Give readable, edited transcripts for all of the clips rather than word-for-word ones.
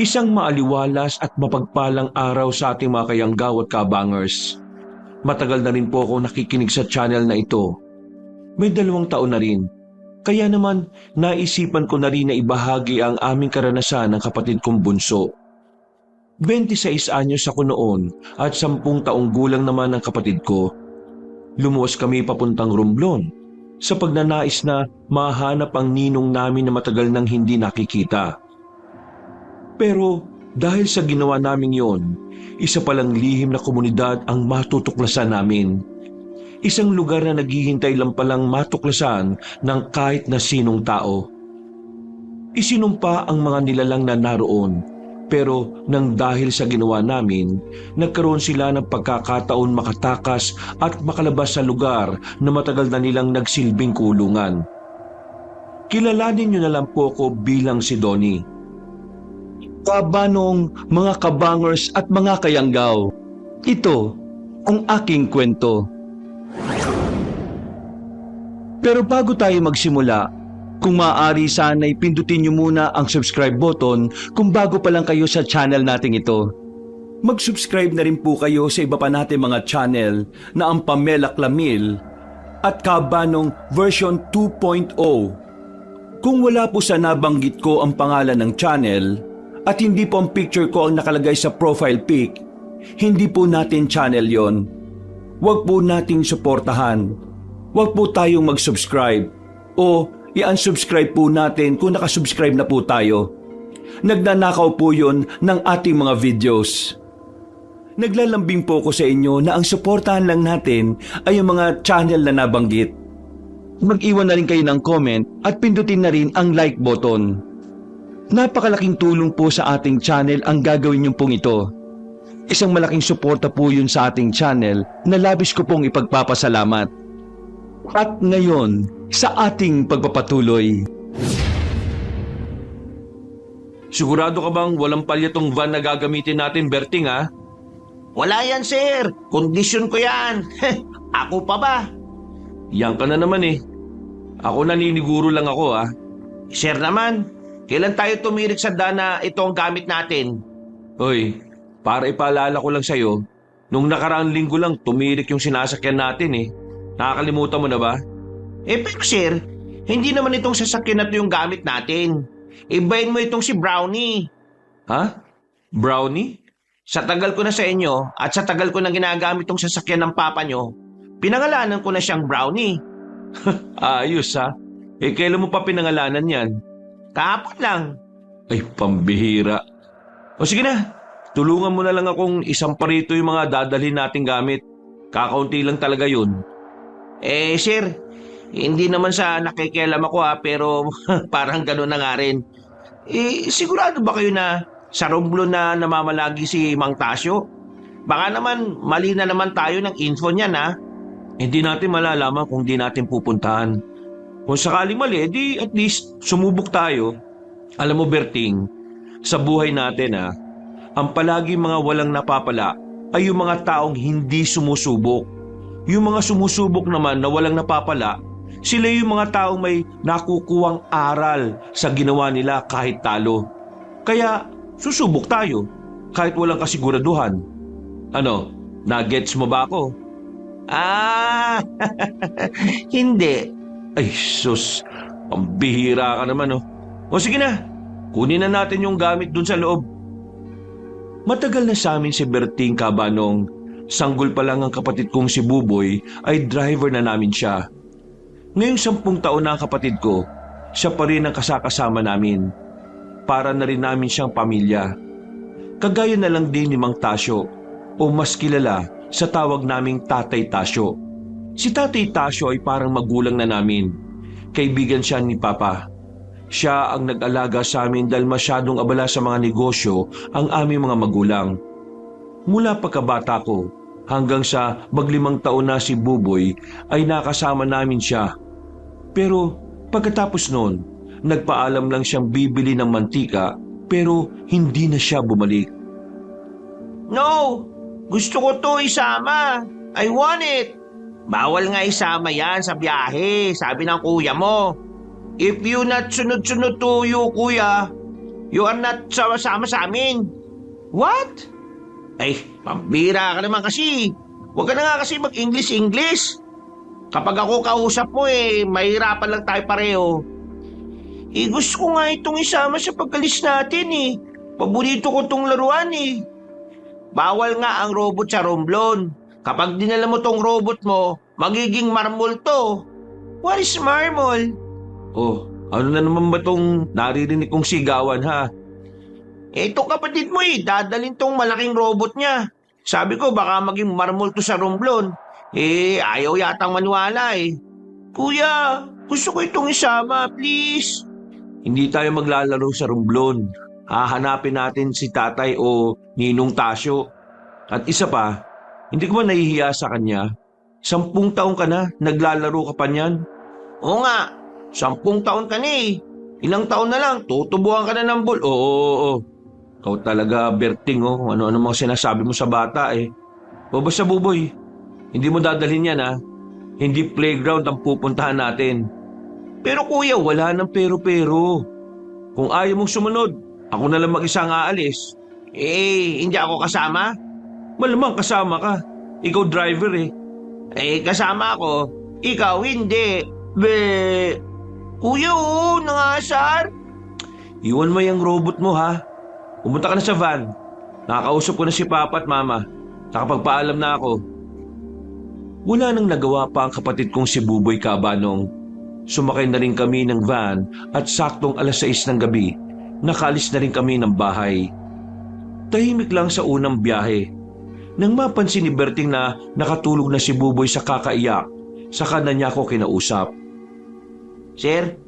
Isang maaliwalas at mapagpalang araw sa ating mga kayanggaw at kabangers. Matagal na rin po ako nakikinig sa channel na ito. May 2 taon na rin. Kaya naman naisipan ko na rin na ibahagi ang aming karanasan ng kapatid kong bunso. 26 anyos ako noon at 10 taong gulang naman ang kapatid ko. Lumuwas kami papuntang Romblon sa pagnanais na mahanap ang ninong namin na matagal nang hindi nakikita. Pero dahil sa ginawa naming yon, isa palang lihim na komunidad ang matutuklasan namin. Isang lugar na naghihintay lang palang matuklasan ng kahit na sinong tao. Isinumpa ang mga nilalang na naroon, pero nang dahil sa ginawa namin, nagkaroon sila ng pagkakataon makatakas at makalabas sa lugar na matagal na nilang nagsilbing kulungan. Kilalanin niyo na lang po ko bilang si Donnie. Kabanong, mga kabangers at mga kayanggaw, ito ang aking kwento. Pero bago tayo magsimula, kung maaari sana'y pindutin niyo muna ang subscribe button kung bago pa lang kayo sa channel nating ito. Mag-subscribe na rin po kayo sa iba pa nating mga channel na ang Pamela Clamil at Kabanong version 2.0. Kung wala po sa nabanggit ko ang pangalan ng channel, at hindi po ang picture ko ang nakalagay sa profile pic, hindi po natin channel yon. Huwag po nating suportahan. Huwag po tayong mag-subscribe o i-unsubscribe po natin kung nakasubscribe na po tayo. Nagnanakaw po yon ng ating mga videos. Naglalambing po ko sa inyo na ang suportahan lang natin ay ang mga channel na nabanggit. Mag-iwan na rin kayo ng comment at pindutin na rin ang like button. Napakalaking tulong po sa ating channel ang gagawin niyo pong ito. Isang malaking suporta po yun sa ating channel na labis ko pong ipagpapasalamat. At ngayon, sa ating pagpapatuloy. Sigurado ka bang walang palya tong van na gagamitin natin, Berting, ha? Wala yan, sir. Kondisyon ko yan. Ako pa ba? Yan ka na naman eh. Ako naniniguro lang ako, ha? Sir naman, kailan tayo tumirik sa dana ito ang gamit natin? Hoy, para ipaalala ko lang sa'yo, nung nakaraang linggo lang tumirik yung sinasakyan natin eh. Nakakalimutan mo na ba? Pero sir, hindi naman itong sasakyan na ito yung gamit natin. Ibahin mo itong si Brownie. Ha? Brownie? Sa tagal ko na sa inyo at sa tagal ko na ginagamit itong sasakyan ng papa nyo, pinangalanan ko na siyang Brownie. Ayos ha? Kailan mo pa pinangalanan yan? Kahapon lang. Ay, pambihira. O sige na, tulungan mo na lang akong isang parito yung mga dadalhin nating gamit. Kakaunti lang talaga yun. Sir, hindi naman sa nakikialam ako pero parang gano'n na nga rin. Sigurado ba kayo na sa Romblon na namamalagi si Mang Tasyo? Baka naman mali na naman tayo ng info niyan Hindi natin malalaman kung di natin pupuntahan. Kung sakaling mali, di at least sumubok tayo. Alam mo, Berting, sa buhay natin ang palagi mga walang napapala ay yung mga taong hindi sumusubok. Yung mga sumusubok naman na walang napapala, sila yung mga taong may nakukuwang aral sa ginawa nila kahit talo. Kaya susubok tayo kahit walang kasiguraduhan. Ano, nagets mo ba ako? Hindi. Ay, sus, pambihira ka naman O sige na, kunin na natin yung gamit dun sa loob. Matagal na sa amin si Berting, Kabanong. Sanggol pa lang ang kapatid kong si Buboy ay driver na namin siya. Ngayong 10 taon na ang kapatid ko, siya pa rin ang kasakasama namin. Para na rin namin siyang pamilya. Kagaya na lang din ni Mang Tasyo, o mas kilala sa tawag naming Tatay Tasyo. Si Tatay Tasyo ay parang magulang na namin. Kaibigan siya ni Papa. Siya ang nag-alaga sa amin dahil masyadong abala sa mga negosyo ang aming mga magulang. Mula pagkabata ko hanggang sa mag-5 taon na si Buboy ay nakasama namin siya. Pero pagkatapos noon, nagpaalam lang siyang bibili ng mantika pero hindi na siya bumalik. No! Gusto ko to isama. I want it. Bawal nga isama yan sa biyahe, sabi ng kuya mo. If you not sunod-sunod to you, kuya, You are not sama-sama sa amin. What? Ay, pambira ka naman kasi. Huwag ka na nga kasi mag-English-English. Kapag ako kausap mo mahirapan lang tayo pareho. Gusto ko nga itong isama sa pag-alis natin Paborito ko itong laruan Bawal nga ang robot sa Romblon. Kapag dinala mo tong robot mo, magiging marmol to. What is marmol? Oh, ano na naman ba tong naririnig kong sigawan ha? Itong kapatid mo dadalhin tong malaking robot niya. Sabi ko baka maging marmol to sa Romblon. Ayaw yatang maniwala Kuya, gusto ko itong isama, please. Hindi tayo maglalaro sa Romblon. Hahanapin natin si tatay o Ninong Tasyo. At isa pa, hindi ko ba nahihiya sa kanya? 10 taong ka na, naglalaro ka pa niyan. Oo nga, 10 taon ka na Ilang taon na lang, tutubuhan ka na ng ball. Oo. Ikaw talaga, Berting kung ano-ano mga sinasabi mo sa bata O basta Buboy, hindi mo dadalhin yan Hindi playground ang pupuntahan natin. Pero kuya, wala nang pero-pero. Kung ayaw mong sumunod, ako na lang mag-isa ang aalis. Hindi ako kasama? Malamang kasama ka. Ikaw driver Kasama ako. Ikaw hindi. Kuya, nangasar. Iwan mo yung robot mo ha. Pumunta ka na sa van. Nakakausap ko na si Papa at Mama. Nakapagpaalam na ako. Wala nang nagawa pa ang kapatid kong si Buboy Cabanong. Sumakay na rin kami ng van at saktong 6:00 ng gabi, nakalis na rin kami ng bahay. Tahimik lang sa unang biyahe. Nang mapansin ni Berting na nakatulog na si Buboy sa kakaiyak, saka na niya ako kinausap. Sir,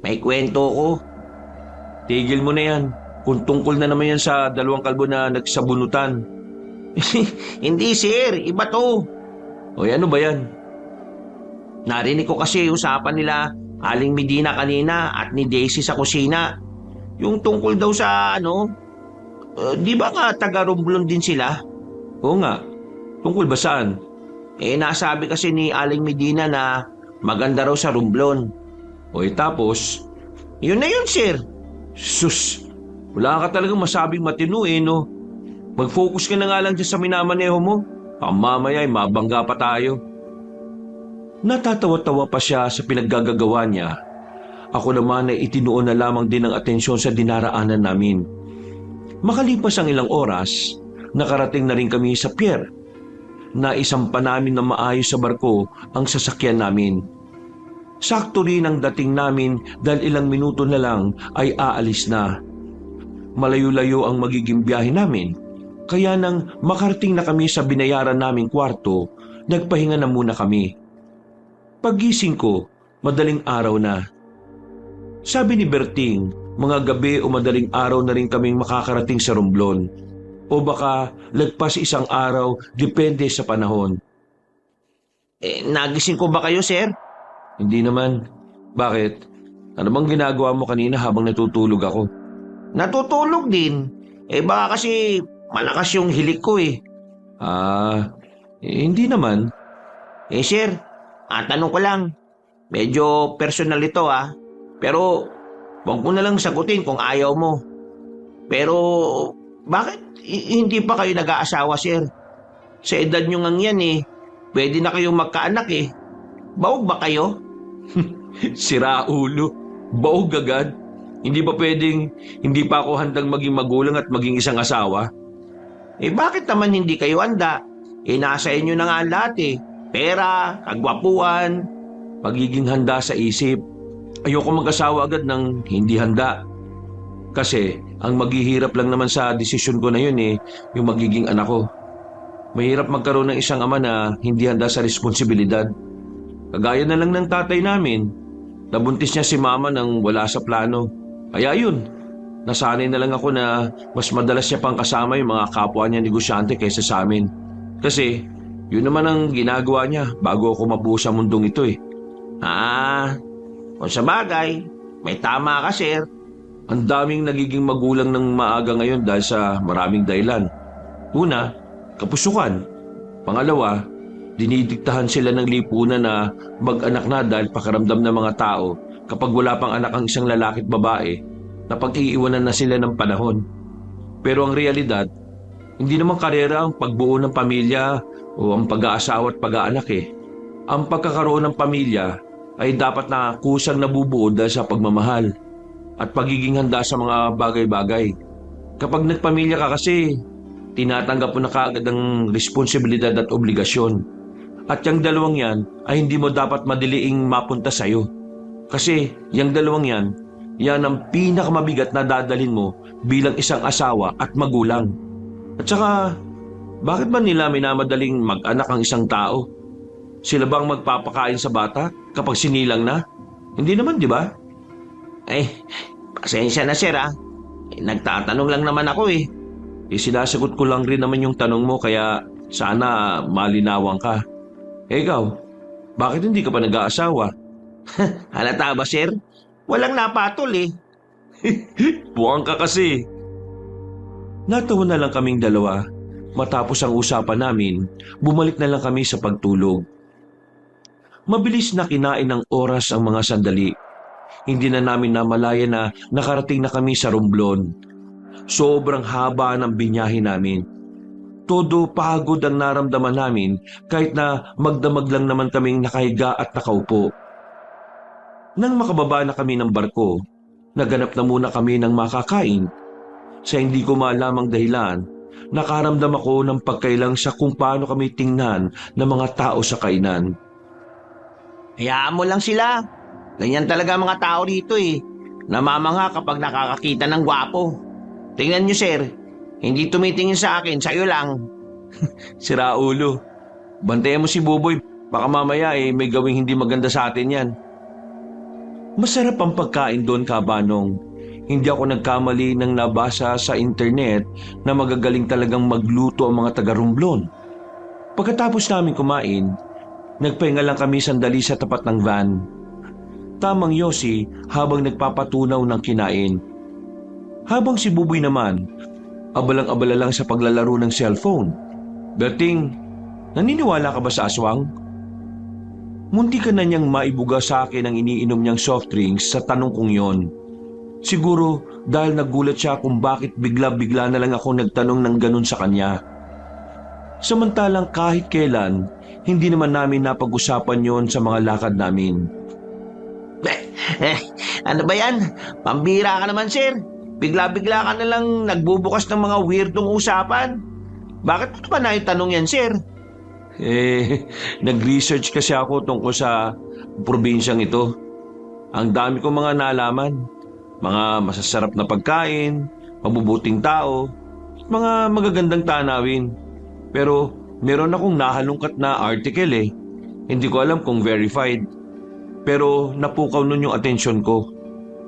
may kwento ko. Tigil mo na yan. Kung tungkol na naman yan sa 2 kalbo na nagsabunutan. Hindi sir, iba to. O ano ba yan? Narinig ko kasi usapan nila Aling Medina kanina at ni Daisy sa kusina. Yung tungkol daw sa di ba nga taga Romblon din sila? Oo nga. Tungkol ba saan? Nasabi kasi ni Aling Medina na maganda raw sa Romblon. O tapos? Yun na yun sir. Sus, wala ka talagang masabing matino no? Mag-focus ka na nga lang dyan sa minamaneho mo. Mamaya mabangga pa tayo. Natatawa-tawa pa siya sa pinaggagawa niya. Ako naman ay itinuon na lamang din ang atensyon sa dinaraanan namin. Makalipas ang ilang oras, nakarating na rin kami sa pier. Naisampa namin na maayos sa barko ang sasakyan namin. Sakto rin ang dating namin dahil ilang minuto na lang ay aalis na. Malayo-layo ang magiging biyahe namin. Kaya nang makarating na kami sa binayaran naming kwarto, nagpahinga na muna kami. Paggising ko, madaling araw na. Sabi ni Berting, mga gabi o madaling araw na rin kaming makakarating sa Romblon. O baka lagpas 1 araw, depende sa panahon. Nagising ko ba kayo, sir? Hindi naman. Bakit? Ano bang ginagawa mo kanina habang natutulog ako? Natutulog din. Baka kasi malakas yung hilik ko Hindi naman. Sir, tanong ko lang. Medyo personal ito Pero wag mo na lang sagutin kung ayaw mo. Pero bakit hindi pa kayo nag-aasawa, sir? Sa edad nyo ngang yan pwede na kayong magkaanak Baog ba kayo? Sira ulo. Baog agad. Hindi ba pwedeng hindi pa ako handang maging magulang at maging isang asawa? Bakit naman hindi kayo handa? Nasa inyo na nga ang lahat Pera, kagwapuan. Pagiging handa sa isip. Ayoko mag-asawa agad ng hindi handa. Kasi ang maghihirap lang naman sa desisyon ko na yun yung magiging anak ko. Mahirap magkaroon ng isang ama na hindi handa sa responsibilidad. Kagaya na lang ng tatay namin. Nabuntis niya si mama nang wala sa plano. Kaya yun, nasanay na lang ako na mas madalas niya pang kasama yung mga kapwa niya negosyante kaysa sa amin. Kasi yun naman ang ginagawa niya bago ako mabuo sa mundong ito Kung sa bagay, may tama ka, sir. Ang daming nagiging magulang ng maaga ngayon dahil sa maraming dahilan. Una, kapusukan. Pangalawa, dinidiktahan sila ng lipunan na mag-anak na dahil pakaramdam ng mga tao kapag wala pang anak ang isang lalaki at babae. na pag-iiwanan na sila ng panahon. Pero ang realidad, hindi naman karera ang pagbuo ng pamilya o ang pag-aasawa at pag-aanak eh. Ang pagkakaroon ng pamilya ay dapat na kusang nabubuo dahil sa pagmamahal at pagiging handa sa mga bagay-bagay. Kapag nagpamilya ka kasi, tinatanggap mo na kaagad ang responsibilidad at obligasyon. At yung dalawang yan ay hindi mo dapat madiliing mapunta sa'yo. Kasi yung dalawang yan ang pinakamabigat na dadalhin mo bilang isang asawa at magulang. At saka, bakit ba nila minamadaling mag-anak ang isang tao? Sila bang magpapakain sa bata kapag sinilang na? Hindi naman, di ba? Pasensya na sir ah. Nagtatanong lang naman ako eh. Sinasagot ko lang rin naman yung tanong mo kaya sana malinawan ka. Ikaw, bakit hindi ka pa nag-aasawa? Halata ba sir? Walang napatol eh. Buwang ka kasi. Natawa na lang kaming dalawa. Matapos ang usapan namin, bumalik na lang kami sa pagtulog. Mabilis na kinain ng oras ang mga sandali. Hindi na namin namalayan na nakarating na kami sa Romblon. Sobrang haba ng binyahe namin. Todo pagod ang naramdaman namin kahit na magdamag lang naman kaming nakahiga at nakaupo. Nang makababa na kami ng barko, naganap na muna kami ng makakain. Sa hindi ko malamang dahilan, nakaramdam ako ng pagkailang sa kung paano kami tingnan ng mga tao sa kainan. Hayaan mo lang sila. Ganyan talaga mga tao dito eh. Namamangha kapag nakakakita ng gwapo. Tingnan niyo sir, hindi tumitingin sa akin, sa'yo lang. Sira ulo. Bantayan mo si Buboy, baka mamaya may gawing hindi maganda sa atin yan. Masarap ang pagkain doon, Kabanong. Hindi ako nagkamali nang nabasa sa internet na magagaling talagang magluto ang mga taga-Romblon. Pagkatapos namin kumain, nagpahinga lang kami sandali sa tapat ng van. Tamang yosi habang nagpapatunaw ng kinain. Habang si Buboy naman, abalang-abala lang sa paglalaro ng cellphone. Berting, naniniwala ka ba sa aswang? Munti ka na niyang maibuga sa akin ang iniinom niyang soft drinks sa tanong kong yon. Siguro dahil nagulat siya kung bakit bigla-bigla na lang ako nagtanong ng ganun sa kanya. Samantalang kahit kailan, hindi naman namin napag-usapan yon sa mga lakad namin. Ano ba yan? Pambira ka naman sir. Bigla-bigla ka na lang nagbubukas ng mga weirdong usapan. Bakit mo pa naitanong yan sir? Nag-research kasi ako tungkol sa probinsyang ito. Ang dami kong mga nalaman. Mga masasarap na pagkain, mabubuting tao, mga magagandang tanawin. Pero meron akong nahalungkat na article eh. Hindi ko alam kung verified. Pero napukaw nun yung atensyon ko.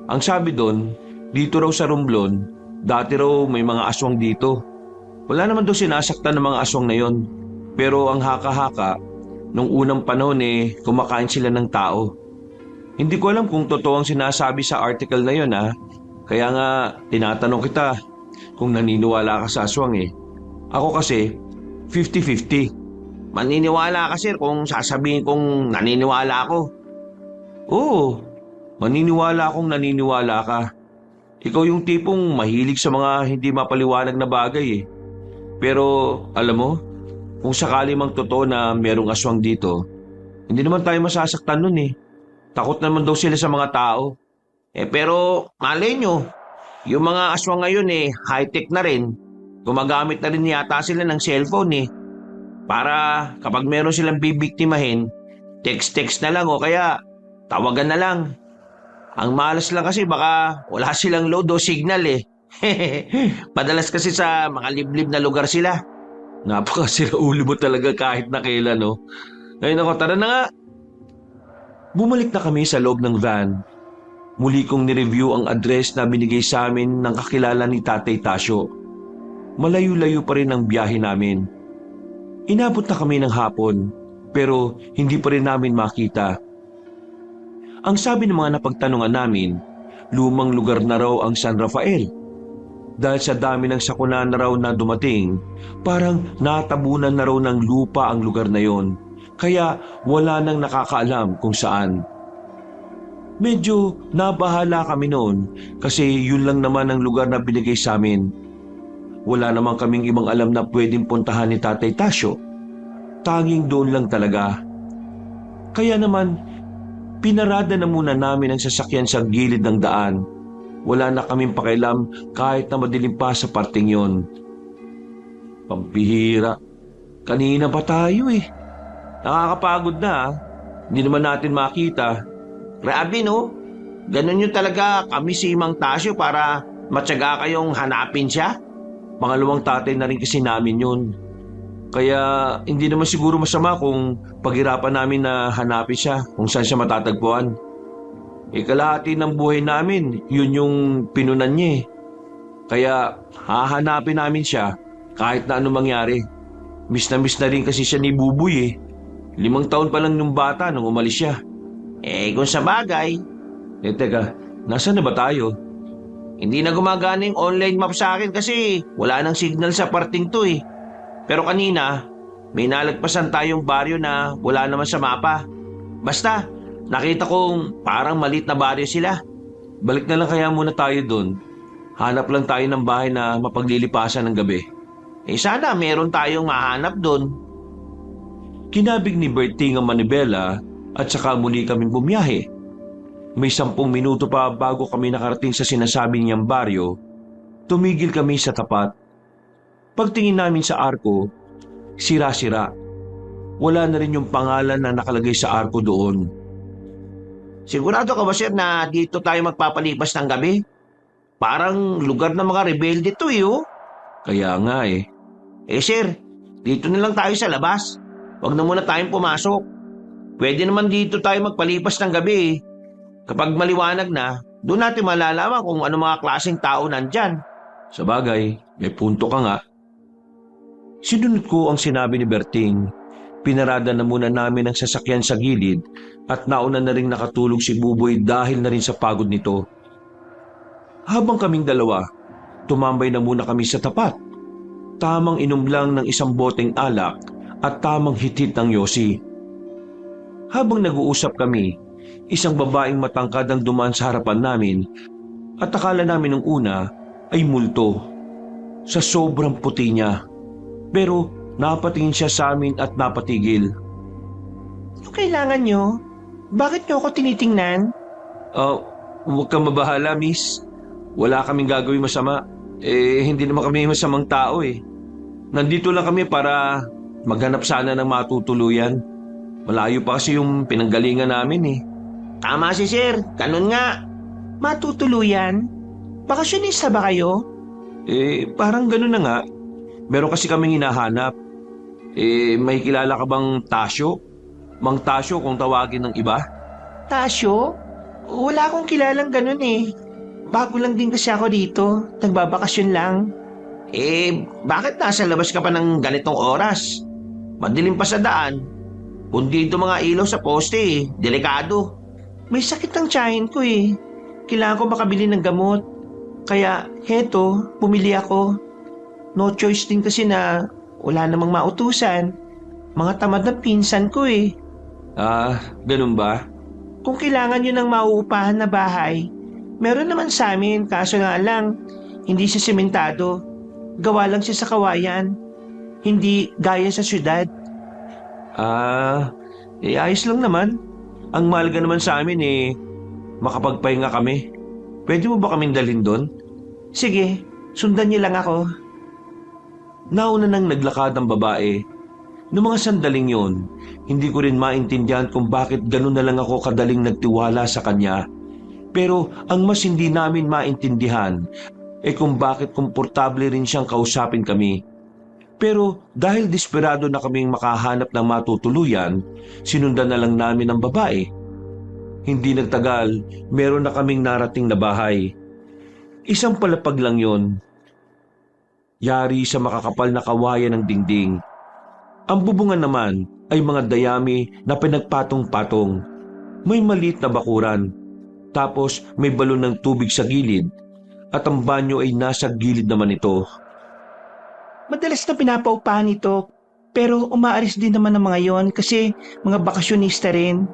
Ang sabi doon, dito raw sa Romblon, dati raw may mga aswang dito. Wala naman daw sinasaktan ng mga aswang na yon. Pero ang haka-haka, nung unang panahon kumakain sila ng tao. Hindi ko alam kung totoo ang sinasabi sa article na yon ha. Kaya nga tinatanong kita kung naniniwala ka sa aswang eh. Ako kasi 50-50. Maniniwala ka sir kung sasabihin kong naniniwala ako. Oo, maniniwala akong naniniwala ka. Ikaw yung tipong mahilig sa mga hindi mapaliwanag na bagay eh. Pero alam mo, kung sakali mang totoo na merong aswang dito, hindi naman tayo masasaktan nun eh. Takot naman daw sila sa mga tao. Pero malay nyo, yung mga aswang ngayon high-tech na rin. Gumagamit na rin yata sila ng cellphone para kapag meron silang bibiktimahin, text-text na lang o kaya tawagan na lang. Ang malas lang kasi baka wala silang load o signal Padalas kasi sa mga liblib na lugar sila. Napakasira ulo mo talaga kahit na kailan no. Ngayon ako, tara na nga. Bumalik na kami sa loob ng van. Muli kong nireview ang address na binigay sa amin ng kakilala ni Tatay Tasyo. Malayo-layo pa rin ang biyahe namin. Inabot na kami ng hapon, pero hindi pa rin namin makita. Ang sabi ng mga napagtanungan namin, lumang lugar na raw ang San Rafael. Dahil sa dami ng sakuna na raw na dumating, parang natabunan na raw ng lupa ang lugar na yon. Kaya wala nang nakakaalam kung saan. Medyo nabahala kami noon kasi yun lang naman ang lugar na binigay sa amin. Wala naman kaming ibang alam na pwedeng puntahan ni Tatay Tasyo. Tanging doon lang talaga. Kaya naman, pinarada na muna namin ang sasakyan sa gilid ng daan. Wala na kaming pakialam kahit na madilim pa sa parting yon. Pampihira. Kanina pa tayo eh. Nakakapagod na ah. Hindi naman natin makita. Grabe no? Ganun yun talaga kami si Mang Tasyo para matyaga kayong hanapin siya? Pangalawang tatay na rin kasi namin yun. Kaya hindi naman siguro masama kung paghirapan namin na hanapin siya kung saan siya matatagpuan. Kalahati ng buhay namin, yun yung pinunan niya eh. Kaya hahanapin namin siya kahit na anong mangyari. Miss na rin kasi siya ni Buboy eh. 5 taon pa lang nung bata nung umalis siya. Kung sa bagay, Teka, nasaan na ba tayo? hindi na gumagana yung online map sa akin kasi wala nang signal sa parting to eh. Pero kanina, may nalagpasan tayong baryo na wala naman sa mapa. Basta, nakita kong parang malit na baryo sila. Balik na lang kaya muna tayo doon. Hanap lang tayo ng bahay na mapaglilipasan ng gabi. Sana meron tayong mahanap doon. Kinabig ni Berting ang manibela at saka muli kaming bumiyahe. May 10 minuto pa bago kami nakarating sa sinasabi niyang baryo. Tumigil kami sa tapat. Pagtingin namin sa arko, sira-sira. Wala na rin yung pangalan na nakalagay sa arko doon. Sigurado ka ba sir na dito tayo magpapalipas ng gabi? Parang lugar ng mga rebelde to eh oh. Kaya nga eh. Sir, dito na lang tayo sa labas. Huwag na muna tayong pumasok. Pwede naman dito tayo magpalipas ng gabi eh. Kapag maliwanag na, doon natin malalaman kung ano mga klaseng tao nandyan. Sa bagay, may punto ka nga. Sinunod ko ang sinabi ni Berting. Pinarada na muna namin ang sasakyan sa gilid at nauna na ring nakatulog si Buboy dahil na rin sa pagod nito. Habang kaming dalawa, tumambay na muna kami sa tapat. Tamang inom lang ng 1 boteng alak at tamang hitit ng yosi. Habang nag-uusap kami, isang babaeng matangkad ang dumaan sa harapan namin at akala namin nung una ay multo sa sobrang puti niya. Pero napatingin siya sa amin at napatigil. Ano kailangan nyo? Bakit nyo ako tinitingnan? Huwag kang mabahala, miss. Wala kaming gagawin masama. Hindi naman kami masamang tao eh. Nandito lang kami para maghanap sana ng matutuluyan. Malayo pa kasi yung pinanggalingan namin eh. Tama si sir, ganun nga. Matutuluyan? Bakasyonista ba kayo? Parang ganun na nga. Meron kasi kaming hinahanap. May kilala ka bang Tasyo? Mang Tasyo kung tawagin ng iba? Tasyo? Wala akong kilalang ganun eh. Bago lang din kasi ako dito. Nagbabakasyon lang. Bakit nasa labas ka pa ng ganitong oras? Madilim pa sa daan. Pundido mga ilaw sa poste eh. Delikado. May sakit ang tiyahin ko eh. Kailangan ko makabili ng gamot. Kaya heto, pumili ako. No choice din kasi na wala namang mautusan. Mga tamad na pinsan ko eh. Ganun ba? Kung kailangan nyo ng mauupahan na bahay, meron naman sa amin, kaso nga lang, hindi siya sementado. Gawa lang siya sa kawayan. Hindi gaya sa syudad. Ayos lang naman. Ang mahalaga naman sa amin makapagpahinga kami. Pwede mo ba kaming dalhin doon? Sige, sundan niyo lang ako. Nauna nang naglakad ang babae. Noong mga sandaling yon, hindi ko rin maintindihan kung bakit ganun na lang ako kadaling nagtiwala sa kanya. Pero ang mas hindi namin maintindihan kung bakit komportable rin siyang kausapin kami. Pero dahil desperado na kaming makahanap ng matutuluyan, sinundan na lang namin ang babae. Hindi nagtagal, meron na kaming narating na bahay. Isang palapag lang yon. Yari sa makakapal na kawayan ng dingding. Ang bubungan naman ay mga dayami na pinagpatong-patong. May maliit na bakuran. Tapos may balon ng tubig sa gilid. At ang banyo ay nasa gilid naman ito. Madalas na pinapaupahan ito, pero umaalis din naman ng mga yon kasi mga bakasyonista rin.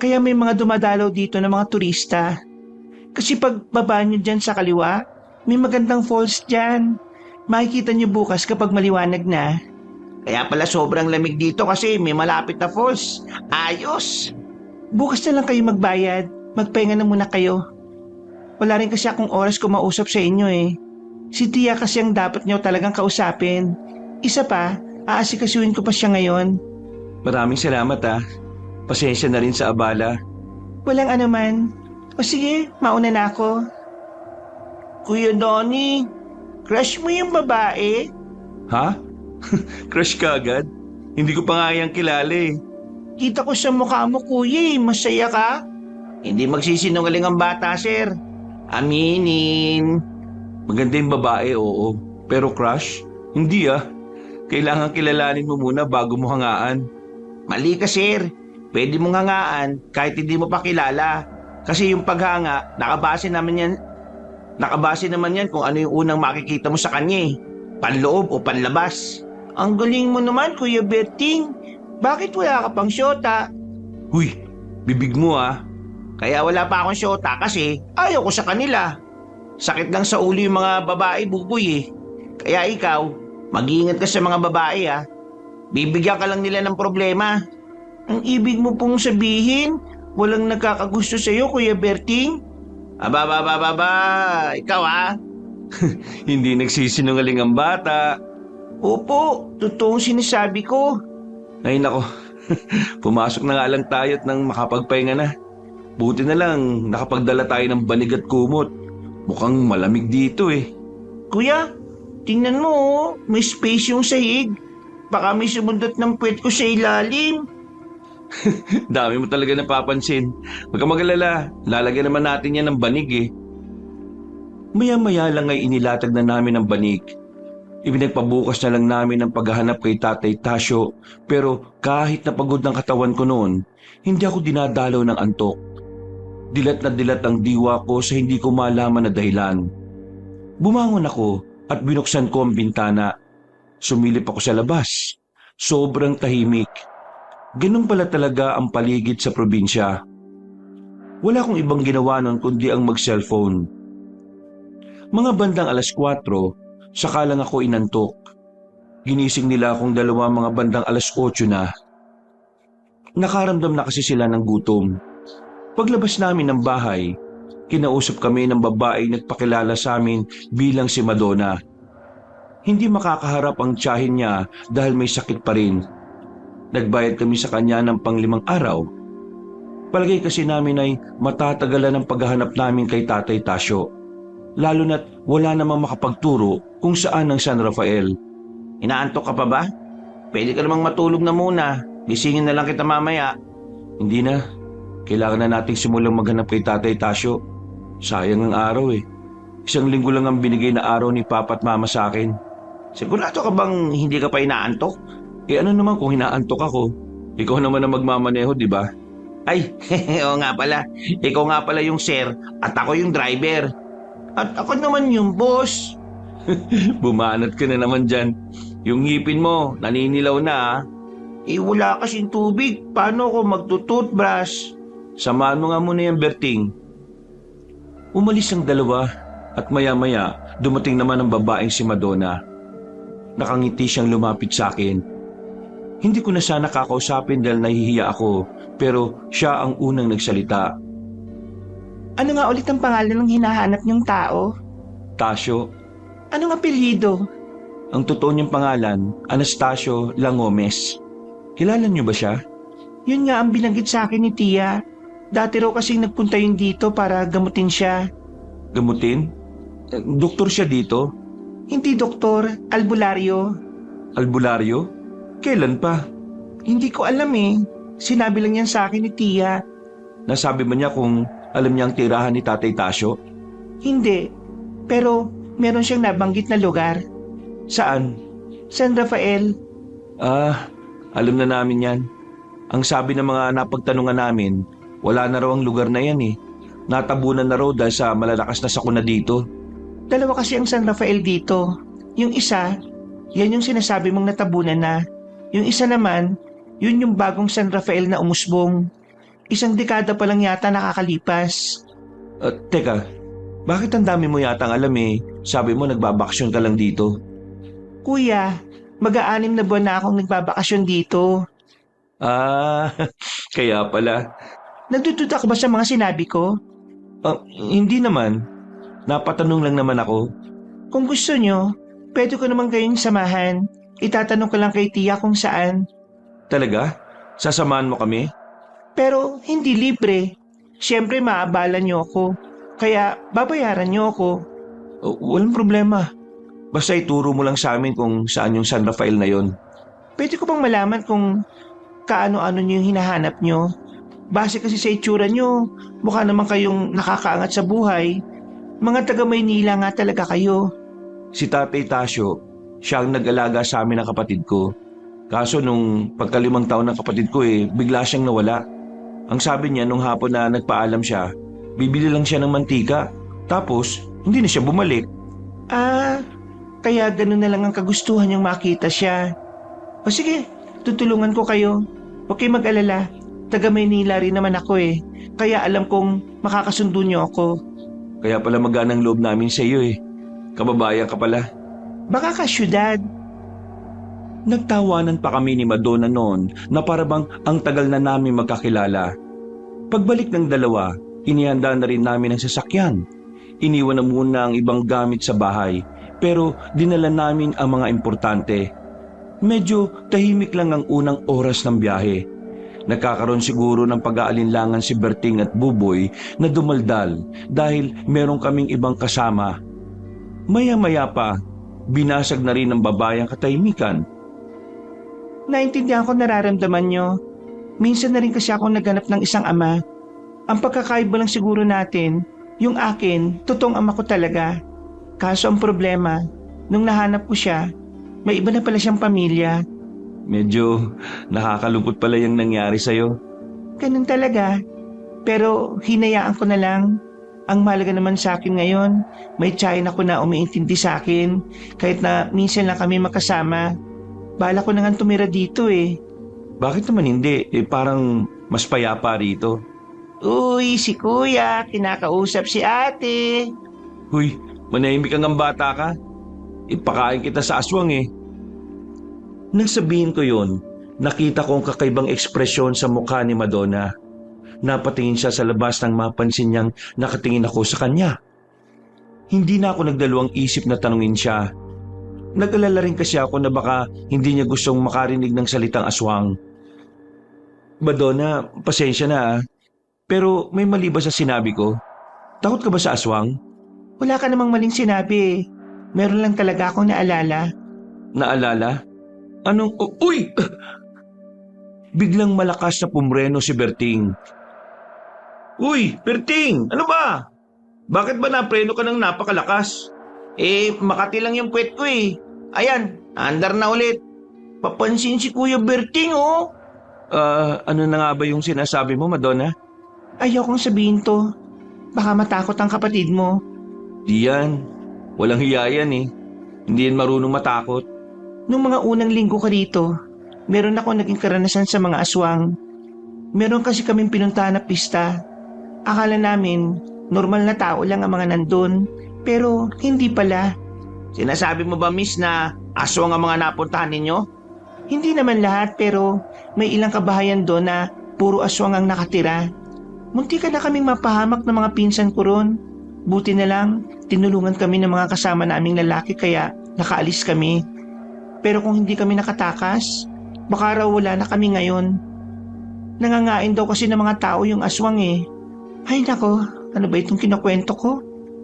Kaya may mga dumadalaw dito na mga turista. Kasi pag baba nyo dyan sa kaliwa, may magandang falls dyan. Makikita nyo bukas kapag maliwanag na. Kaya pala sobrang lamig dito kasi may malapit na falls. Ayos! Bukas na lang kayo magbayad. Magpahinga na muna kayo. Wala rin kasi akong oras kumausap sa inyo eh. Si Tia kasi ang dapat nyo talagang kausapin. Isa pa, aasikasuhin ko pa siya ngayon. Maraming salamat ah. Pasensya na rin sa abala. Walang anuman. O sige, mauna na ako. Kuya Donnie, crush mo yung babae? Ha? Crush ka agad? Hindi ko pa nga yan kilala eh. Kita ko sa mukha mo kuya eh. Masaya ka? Hindi magsisinungaling ang bata, sir. Aminin. Maganda yung babae, oo. Pero crush? Hindi ah. Kailangan kilalanin mo muna bago mo hangaan. Mali ka, sir. Pwede mong hangaan kahit hindi mo pa kilala. Kasi yung paghanga, nakabase naman yan kung ano yung unang makikita mo sa kanya eh. Panloob o panlabas. Ang galing mo naman, Kuya Berting. Bakit wala ka pang syota? Huy, bibig mo ah. Kaya wala pa akong syota kasi ayaw ko sa kanila. Sakit lang sa ulo yung mga babae, buboy eh. Kaya ikaw, mag-iingat ka sa mga babae ah. Bibigyan ka lang nila ng problema. Ang ibig mo pong sabihin, walang nagkakagusto sa'yo, Kuya Berting? Aba, ikaw ah. Hindi nagsisinungaling ang bata. Opo, totoong sinasabi ko. Ay nako, pumasok na nga lang tayo at nang makapagpahinga na. Buti na lang nakapagdala tayo ng banig at kumot. Mukhang malamig dito eh. Kuya, tingnan mo oh, may space yung sahig. Baka may sumundot ng puwet ko sa ilalim. Dami mo talaga napapansin. Huwag kang mag-alala, lalagyan naman natin yan ng banig eh. Maya-maya lang ay inilatag na namin ang banig. Ibinagpabukas na lang namin ang paghahanap kay Tatay Tasyo, pero kahit napagod ng katawan ko noon, hindi ako dinadalaw ng antok. Dilat na dilat ang diwa ko sa hindi ko malaman na dahilan. Bumangon ako at binuksan ko ang bintana. Sumilip ako sa labas. Sobrang tahimik. Ganun pala talaga ang paligid sa probinsya. Wala akong ibang ginawa noon kundi ang mag-cellphone. Mga bandang 4:00, saka lang ako inantok. Ginising nila akong mga bandang 8:00 na. Nakaramdam na kasi sila ng gutom. Paglabas namin ng bahay, kinausap kami ng babaeng nagpakilala sa amin bilang si Madonna. Hindi makakaharap ang tiyahin niya dahil may sakit pa rin. Nagbayad kami sa kanya ng 5 araw. Palagay kasi namin ay matatagalan ang paghahanap namin kay Tatay Tasyo. Lalo na't wala namang makapagturo kung saan ang San Rafael. Inaantok ka pa ba? Pwede ka namang matulog na muna. Gisingin na lang kita mamaya. Hindi na. Kailangan na nating simulang maghanap kay Tatay Tasyo. Sayang ang araw eh. 1 linggo lang ang binigay na araw ni Papa at Mama sa akin. Sigurado ka bang hindi ka pa inaantok? Ano naman kung hinaantok ako? Ikaw naman ang magmamaneho, di ba? Ay, oo nga pala. Ikaw nga pala yung sir at ako yung driver. At ako naman yung boss. Bumanat ka na naman dyan. Yung ngipin mo, naninilaw na ah. Wala kasing tubig. Paano ako magtutoothbrush? Samahan mo nga muna yung Berting. Umalis ang dalawa at maya-maya dumating naman ang babaeng si Madonna. Nakangiti siyang lumapit sa akin. Hindi ko na sana kakausapin dahil nahihiya ako, pero siya ang unang nagsalita. Ano nga ulit ang pangalan ng hinahanap niyong tao? Tasyo. Anong apelyido? Ang totoo niyang pangalan, Anastasio Langomez. Kilala niyo ba siya? Yun nga ang binanggit sa akin ni Tia. Dati raw kasing nagpunta yun dito para gamutin siya. Gamutin? Doktor siya dito? Hindi doktor, albularyo. Albularyo? Kailan pa? Hindi ko alam eh. Sinabi lang yan sa akin ni Tia. Nasabi ba niya kung alam niya ang tirahan ni Tatay Tasyo? Hindi. Pero meron siyang nabanggit na lugar. Saan? San Rafael. Alam na namin yan. Ang sabi ng mga napagtanungan namin, wala na raw ang lugar na yan eh. Natabunan na raw dahil sa malalakas na sakuna dito. Dalawa kasi ang San Rafael dito. Yung isa, yan yung sinasabi mong natabunan na. Yung isa naman, yun yung bagong San Rafael na umusbong. 1 dekada pa lang yata nakakalipas. Teka, bakit ang dami mo yatang alam eh? Sabi mo nagbabakasyon ka lang dito. Kuya, mag-6 na buwan na akong nagbabakasyon dito. Ah, kaya pala. Nagdududa ka ba sa mga sinabi ko? Hindi naman. Napatanong lang naman ako. Kung gusto nyo, pwede ko naman kayong samahan. Itatanong ko lang kay Tia kung saan. Talaga? Sasamahan mo kami? Pero hindi libre. Siyempre maabala nyo ako. Kaya babayaran nyo ako. Walang problema. Basta ituro mo lang sa amin kung saan yung San Rafael na yon. Pwede ko bang malaman kung kaano-ano nyo yung hinahanap nyo? Base kasi sa itsura nyo, mukha naman kayong nakakaangat sa buhay. Mga taga Maynila nga talaga kayo. Si Tatay Tasyo, siya ang nag-alaga sa amin ng kapatid ko. Kaso nung pagka-5 taon ng kapatid ko bigla siyang nawala. Ang sabi niya nung hapon na nagpaalam siya, bibili lang siya ng mantika. Tapos, hindi na siya bumalik. Kaya ganun na lang ang kagustuhan niyang makita siya. O sige, tutulungan ko kayo. Huwag kayong mag-alala. Taga Maynila rin naman ako Kaya alam kong makakasundo niyo ako. Kaya pala maganang loob namin sa iyo Kababayan ka pala. Baka ka syudad. Nagtawanan pa kami ni Madonna noon na parabang ang tagal na namin magkakilala. Pagbalik ng dalawa, inihanda na rin namin ang sasakyan. Iniwan na muna ang ibang gamit sa bahay, pero dinala namin ang mga importante. Medyo tahimik lang ang unang oras ng biyahe. Nagkakaroon siguro ng pag-aalinlangan si Berting at Buboy na dumaldal dahil meron kaming ibang kasama. Maya-maya pa, binasag na rin ng babae ang katahimikan. Naintindihan ko nararamdaman nyo. Minsan na rin kasi ako naghanap ng isang ama. Ang pagkakaiba lang siguro natin, yung akin, totoong ama ko talaga. Kaso ang problema, nung nahanap ko siya, may iba na pala siyang pamilya. Medyo nakakalungkot pala yung nangyari sa'yo. Ganun talaga. Pero hinayaan ko na lang. Ang mahalaga naman sa akin ngayon, may tiyahin ako na umiintindi sa akin. Kahit na minsan lang kami makasama. Bala ko na nga tumira dito Bakit naman hindi? Parang mas payapa rito. Uy, si kuya, kinakausap si ate. Huy, manahimik kang ang bata ka. Ipakain kita sa aswang Nang sabihin ko yon, nakita ko ang kakaibang ekspresyon sa mukha ni Madonna. Napatingin siya sa labas nang mapansin niyang nakatingin ako sa kanya. Hindi na ako nagdalawang isip na tanungin siya. Nag-alala rin kasi ako na baka hindi niya gustong makarinig ng salitang aswang. Madonna, pasensya na Pero may mali ba sa sinabi ko? Takot ka ba sa aswang? Wala ka namang maling sinabi. Meron lang talaga akong naalala. Naalala? Anong... Uy! Biglang malakas na pumreno si Berting. Uy, Berting! Ano ba? Bakit ba napreno ka ng napakalakas? Makati lang yung puwet ko Ayan, andar na ulit. Papansin si Kuya Berting Ano na nga ba yung sinasabi mo, Madonna? Ayokong sabihin to. Baka matakot ang kapatid mo. Di yan. Walang hiya yan Hindi yan marunong matakot. Nung mga unang linggo ka dito, meron ako naging karanasan sa mga aswang. Meron kasi kaming pinuntahan na pista. Akala namin, normal na tao lang ang mga nandun. Pero hindi pala. Sinasabi mo ba, miss, na aswang ang mga napuntahan ninyo? Hindi naman lahat pero may ilang kabahayan doon na puro aswang ang nakatira. Munti ka na kaming mapahamak ng mga pinsan ko ron. Buti na lang, tinulungan kami ng mga kasama naming lalaki kaya nakaalis kami. Pero kung hindi kami nakatakas, baka raw wala na kami ngayon. Nangangain daw kasi ng mga tao yung aswang Ay nako, ano ba itong kinukwento ko?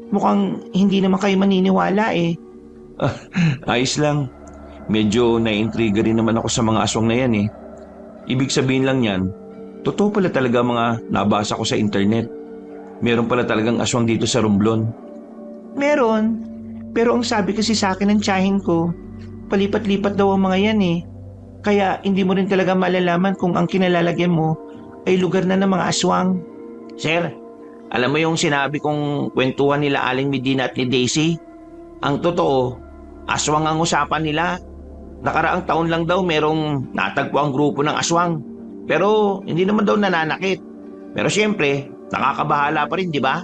Mukhang hindi naman kayo maniniwala Ayos lang. Medyo naiintriga rin naman ako sa mga aswang na yan Ibig sabihin lang yan, totoo pala talaga mga nabasa ko sa internet. Meron pala talagang aswang dito sa Romblon. Meron, pero ang sabi kasi sa akin ng tiyahin ko, palipat-lipat daw ang mga yan Kaya hindi mo rin talaga malalaman kung ang kinalalagyan mo ay lugar na ng mga aswang. Sir, alam mo yung sinabi kong kwentuhan nila Aling Medina at ni Daisy? Ang totoo, aswang ang usapan nila. Nakaraang taon lang daw merong natagpo ang grupo ng aswang. Pero hindi naman daw nananakit. Pero siyempre, nakakabahala pa rin, di ba?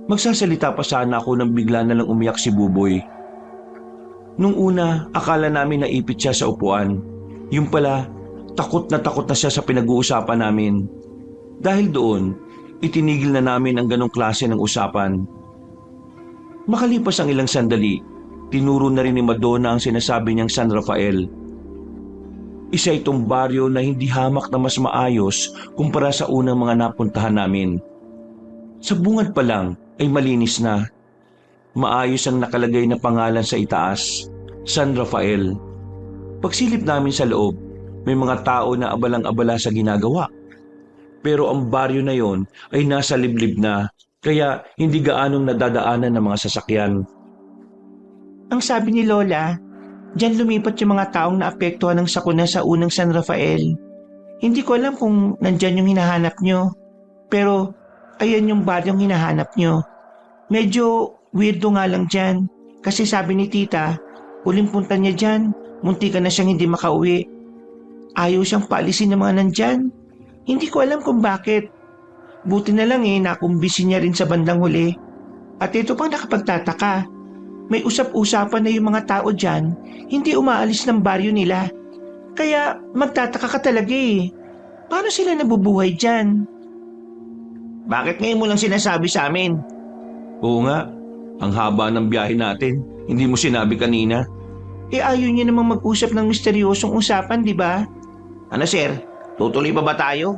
Magsasalita pa sana ako nang bigla na lang umiyak si Buboy. Nung una, akala namin naipit siya sa upuan. Yung pala, takot na siya sa pinag-uusapan namin. Dahil doon, itinigil na namin ang ganong klase ng usapan. Makalipas ang ilang sandali, tinuro na rin ni Madonna ang sinasabi niyang San Rafael. Isa itong baryo na hindi hamak na mas maayos kumpara sa unang mga napuntahan namin. Sa bungad pa lang ay malinis na. Maayos ang nakalagay na pangalan sa itaas, San Rafael. Pagsilip namin sa loob, may mga tao na abalang-abala sa ginagawa. Pero ang baryo na yon ay nasa liblib na, kaya hindi gaanong nadadaanan ng mga sasakyan. Ang sabi ni Lola, diyan lumipat yung mga taong naapektuhan ng sakuna sa unang San Rafael. Hindi ko alam kung nandyan yung hinahanap nyo. Pero ayan yung baryong hinahanap nyo. Medyo weirdo nga lang dyan. Kasi sabi ni tita, uling punta niya dyan, munti ka na siyang hindi makauwi. Ayaw siyang paalisin ng mga nandyan. Hindi ko alam kung bakit. Buti na lang nakumbisi niya rin sa bandang huli. At ito pang nakapagtataka. May usap-usapan na yung mga tao dyan, hindi umaalis ng baryo nila. Kaya magtataka ka talaga Paano sila nabubuhay dyan? Bakit ngayon mo lang sinasabi sa amin? Oo nga, ang haba ng biyahe natin. Hindi mo sinabi kanina. Ayaw niya namang mag-usap ng misteryosong usapan, di ba? Ano sir, tutuloy pa ba tayo?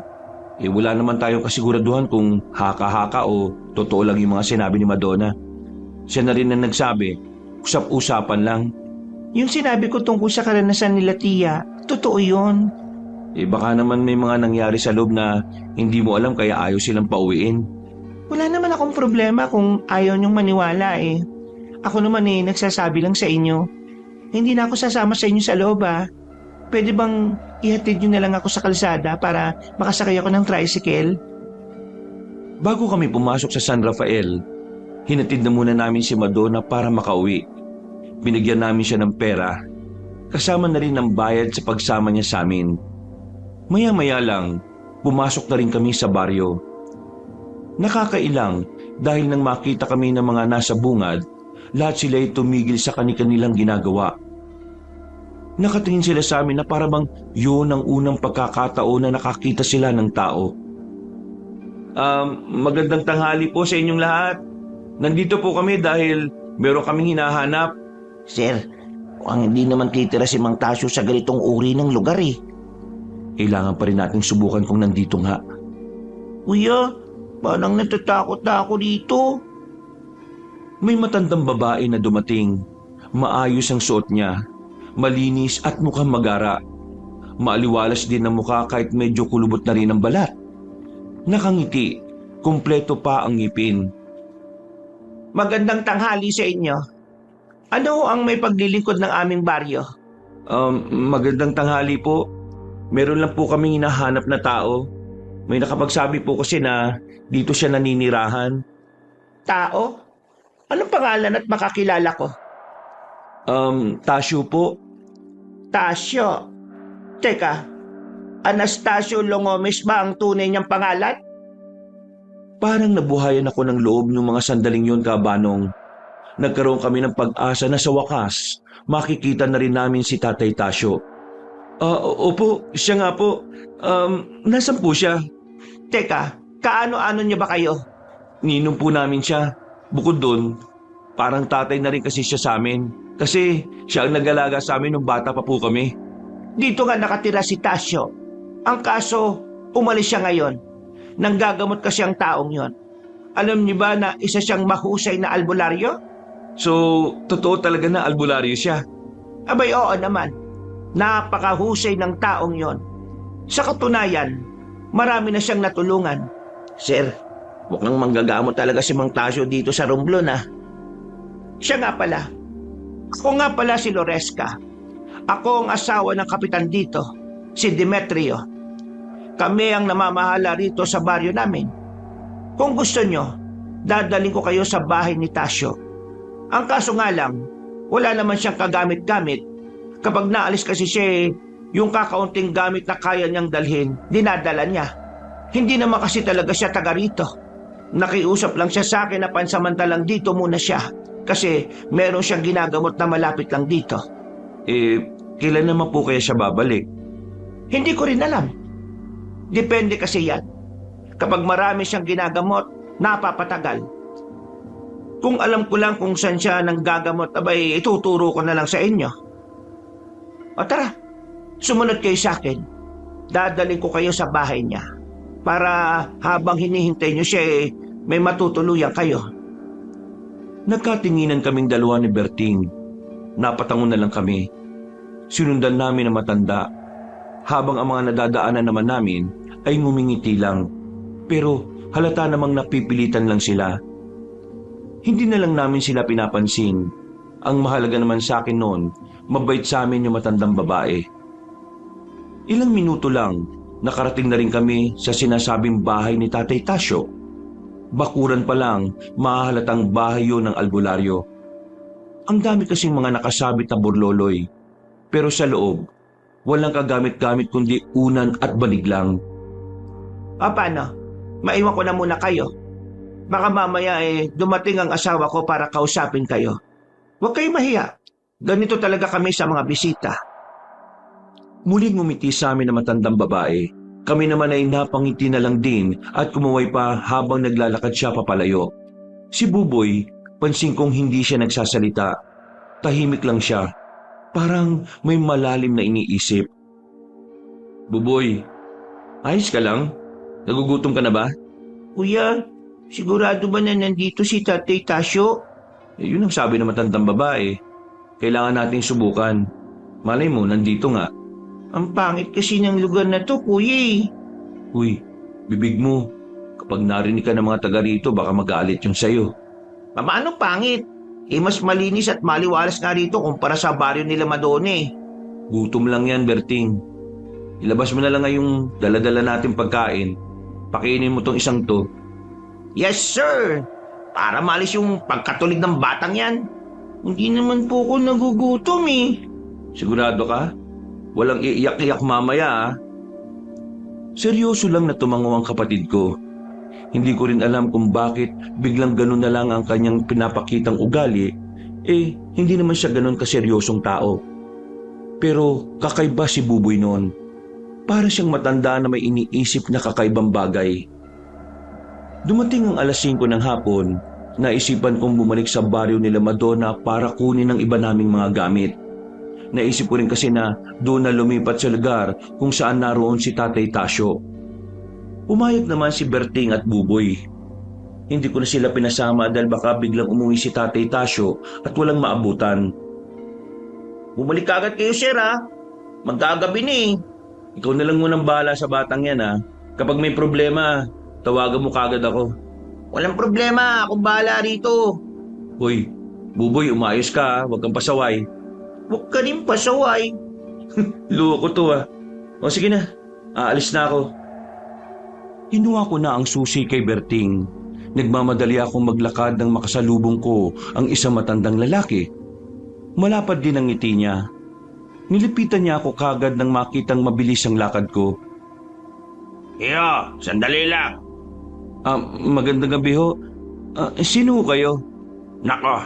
Wala naman tayong kasiguraduhan kung haka-haka o totoo lang yung mga sinabi ni Madonna. Siya na rin ang nagsabi, usap-usapan lang. Yung sinabi ko tungkol sa karanasan nila Tia, totoo yun. Baka naman may mga nangyari sa loob na hindi mo alam kaya ayaw silang pauwiin. Wala naman akong problema kung ayaw niyong maniwala Ako naman nagsasabi lang sa inyo. Hindi na ako sasama sa inyo sa loob Pwede bang ihatid niyo na lang ako sa kalsada para makasakay ako ng tricycle? Bago kami pumasok sa San Rafael, hinatid na muna namin si Madonna para makauwi. Binigyan namin siya ng pera, kasama na rin ang bayad sa pagsama niya sa amin. Maya-maya lang, pumasok na rin kami sa baryo. Nakakailang dahil nang makita kami ng mga nasa bungad, lahat sila ay tumigil sa kani-kanilang ginagawa. Nakatingin sila sa amin na parabang yun ang unang pagkakataon na nakakita sila ng tao. Magandang tanghali po sa inyong lahat. Nandito po kami dahil meron kaming hinahanap. Sir, mukhang hindi naman titira si Mang Tasyo sa ganitong uri ng lugar Kailangan pa rin nating subukan kung nandito nga. Kuya, parang natatakot na ako dito. May matandang babae na dumating. Maayos ang suot niya. Malinis at mukhang magara. Maaliwalas din ang mukha kahit medyo kulubot na rin ang balat. Nakangiti, kumpleto pa ang ngipin. Magandang tanghali sa inyo. Ano ang may paglilingkod ng aming baryo? Magandang tanghali po. Meron lang po kaming hinahanap na tao. May nakapagsabi po kasi na dito siya naninirahan. Tao? Anong pangalan at makakilala ko? Tasyo po. Tasyo? Teka, Anastasio Longomes ba ang tunay niyang pangalan? Parang nabuhayan ako ng loob ng mga sandaling yon, Kabanong. Nagkaroon kami ng pag-asa na sa wakas, makikita na rin namin si Tatay Tasyo. Opo, siya nga po. Nasaan po siya? Teka, kaano-ano niya ba kayo? Ninong po namin siya. Bukod doon, parang tatay na rin kasi siya sa amin. Kasi siya ang nag-alaga sa amin nung bata pa po kami. Dito nga nakatira si Tasyo. Ang kaso, umalis siya ngayon. Nanggagamot kasi ang taong yon. Alam niyo ba na isa siyang mahusay na albularyo? So, totoo talaga na albularyo siya? Abay, oo naman. Napakahusay ng taong yon. Sa katunayan, marami na siyang natulungan. Sir, mukhang manggagamot talaga si Mang Tasyo dito sa Romblon Siya nga pala. Ako nga pala si Loresca. Ako ang asawa ng kapitan dito, si Demetrio. Kami ang namamahala rito sa baryo namin. Kung gusto nyo, dadaling ko kayo sa bahay ni Tasyo. Ang kaso nga lang, wala naman siyang kagamit-gamit. Kapag naalis kasi siya, yung kakaunting gamit na kaya niyang dalhin, dinadala niya. Hindi naman kasi talaga siya taga rito. Nakiusap lang siya sa akin na pansamantalang dito muna siya kasi meron siyang ginagamot na malapit lang dito. Kailan naman po kaya siya babalik? Hindi ko rin alam. Depende kasi yan. Kapag marami siyang ginagamot, napapatagal. Kung alam ko lang kung saan siya nang gagamot, abay ituturo ko na lang sa inyo. O tara, sumunod kayo sa akin. Dadaling ko kayo sa bahay niya para habang hinihintay niyo siya may matutuluyan kayo. Nagkatinginan kaming dalawa ni Berting. Napatangon na lang kami. Sinundan namin ang matanda. Habang ang mga nadadaanan naman namin ay ngumingiti lang. Pero halata namang napipilitan lang sila. Hindi na lang namin sila pinapansin. Ang mahalaga naman sa akin noon, mabait sa amin yung matandang babae. Ilang minuto lang, nakarating na rin kami sa sinasabing bahay ni Tatay Tasyo. Bakuran pa lang, mahahalatang bahay yun ng albularyo. Ang dami kasing mga nakasabit na burloloy. Pero sa loob, walang kagamit-gamit kundi unan at banig lang. Paano? Maiwan ko na muna kayo. Baka mamaya dumating ang asawa ko para kausapin kayo. Huwag kayong mahiya. Ganito talaga kami sa mga bisita. Muling ngumiti sa amin na matandang babae. Kami naman ay napangiti na lang din at kumuway pa habang naglalakad siya papalayo. Si Buboy, pansin kong hindi siya nagsasalita. Tahimik lang siya. Parang may malalim na iniisip. Buboy, ayos ka lang? Nagugutom ka na ba? Kuya, sigurado ba na nandito si Tatay Tasyo? Yun ang sabi ng matandang babae. Kailangan nating subukan. Malay mo, nandito nga. Ang pangit kasi ng lugar na to, kuya. Uy, bibig mo. Kapag narinig ka ng mga taga rito, baka magalit yung sayo. Paano pangit? Mas malinis at maliwalas nga rito kumpara sa baryo nila Madone. Gutom lang yan, Berting. Ilabas mo na lang ngayong dala-dala natin pagkain. Pakainin mo tong isang to. Yes, sir. Para malis yung pagkatulig ng batang yan. Hindi naman po ako nagugutom Sigurado ka? Walang iiyak-iyak mamaya Seryoso lang na tumango ang kapatid ko. Hindi ko rin alam kung bakit biglang ganun na lang ang kanyang pinapakitang ugali. Hindi naman siya ganun kaseryosong tao. Pero kakaiba si Buboy noon. Para siyang matanda na may iniisip na kakaibang bagay. Dumating ang alas 5 ng hapon, naisipan kong bumalik sa baryo nila Madonna para kunin ang iba naming mga gamit. Naisip ko rin kasi na doon na lumipat sa lugar kung saan naroon si Tatay Tasyo. Umayag naman si Berting at Buboy. Hindi ko na sila pinasama dahil baka biglang umuwi si Tatay Tasyo at walang maabutan. Bumalik agad kayo, sir Magagabi na Ikaw na lang munang bahala sa batang yan Kapag may problema, tawagan mo kagad ako. Walang problema, akong bahala rito. Hoy, Buboy, umayos ka Huwag kang pasaway. Huwag ka rin pasaway. Loko to O sige na, aalis na ako. Inuha ko na ang susi kay Berting. Nagmamadali akong maglakad nang makasalubong ko ang isang matandang lalaki. Malapad din ang ngiti niya. Nilipitan niya ako kagad nang makitang mabilis ang lakad ko. Iyo, sandali lang. Magandang gabi ho. Sino kayo? Nako,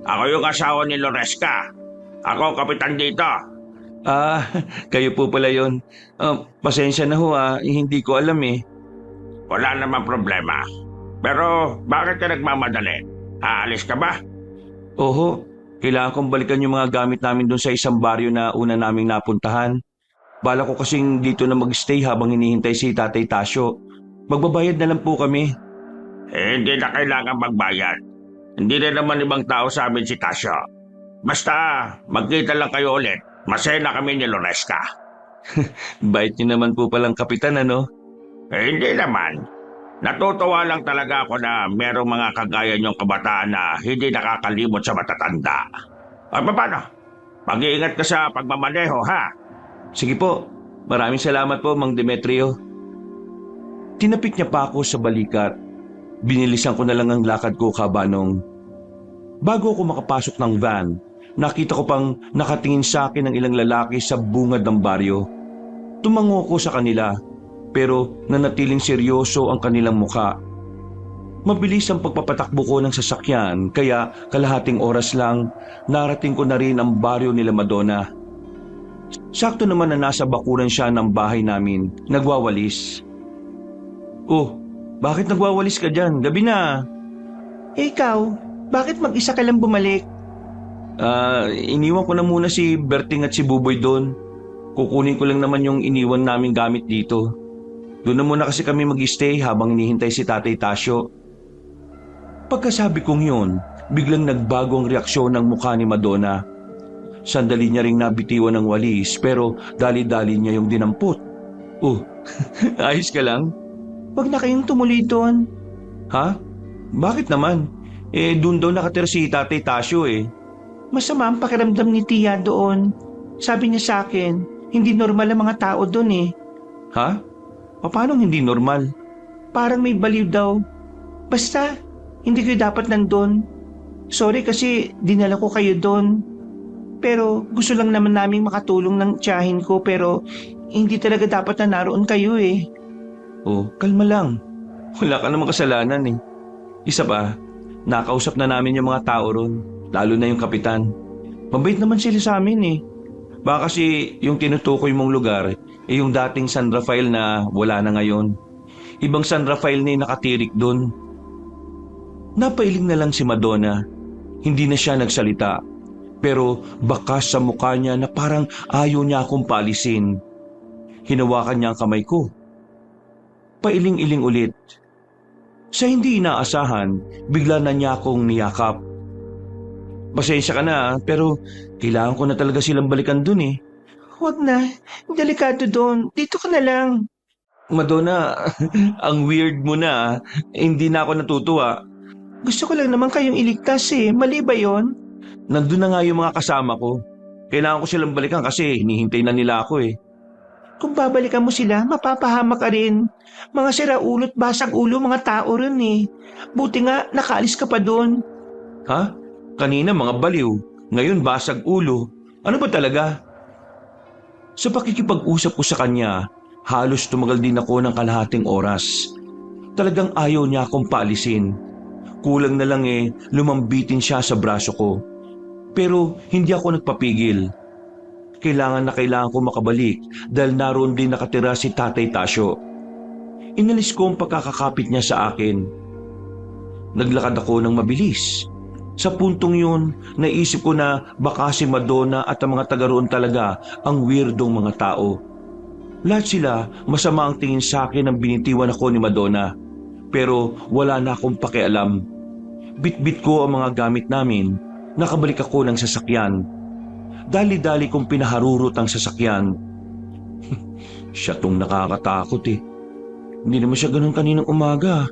ako yung asawa ni Loresca. Ako kapitan dito. Kayo po pala yun. Pasensya na ho hindi ko alam Wala naman problema. Pero bakit ka nagmamadali? Aalis ka ba? Oho, kailangan kong balikan yung mga gamit namin doon sa isang baryo na una naming napuntahan. Bala ko kasing dito na mag-stay habang hinihintay si Tatay Tasyo. Magbabayad na lang po kami. Hindi na kailangan magbayad. Hindi rin naman ibang tao sa amin si Tasyo. Basta magkita lang kayo ulit. Masaya na kami ni Loresca. Bait niyo naman po palang kapitan, ano? Hindi naman. Natutuwa lang talaga ako na merong mga kagaya niyong kabataan na hindi nakakalimot sa matatanda. Paano? Mag-iingat ka sa pagmamaneho, ha? Sige po. Maraming salamat po, Mang Demetrio. Tinapik niya pa ako sa balikat. Binilisan ko na lang ang lakad ko, kabanong. Bago ako makapasok ng van, nakita ko pang nakatingin sa akin ng ilang lalaki sa bungad ng baryo. Tumango ko sa kanila. pero nanatiling seryoso ang kanilang muka. Mabilis ang pagpapatakbo ko ng sasakyan kaya kalahating oras lang narating ko na rin ang baryo nila Madonna. Sakto naman na nasa bakuran siya ng bahay namin, nagwawalis. Oh, bakit nagwawalis ka dyan? Gabi na. Ikaw, bakit mag-isa ka lang bumalik? Iniwan ko na muna si Berting at si Buboy doon. Kukunin ko lang naman yung iniwan naming gamit dito. Doon na muna kasi kami mag-stay habang hinihintay si Tatay Tasyo. Pagkasabi kong yun, biglang nagbago ang reaksyon ng mukha ni Madonna. Sandali niya ring nabitiwan ng walis pero dali-dali niya yung dinampot. Oh, ayos ka lang? Huwag na kayong tumuloy doon. Ha? Bakit naman? Doon daw nakatira si Tatay Tasyo eh. Masama ang pakiramdam ni Tia doon. Sabi niya sa akin, hindi normal ang mga tao doon eh. Ha? Paano hindi normal? Parang may baliw daw. Basta, hindi kayo dapat nandun. Sorry kasi dinala ko kayo doon. Pero gusto lang naman naming makatulong ng tiyahin ko pero hindi talaga dapat na naroon kayo eh. Oh, kalma lang. Wala ka namang kasalanan eh. Isa pa, nakausap na namin yung mga tao ron, lalo na yung kapitan. Mabait naman sila sa amin eh. Baka kasi yung tinutukoy mong lugar yung dating San Rafael na wala na ngayon. Ibang San Rafael na yung nakatirik doon. Napailing na lang si Madonna. Hindi na siya nagsalita. Pero bakas sa mukha niya na parang ayaw niya akong paalisin. Hinawakan niya ang kamay ko. Pailing-iling ulit. Sa hindi inaasahan, bigla na niya akong niyakap. Pasensya ka na pero kailangan ko na talaga silang balikan dun eh. Huwag na, delikado doon. Dito ka na lang. Madonna, ang weird mo na. Hindi na ako natutuwa. Gusto ko lang naman kayong iligtas eh. Mali ba yon? Nandun na nga yung mga kasama ko. Kailangan ko silang balikan kasi hinihintay na nila ako eh. Kung babalikan mo sila, mapapahama ka rin. Mga siraulo't basag ulo mga tao rin eh. Buti nga, nakaalis ka pa doon. Ha? Kanina mga baliw. Ngayon basag ulo. Ano ba talaga? Sa pakikipag-usap ko sa kanya, halos tumagal din ako ng kalahating oras. Talagang ayaw niya akong paalisin. Kulang na lang lumambitin siya sa braso ko. Pero hindi ako nagpapigil. Kailangan ko makabalik dahil naroon din nakatira si Tatay Tasyo. Inalis ko ang pagkakakapit niya sa akin. Naglakad ako ng mabilis. Sa puntong yun, naisip ko na baka si Madonna at ang mga taga roon talaga ang weirdong mga tao. Lahat sila masama ang tingin sa akin nang binitiwan ako ni Madonna. Pero wala na akong pakialam. Bit-bit ko ang mga gamit namin. Nakabalik ako ng sasakyan. Dali-dali kong pinaharurot ang sasakyan. Siya tong nakakatakot eh. Hindi naman siya ganun kaninang umaga.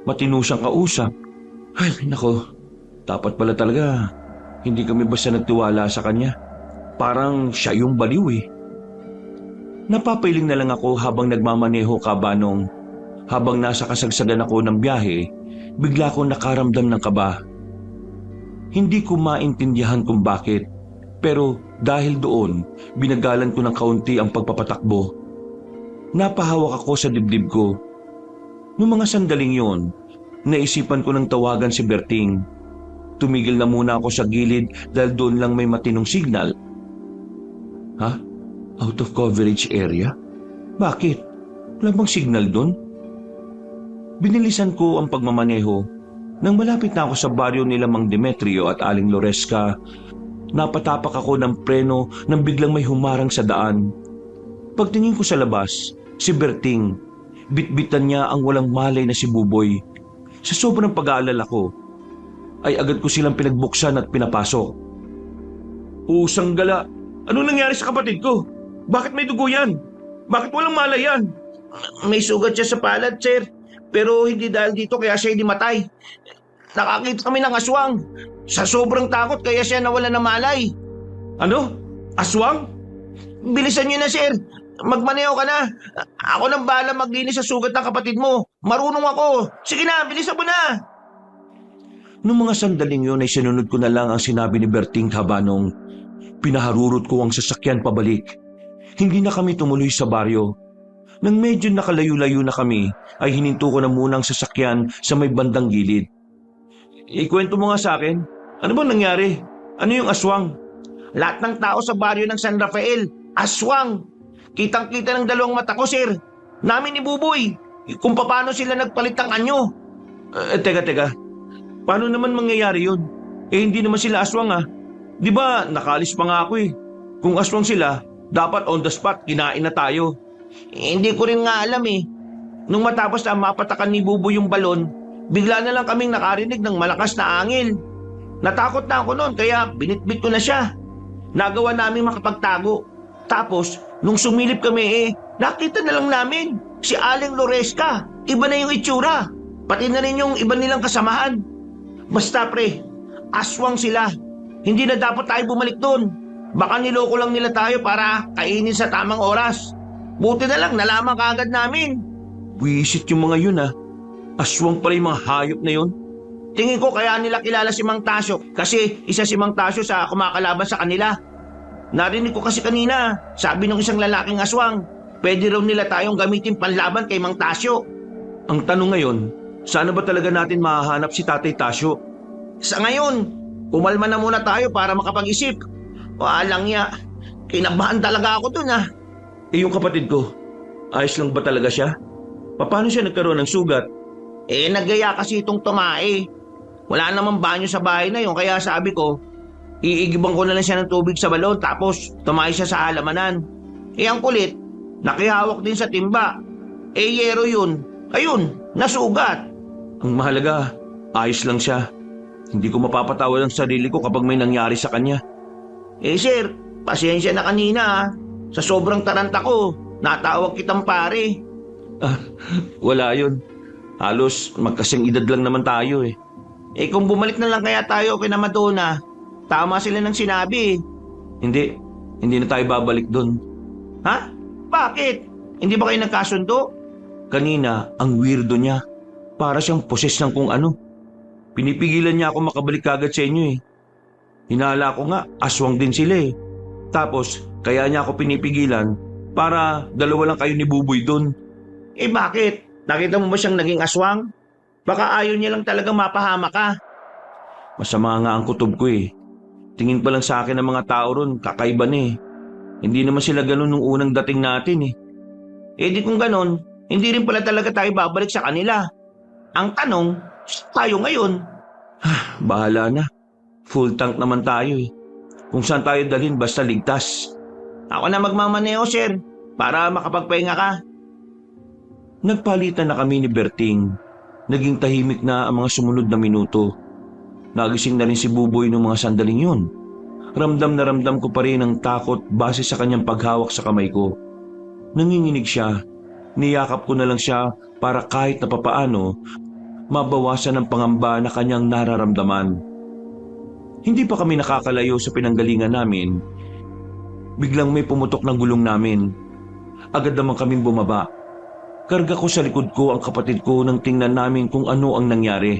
Matino siyang kausap. Ay, nako. Dapat pala talaga, hindi kami basta nagtiwala sa kanya. Parang siya yung baliw eh. Napapailing na lang ako habang nagmamaneho kabanong. Habang nasa kasagsagan ako ng biyahe, bigla akong nakaramdam ng kaba. Hindi ko maintindihan kung bakit, pero dahil doon, binagalan ko ng kaunti ang pagpapatakbo. Napahawak ako sa dibdib ko. Noong mga sandaling yon, naisipan ko ng tawagan si Berting. Tumigil na muna ako sa gilid dahil doon lang may matinong signal. Ha? Out of coverage area? Bakit? Wala bang signal doon? Binilisan ko ang pagmamaneho. Nang malapit na ako sa baryo nila Mang Demetrio at Aling Loresca, napatapak ako ng preno nang biglang may humarang sa daan. Pagtingin ko sa labas, si Berting. Bitbitan niya ang walang malay na si Buboy. Sa sobrang pag-aalala ko, ay agad ko silang pinagbuksan at pinapasok. Usang gala, anong nangyari sa kapatid ko? Bakit may dugo yan? Bakit walang malay yan? May sugat siya sa palad, sir. Pero hindi dahil dito kaya siya hindi matay. Nakakita kami ng aswang. Sa sobrang takot kaya siya nawala ng malay. Ano? Aswang? Bilisan niyo na, sir. Magmaneho ka na. Ako nang bahala maglinis sa sugat ng kapatid mo. Marunong ako. Sige na, bilisan mo na. Noong mga sandaling yun ay sinunod ko na lang ang sinabi ni Berting Habanong. Pinaharurot ko ang sasakyan pabalik. Hindi na kami tumuloy sa baryo. Nang medyo nakalayo-layo na kami, ay hininto ko na muna ang sasakyan sa may bandang gilid. Ikwento mo nga sa akin, ano bang nangyari? Ano yung aswang? Lahat ng tao sa baryo ng San Rafael, aswang. Kitang-kita ng dalawang mata ko, sir. Namin ni Buboy, kung paano sila nagpalit ng anyo. Teka. Paano naman mangyayari yun? Hindi naman sila aswang ah. Di ba nakalis pa nga ako eh. Kung aswang sila, dapat on the spot kinain na tayo. Hindi ko rin nga alam eh. Nung matapos na mapatakan ni Buboy yung balon, bigla na lang kaming nakarinig ng malakas na angin. Natakot na ako noon kaya binitbit ko na siya. Nagawa namin makapagtago. Tapos, nung sumilip kami nakita na lang namin si Aling Loresca. Iba na yung itsura. Pati na rin yung iba nilang kasamahan. Basta pre, aswang sila. Hindi na dapat tayo bumalik doon. Baka niloko lang nila tayo para kainin sa tamang oras. Buti na lang nalaman kaagad namin. Wisit yung mga yun ah. Aswang pala yung mga hayop na yun. Tingin ko kaya nila kilala si Mang Tasyo kasi isa si Mang Tasyo sa kumakalaban sa kanila. Narinig ko kasi kanina, sabi ng isang lalaking aswang, pwede raw nila tayong gamitin panlaban kay Mang Tasyo. Ang tanong ngayon, sana ba talaga natin mahahanap si Tatay Tasyo? Sa ngayon, kumalma na muna tayo para makapag-isip. Walang ya, kinabahan talaga ako dun ah. Yung kapatid ko, ayos lang ba talaga siya? Paano siya nagkaroon ng sugat? Nagaya kasi itong tumae. Wala namang banyo sa bahay na yun kaya sabi ko, iigibang ko na lang siya ng tubig sa balon tapos tumae siya sa halamanan. Ang kulit, nakihawak din sa timba. Yero yun. Ayun, nasugat. Ang mahalaga, ayos lang siya. Hindi ko mapapatawad ang sarili ko kapag may nangyari sa kanya. Sir, pasensya na kanina ah. Sa sobrang taranta ko, natawag kitang pare. Wala yun. Halos magkasing edad lang naman tayo eh. Kung bumalik na lang kaya tayo kina Madonna, tama sila ng sinabi. Hindi na tayo babalik doon. Ha? Bakit? Hindi ba kayo nagkasundo? Kanina, ang weirdo niya. Para siyang poses ng kung ano. Pinipigilan niya ako makabalik kagad sa inyo eh. Hinala ko nga, aswang din sila eh. Tapos, kaya niya ako pinipigilan para dalawa lang kayo ni Buboy doon. Bakit? Nakita mo ba siyang naging aswang? Baka ayaw niya lang talagang mapahama ka. Masama nga ang kutob ko eh. Tingin pa lang sa akin ng mga tao ron, kakaiba na eh. Hindi naman sila ganun nung unang dating natin eh. Di kung ganun, hindi rin pala talaga tayo babalik sa kanila. Ang tanong, tayo ngayon. Bahala na. Full tank naman tayo eh. Kung saan tayo dalhin basta ligtas. Ako na magmamaneo, sir, para makapagpahinga ka. Nagpalitan na kami ni Berting. Naging tahimik na ang mga sumunod na minuto. Nagising na rin si Buboy noong mga sandaling yun. Ramdam na ramdam ko pa rin ang takot base sa kanyang paghawak sa kamay ko. Nanginginig siya. Niyakap ko na lang siya para kahit na papaano, mabawasan ang pangamba na kanyang nararamdaman. Hindi pa kami nakakalayo sa pinanggalingan namin. Biglang may pumutok ng gulong namin. Agad naman kaming bumaba. Karga ko sa likod ko ang kapatid ko nang tingnan namin kung ano ang nangyari.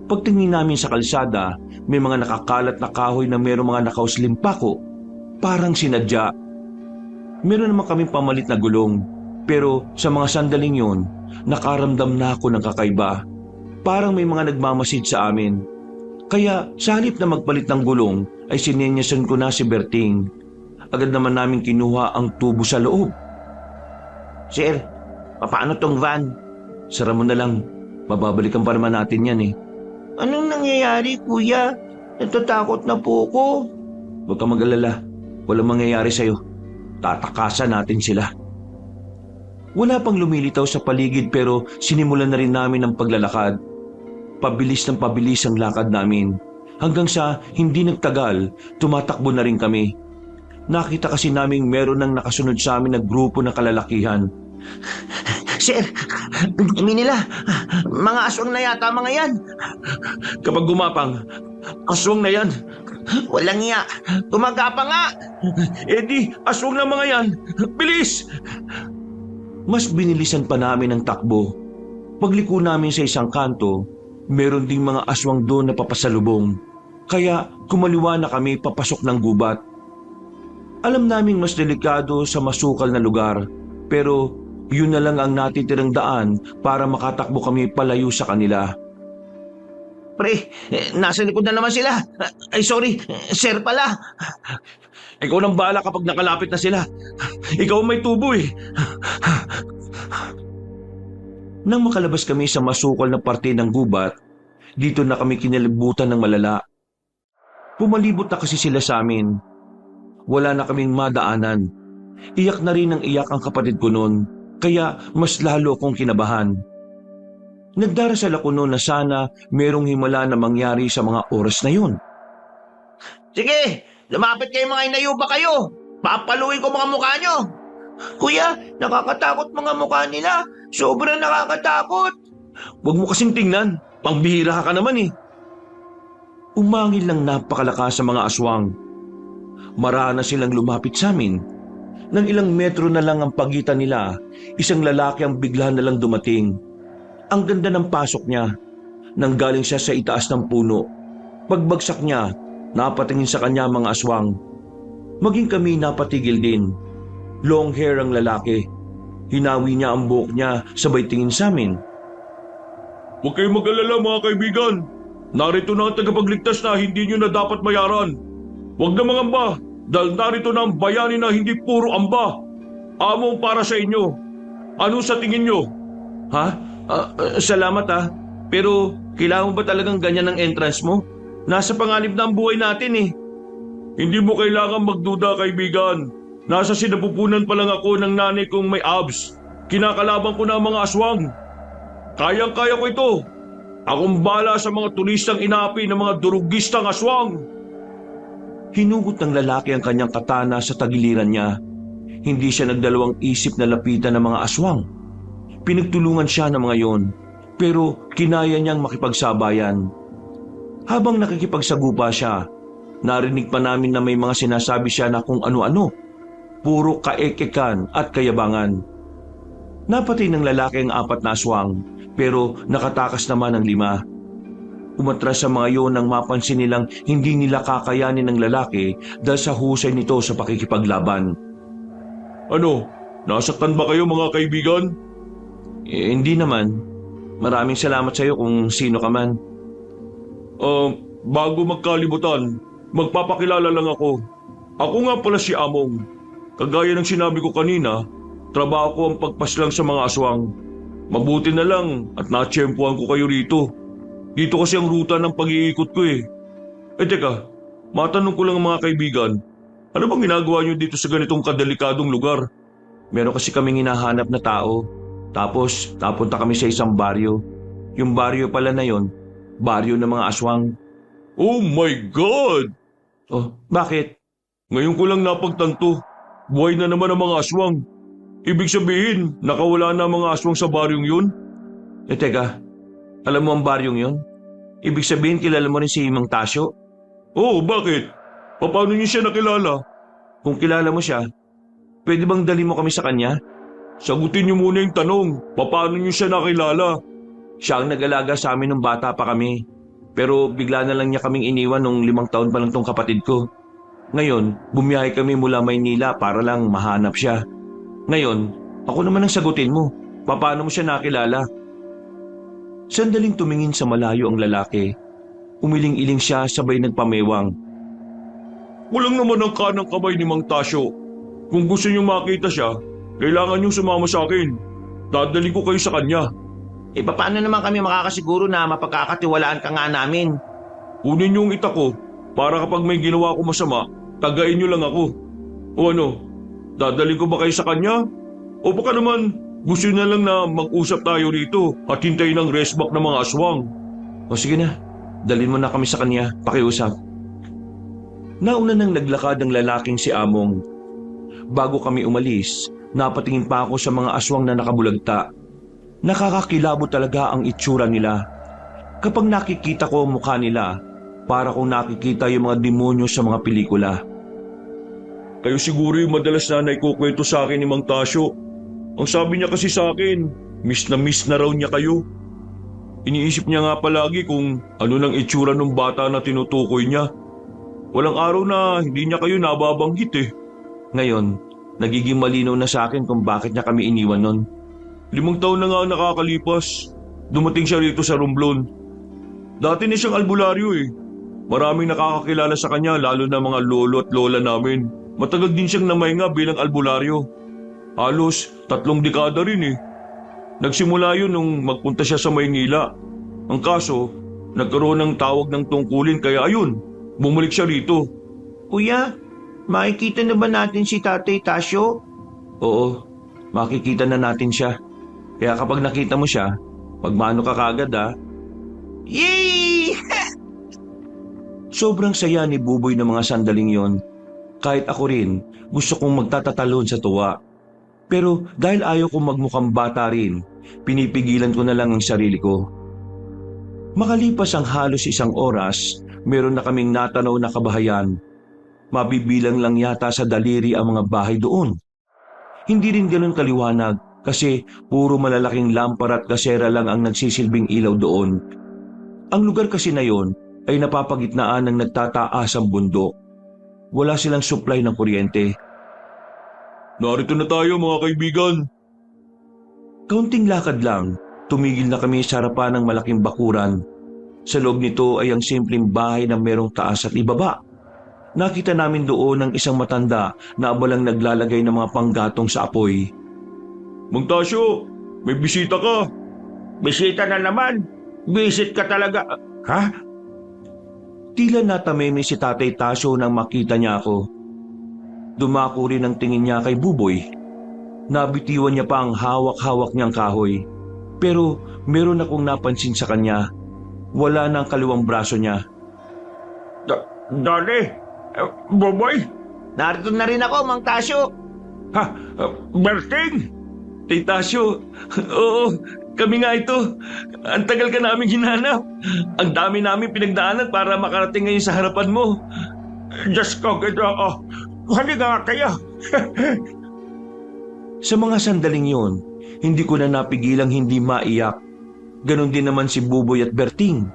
Pagtingin namin sa kalsada, may mga nakakalat na kahoy na mayroong mga nakauslim pako. Parang sinadya. Meron naman kaming pamalit na gulong. Pero sa mga sandaling yon, nakaramdam na ako ng kakaiba. Parang may mga nagmamasid sa amin. Kaya sa halip na magpalit ng gulong, ay sinenyasan ko na si Berting. Agad naman namin kinuha ang tubo sa loob. Sir, paano tong van? Sara mo na lang. Mababalikan pa naman natin yan eh. Anong nangyayari, kuya? Natatakot na po ko. Huwag kang mag-alala. Walang mangyayari sa'yo. Tatakasan natin sila. Wala pang lumilitaw sa paligid pero sinimulan na rin namin ang paglalakad. Pabilis ng pabilis ang lakad namin. Hanggang sa hindi nagtagal, tumatakbo na rin kami. Nakita kasi naming meron nang nakasunod sa amin na grupo ng kalalakihan. Sir, nila, mga aswang na yata mga yan. Kapag gumapang, aswang na yan. Walang iya, gumagapa nga. Eddie, aswang na mga yan. Bilis! Mas binilisan pa namin ang takbo. Pagliko namin sa isang kanto, meron ding mga aswang doon na papasalubong. Kaya kumaliwa na kami papasok ng gubat. Alam naming mas delikado sa masukal na lugar, pero Yun na lang ang natitirang daan para makatakbo kami palayo sa kanila. Pre, nasa likod na naman sila. Ay, sorry, sir pala. Ikaw nang bahala kapag nakalapit na sila. Ikaw ang may tubo eh. Nang makalabas kami sa masukal na parte ng gubat, dito na kami kinalibutan ng malala. Pumalibot na kasi sila sa amin. Wala na kaming madaanan. Iyak na rin ng iyak ang kapatid ko noon, kaya mas lalo akong kinabahan. Nagdarasal ako noon na sana merong himala na mangyari sa mga oras na yun. Sige, lumapit kayo mga inayuba kayo. Papaluin ko mga mukha nyo. Kuya, nakakatakot mga mukha nila. Sobrang nakakatakot. Huwag mo kasing tingnan, pangbihira ka naman eh. Umangil lang napakalakas sa mga aswang. Marana silang lumapit sa amin. Nang ilang metro na lang ang pagitan nila, isang lalaki ang bigla na lang dumating. Ang ganda ng pasok niya. Nanggaling siya sa itaas ng puno. Pagbagsak niya, napatingin sa kanya mga aswang. Maging kami napatigil din. Long hair ang lalaki. Hinawi niya ang buhok niya sabay tingin sa amin. Huwag kayong mag-alala mga kaibigan. Narito na ang tagapagligtas na hindi nyo na dapat mayaran. Huwag na mangamba dahil narito na ang bayani na hindi puro amba. Among para sa inyo. Ano sa tingin nyo? Ha? Salamat ha. Pero kailangan mo ba talagang ganyan ang entrance mo? Nasa panganib na ang buhay natin eh. Hindi mo kailangan magduda kaibigan. Nasa sinapupunan pa lang ako ng nanay kong may abs. Kinakalaban ko na ang mga aswang. Kayang-kaya ko ito. Akong bala sa mga turistang inapi ng mga durugistang aswang. Hinugot ng lalaki ang kanyang katana sa tagiliran niya. Hindi siya nagdalawang isip na lapitan ng mga aswang. Pinagtulungan siya ng mga yon, pero kinaya niyang makipagsabayan. Habang nakikipagsagupa siya, narinig pa namin na may mga sinasabi siya na kung ano-ano. Puro kaekekan at kayabangan. Napatay ng lalaki ang 4 na aswang, pero nakatakas naman ang 5. Umatras sa mga yon nang mapansin nilang hindi nila kakayanin ng lalaki dahil sa husay nito sa pakikipaglaban. Ano? Nasaktan ba kayo mga kaibigan? Hindi naman. Maraming salamat sa iyo kung sino ka man. Bago magkalimutan, magpapakilala lang ako. Ako nga pala si Among. Kagaya ng sinabi ko kanina, trabaho ko ang pagpaslang sa mga aswang. Mabuti na lang at natsyempuhan ko kayo rito. Dito kasi ang ruta ng pag-iikot ko eh. Teka, matanong ko lang mga kaibigan, ano bang ginagawa niyo dito sa ganitong kadelikadong lugar? Meron kasi kaming hinahanap na tao. Tapos napunta kami sa isang baryo. Yung baryo pala na yon, baryo ng mga aswang. Oh my God! Oh, bakit? Ngayon ko lang napagtanto. Buhay na naman ang mga aswang. Ibig sabihin, nakawala na ang mga aswang sa baryong yun? Teka, alam mo ang baryong yun? Ibig sabihin kilala mo rin si Mang Tasyo? Oo, bakit? Paano niyo siya nakilala? Kung kilala mo siya, pwede bang dali mo kami sa kanya? Sagutin niyo muna yung tanong, paano niyo siya nakilala? Siya ang nag-alaga sa amin nung bata pa kami. Pero bigla na lang niya kaming iniwan nung 5 taon pa lang tong kapatid ko. Ngayon, bumiyahe kami mula Maynila para lang mahanap siya. Ngayon, ako naman ang sagutin mo. Paano mo siya nakilala? Sandaling tumingin sa malayo ang lalaki. Umiling-iling siya sabay nagpamewang. Walang naman ang kanang kamay ni Mang Tasyo. Kung gusto niyo makita siya, kailangan niyong sumama sa akin. Dadali ko kayo sa kanya. Paano naman kami makakasiguro na mapagkakatiwalaan ka nga namin? Kunin niyo ang ita ko para kapag may ginawa ko masama, tagain niyo lang ako. O ano, dadali ko ba kayo sa kanya? O baka naman gusto na lang na mag-usap tayo rito at hintayin ang restback ng mga aswang. O sige na, dalhin mo na kami sa kanya, pakiusap. Nauna nang naglakad ang lalaking si Among. Bago kami umalis, napatingin pa ako sa mga aswang na nakabulagta. Nakakakilabot talaga ang itsura nila. Kapag nakikita ko ang mukha nila, para kung nakikita yung mga demonyo sa mga pelikula. Kayo siguro yung madalas na naikukwento sa akin ni Mang Tasyo. Ang sabi niya kasi sa akin, miss na raw niya kayo. Iniisip niya nga palagi kung ano nang itsura ng bata na tinutukoy niya. Walang araw na hindi niya kayo nababanggit eh. Ngayon, nagiging malinaw na sa akin kung bakit niya kami iniwan nun. 5 taon na nga ang nakakalipas. Dumating siya rito sa Romblon. Dati na siyang albularyo eh. Maraming nakakakilala sa kanya lalo na mga lolo at lola namin. Matagal din siyang namahinga bilang albularyo. Halos 3 dekada rin eh. Nagsimula yun nung magpunta siya sa Maynila. Ang kaso, nagkaroon ng tawag ng tungkulin kaya ayun, bumalik siya rito. Kuya, makikita na ba natin si Tatay Tasyo? Oo, makikita na natin siya. Kaya kapag nakita mo siya, magmano ka kagad ah. Yay! Sobrang saya ni Buboy ng mga sandaling yon. Kahit ako rin, gusto kong magtatatalon sa tuwa. Pero dahil ayaw kong magmukhang bata rin, pinipigilan ko na lang ang sarili ko. Makalipas ang halos 1 oras, meron na kaming natanaw na kabahayan. Mabibilang lang yata sa daliri ang mga bahay doon. Hindi rin ganun kaliwanag kasi puro malalaking lampara at kasera lang ang nagsisilbing ilaw doon. Ang lugar kasi na yon ay napapagitnaan ng nagtataasang bundok. Wala silang supply ng kuryente. Narito na tayo mga kaibigan. Kaunting lakad lang, tumigil na kami sa harapan ng malaking bakuran. Sa loob nito ay ang simpleng bahay na merong taas at ibaba. Nakita namin doon ang isang matanda na abalang naglalagay ng mga panggatong sa apoy. Mang Tasyo, may bisita ka. Bisita na naman. Visit ka talaga. Ha? Tila natameme si Tatay Tasyo nang makita niya ako. Dumako rin ang tingin niya kay Buboy. Nabitiwan niya pa ang hawak-hawak niyang kahoy. Pero meron akong napansin sa kanya. Wala na ang kaliwang braso niya. Dali, Boboy. Narito na rin ako, Mang Tasyo. Ha, Berting. Tasyo, oo, kami nga ito. Ang tagal ka namin hinanap. Ang dami namin pinagdaanan para makarating ngayon sa harapan mo. Diyos ko, halika nga kayo. Sa mga sandaling yon, hindi ko na napigilang hindi maiyak. Ganon din naman si Buboy at Berting.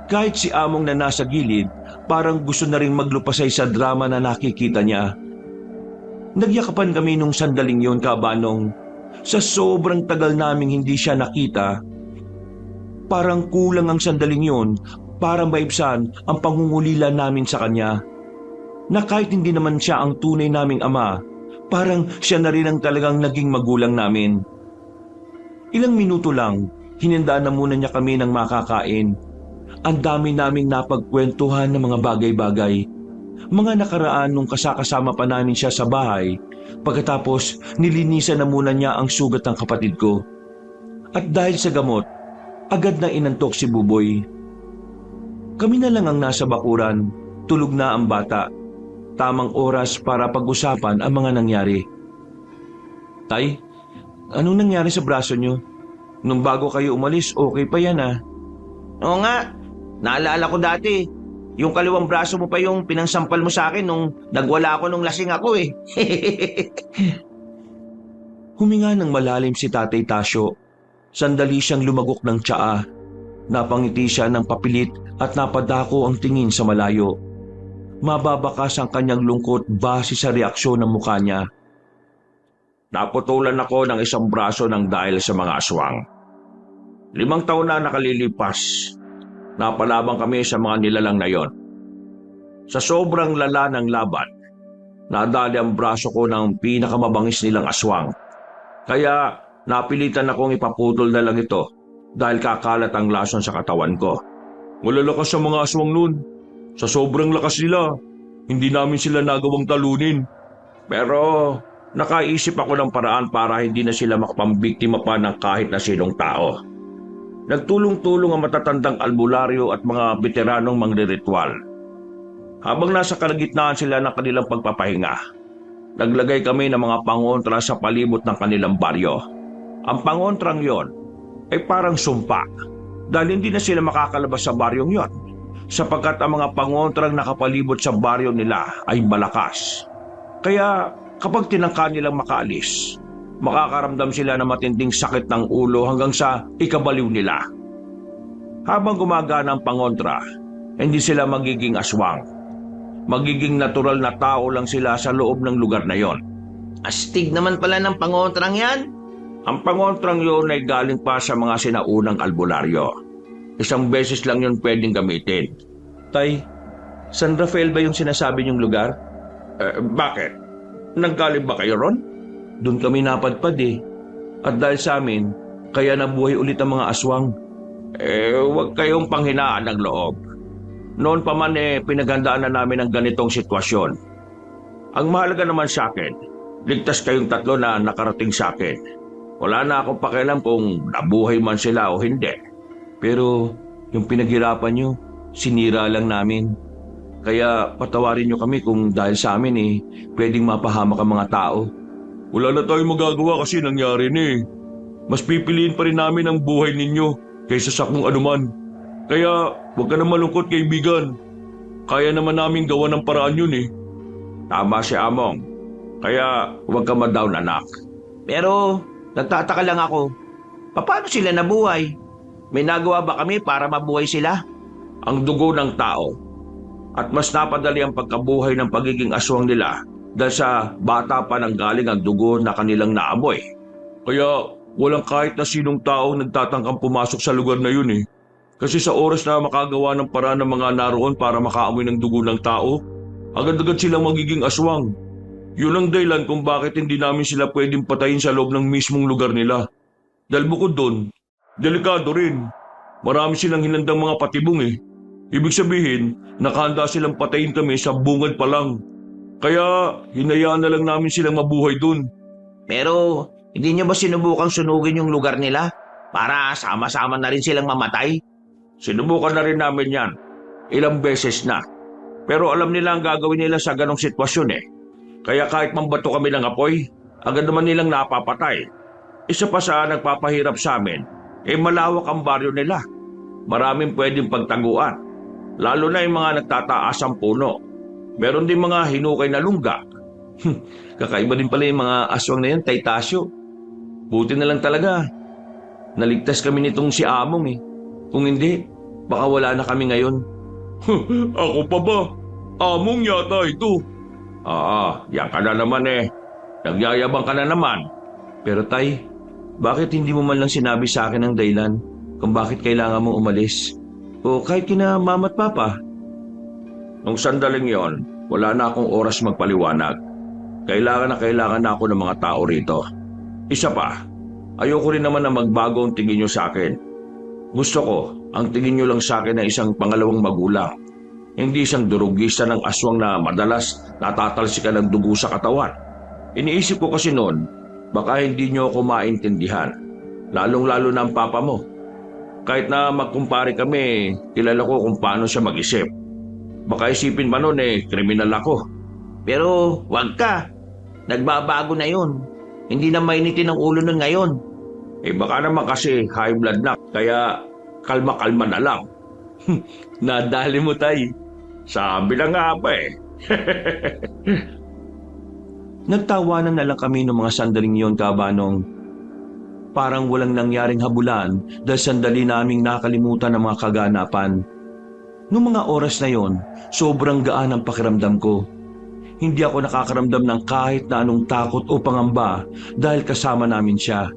Kahit si Among na nasa gilid, parang gusto na rin maglupasay sa drama na nakikita niya. Nagyakapan kami nung sandaling yon, Kabanong. Sa sobrang tagal naming hindi siya nakita, parang kulang ang sandaling yon para maibsan ang pangungulila namin sa kanya. Na kahit hindi naman siya ang tunay naming ama, parang siya na rin ang talagang naging magulang namin. Ilang minuto lang, hinandaan na muna niya kami ng makakain. Ang dami naming napagkwentuhan ng mga bagay-bagay. Mga nakaraan nung kasakasama pa namin siya sa bahay. Pagkatapos, nilinisan na muna niya ang sugat ng kapatid ko. At dahil sa gamot, agad na inantok si Buboy. Kami na lang ang nasa bakuran, tulog na ang bata. Tamang oras para pag-usapan ang mga nangyari. Tay, anong nangyari sa braso niyo? Nung bago kayo umalis, okay pa yan ah. Oo nga, naalala ko dati. Yung kaliwang braso mo pa yung pinangsampal mo sa akin nung nagwala ako nung lasing ako eh. Huminga ng malalim si Tatay Tasyo. Sandali siyang lumagok ng tsaa. Napangiti siya ng papilit at napadako ang tingin sa malayo. Mababakas ang kanyang lungkot base sa reaksyon ng mukha niya. Naputulan ako ng isang braso ng dahil sa mga aswang. 5 taon na nakalilipas. Napalabang kami sa mga nilalang na yon. Sa sobrang lala ng laban, nadali ang braso ko ng pinakamabangis nilang aswang. Kaya napilitan akong ipaputol na lang ito dahil kakalat ang lason sa katawan ko. Malalakas ang mga aswang nun. Sa sobrang lakas nila, hindi namin sila nagawang talunin. Pero nakaisip ako ng paraan para hindi na sila makapambiktima pa ng kahit na sinong tao. Nagtulong-tulong ang matatandang albularyo at mga veteranong mangriritual. Habang nasa kalagitnaan sila ng kanilang pagpapahinga, naglagay kami ng mga pangontra sa palibot ng kanilang baryo. Ang pangontrang yon ay parang sumpa dahil hindi na sila makakalabas sa baryong yon sapagkat ang mga pangontrang nakapalibot sa baryo nila ay malakas. Kaya kapag tinangka nilang makaalis, makakaramdam sila ng matinding sakit ng ulo hanggang sa ikabaliw nila. Habang gumagana ang pangontra, hindi sila magiging aswang. Magiging natural na tao lang sila sa loob ng lugar na yon. Astig naman pala ng pangontrang yan. Ang pangontrang yun ay galing pa sa mga sinaunang albularyo. Isang beses lang yun pwedeng gamitin. Tay, San Rafael ba yung sinasabi niyong lugar? Bakit? Nanggaling ba kayo ron? Doon kami napadpad eh. At dahil sa amin, kaya nabuhay ulit ang mga aswang. Huwag kayong panghinaan ng loob. Noon pa man pinaghandaan na namin ang ganitong sitwasyon. Ang mahalaga naman sa akin, ligtas kayong tatlo na nakarating sa akin. Wala na akong pakialam kung nabuhay man sila o hindi. Pero yung pinaghirapan niyo, sinira lang namin. Kaya patawarin niyo kami kung dahil sa amin pwedeng mapahamak ang mga tao. Wala na tayong magagawa kasi nangyari na eh. Mas pipiliin pa rin namin ang buhay ninyo kaysa sa kung anuman. Kaya huwag ka na malungkot, kaibigan. Kaya naman namin gawa ng paraan yun eh. Tama si Among. Kaya huwag ka ma-down, anak. Pero nagtataka lang ako, paano sila nabuhay? May nagawa ba kami para mabuhay sila? Ang dugo ng tao. At mas napadali ang pagkabuhay ng pagiging aswang nila dahil sa bata pa nang galing ang dugo na kanilang naamoy. Kaya walang kahit na sinong taong nagtatangkang pumasok sa lugar na yun eh. Kasi sa oras na makagawa ng paraan ng mga naroon para makaamoy ng dugo ng tao, agad-agad silang magiging aswang. Yun ang dahilan kung bakit hindi namin sila pwedeng patayin sa loob ng mismong lugar nila. Dahil bukod doon, delikado rin. Marami silang hinandang mga patibong eh. Ibig sabihin, nakahanda silang patayin kami sa bungad pa lang. Kaya hinayaan na lang namin silang mabuhay doon. Pero hindi niyo ba sinubukang sunugin yung lugar nila para sama-sama na rin silang mamatay? Sinubukan na rin namin yan. Ilang beses na. Pero alam nila ang gagawin nila sa ganong sitwasyon eh. Kaya kahit mambato kami ng apoy, agad naman nilang napapatay. Isa pa sa nagpapahirap sa amin, malawak ang baryo nila. Maraming pwedeng pagtaguan. Lalo na yung mga nagtataasang puno. Meron din mga hinukay na lungga. Kakaiba din pala yung mga aswang na yan, Tay Tasyo. Buti na lang talaga. Naligtas kami nitong si Among eh. Kung hindi, baka wala na kami ngayon. Ako pa ba? Among yata ito. Yan ka na naman eh. Nagyayabang ka na naman. Pero Tay, bakit hindi mo man lang sinabi sa akin ang dahilan kung bakit kailangan mong umalis? O kahit kina mama at papa? Nung sandaling yon, wala na akong oras magpaliwanag. Kailangan na ako ng mga tao rito. Isa pa, ayoko rin naman na magbago ang tingin nyo sa akin. Gusto ko, ang tingin nyo lang sa akin na isang pangalawang magulang. Hindi isang durugista ng aswang na madalas natatalsikan ng dugo sa katawan. Iniisip ko kasi noon, baka hindi nyo ako maintindihan. Lalong-lalo na ang papa mo. Kahit na magkumpare kami, kilala ko kung paano siya mag-isip. Baka isipin pa noon kriminal ako. Pero wag ka. Nagbabago na yun. Hindi na mainitin ang ulo nun ngayon. Baka naman kasi high blood na, kaya kalma-kalma na lang. Nadali mo, Tay. Sabi na nga ba eh. Nagtawanan na lang kami ng mga sandaling yon, Kabanong. Parang walang nangyaring habulan dahil sandali naming nakalimutan ang mga kaganapan. Noong mga oras na yon, sobrang gaan ang pakiramdam ko. Hindi ako nakakaramdam ng kahit na anong takot o pangamba dahil kasama namin siya.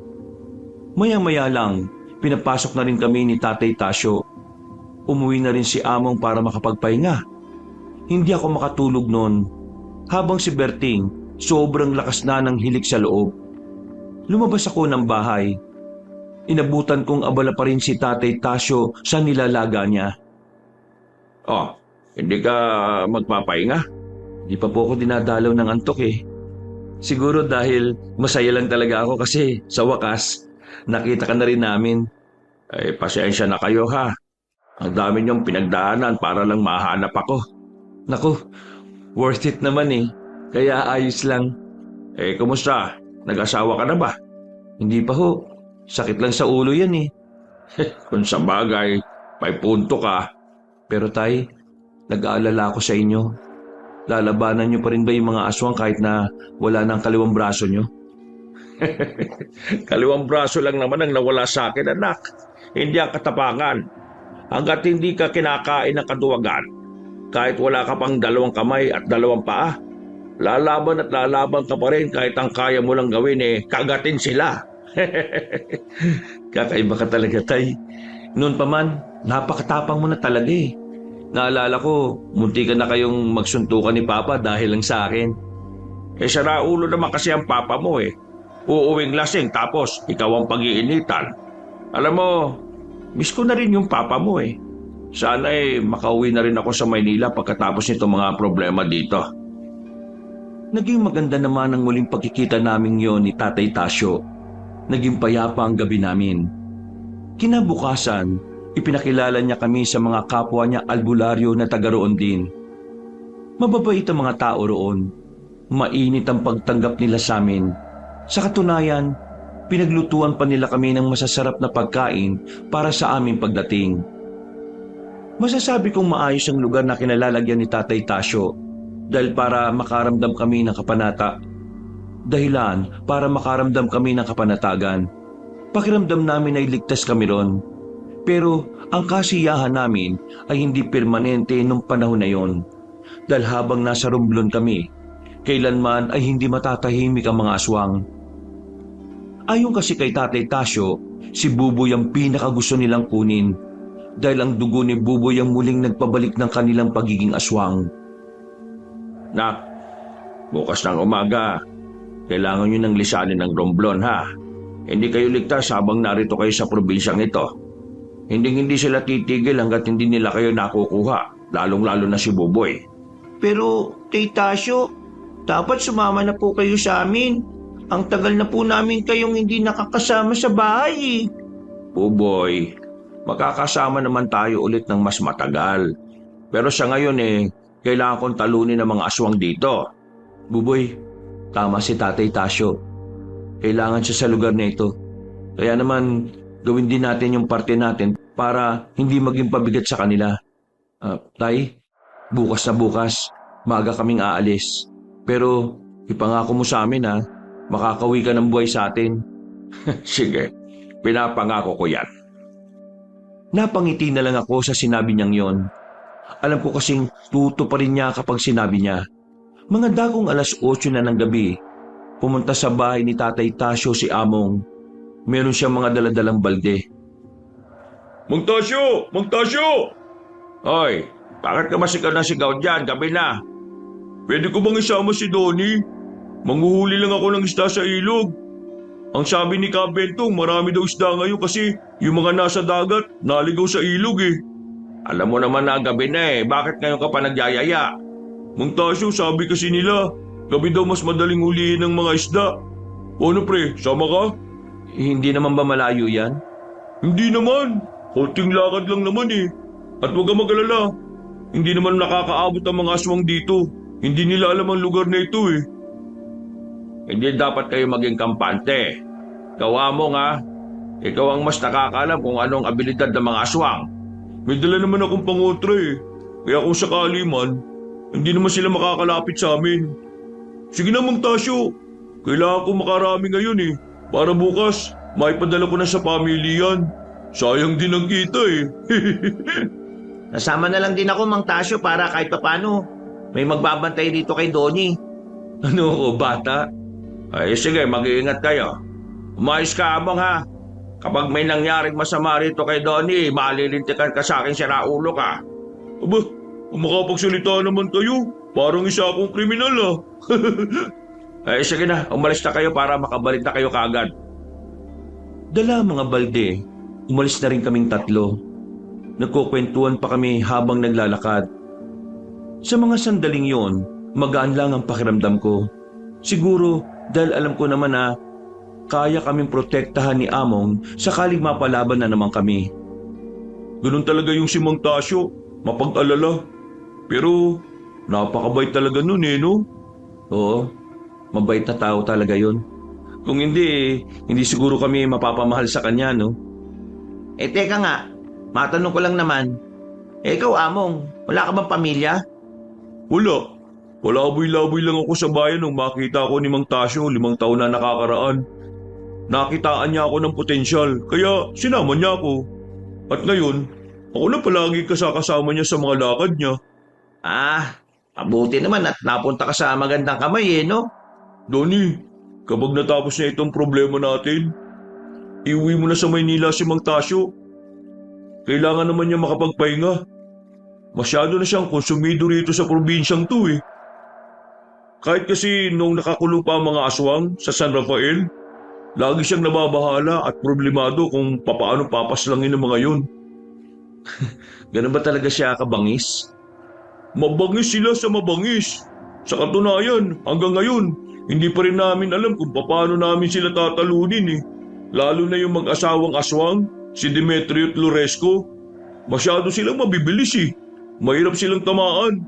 Maya-maya lang, pinapasok na rin kami ni Tatay Tasyo. Umuwi na rin si Among para makapagpahinga. Hindi ako makatulog noon. Habang si Berting, sobrang lakas na ng hilik sa loob. Lumabas ako ng bahay. Inabutan kong abala pa rin si Tatay Tasyo sa nilalaga niya. Hindi ka magpapahinga? Di pa po ako dinadalaw ng antok eh. Siguro dahil masaya lang talaga ako kasi sa wakas, nakita ka na rin namin. Pasensya na kayo ha. Ang dami niyong pinagdaanan para lang mahanap ako. Naku, worth it naman eh. Kaya ayos lang. Kumusta? Nag-asawa ka na ba? Hindi pa ho. Sakit lang sa ulo yan eh. Kung sa bagay, may punto ka. Pero Tay, nag-aalala ako sa inyo. Lalabanan niyo pa rin ba yung mga aswang kahit na wala nang kaliwang braso niyo? Kaliwang braso lang naman ang nawala sa akin, anak. Hindi ang katapangan. Hanggat hindi ka kinakain ng kaduwagan, kahit wala ka pang 2 kamay at 2 paa, lalaban at lalaban ka pa rin kahit ang kaya mo lang gawin kagatin sila. Kakaiba ka talaga, Tay. Noon pa man, napakatapang mo na talaga eh. Naalala ko, munti ka na kayong magsuntukan ni Papa dahil lang sa akin. Sa raulo naman kasi ang Papa mo eh. Uuwing lasing tapos ikaw ang pag-iinitan. Alam mo, miss ko na rin yung Papa mo eh. Sana makauwi na rin ako sa Maynila pagkatapos nitong mga problema dito. Naging maganda naman ang muling pagkikita namin yon ni Tatay Tasyo. Naging payapa ang gabi namin. Kinabukasan, ipinakilala niya kami sa mga kapwa niya albularyo na taga roon din. Mababait ang mga tao roon. Mainit ang pagtanggap nila sa amin. Sa katunayan, pinaglutuan pa nila kami ng masasarap na pagkain para sa aming pagdating. Masasabi kong maayos ang lugar na kinalalagyan ni Tatay Tasyo dahil para makaramdam kami ng kapanata. Dahilan para makaramdam kami ng kapanatagan. Pakiramdam namin ay ligtas kami ron. Pero ang kasiyahan namin ay hindi permanente nung panahon na yon. Dahil habang nasa Romblon kami, kailanman ay hindi matatahimik ang mga aswang. Ayon kasi kay Tatay Tasyo, si Buboy ang pinakagusto nilang kunin dahil ang dugo ni Buboy ang muling nagpabalik ng kanilang pagiging aswang. Nak, bukas ng umaga, kailangan nyo ng lisanin ng Romblon ha. Hindi kayo ligtas habang narito kayo sa probinsyang ito. Hindi sila titigil hanggat hindi nila kayo nakukuha, lalong-lalo na si Buboy. Pero, Tasyo, dapat sumama na po kayo sa amin. Ang tagal na po namin kayong hindi nakakasama sa bahay. Buboy, makakasama naman tayo ulit ng mas matagal. Pero sa ngayon kailangan kong talunin ng mga aswang dito. Buboy, tama si Tatay Tasyo. Kailangan siya sa lugar na ito. Kaya naman, gawin din natin yung parte natin para hindi maging pabigat sa kanila. Tay, bukas na bukas, maaga kaming aalis. Pero ipangako mo sa amin makakawi ka ng buhay sa atin. Sige, pinapangako ko yan. Napangiti na lang ako sa sinabi niyang yon. Alam ko kasing tuto pa rin niya kapag sinabi niya. Mga dagong 8:00 na ng gabi, pumunta sa bahay ni Tatay Tasyo si Among. Meron siyang mga daladalang balde. Mang Tasyo! Mang Tasyo! Hoy, bakit ka masigaw na sigaw dyan? Gabi na. Pwede ko bang isama si Donnie? Manghuhuli lang ako ng isda sa ilog. Ang sabi ni Kabentong, marami daw isda ngayon kasi yung mga nasa dagat, naligaw sa ilog eh. Alam mo naman na gabi na bakit ngayon ka pa nagyayaya? Mang Tasyo, sabi kasi nila, gabi daw mas madaling hulihin ng mga isda. O ano pre, sama ka? Hindi naman ba malayo yan? Hindi naman. Konting lakad lang naman eh. At huwag kang mag-alala. Hindi naman nakakaabot ang mga aswang dito. Hindi nila alam ang lugar na ito eh. Hindi dapat kayo maging kampante. Gawa mo nga. Ikaw ang mas nakakaalam kung anong abilidad ng mga aswang. May dala naman akong pangotra eh. Kaya kung sakali man, hindi naman sila makakalapit sa amin. Sige na Mang Tasyo. Kailangan ko makarami ngayon eh. Para bukas, maipadala ko na sa pamilya yan. Sayang din ang kita eh. Nasama na lang din ako, Mang Tasyo, para kahit papano may magbabantay dito kay Donnie. Ano ko, bata? Ay sige, mag-iingat kayo. Umayos ka, Among ha. Kapag may nangyaring masama rito kay Donnie, malilintikan ka sa akin, siraulo ka. Aba, kung makapagsalita naman kayo, parang isa akong kriminal ah. Ay sige na, umalis na kayo para makabalik na kayo kaagad. Dala mga balde, umalis na rin kaming 3. Nagkukwentuhan pa kami habang naglalakad. Sa mga sandaling yon, magaan lang ang pakiramdam ko. Siguro dahil alam ko naman na kaya kaming protektahan ni Among sakaling mapalaban na naman kami. Ganun talaga yung si Mang Tasyo, mapag-alala. Pero napakabait talaga nun eh, no? Oo, mabait na tao talaga yun. Kung hindi, hindi siguro kami mapapamahal sa kanya, no? Teka nga, matanong ko lang naman. Ikaw, Among, wala ka bang pamilya? Wala. Palaboy-laboy lang ako sa bayan nung makita ko ni Mang Tasyo 5 taon na nakakaraan. Nakitaan niya ako ng potensyal, kaya sinama niya ako. At ngayon, ako na palagi kasama niya sa mga lakad niya. Mabuti naman at napunta ka sa magandang kamay no? Donnie, kapag natapos na itong problema natin, Iuwi mo na sa Maynila si Mang Tasyo. Kailangan naman niya makapagpahinga. Masyado na siyang konsumido rito sa probinsyang to eh. Kahit kasi nung nakakulong pa ang mga aswang sa San Rafael, lagi siyang nababahala at problemado kung papaano papaslangin ng mga yun. Ganun ba talaga siya kabangis? Mabangis sila sa mabangis. Sa katunayan, hanggang ngayon, hindi pa rin namin alam kung paano namin sila tatalunin eh. Lalo na yung mag-asawang aswang, si Demetrio at Loresco. Masyado silang mabibilis eh. Mahirap silang tamaan.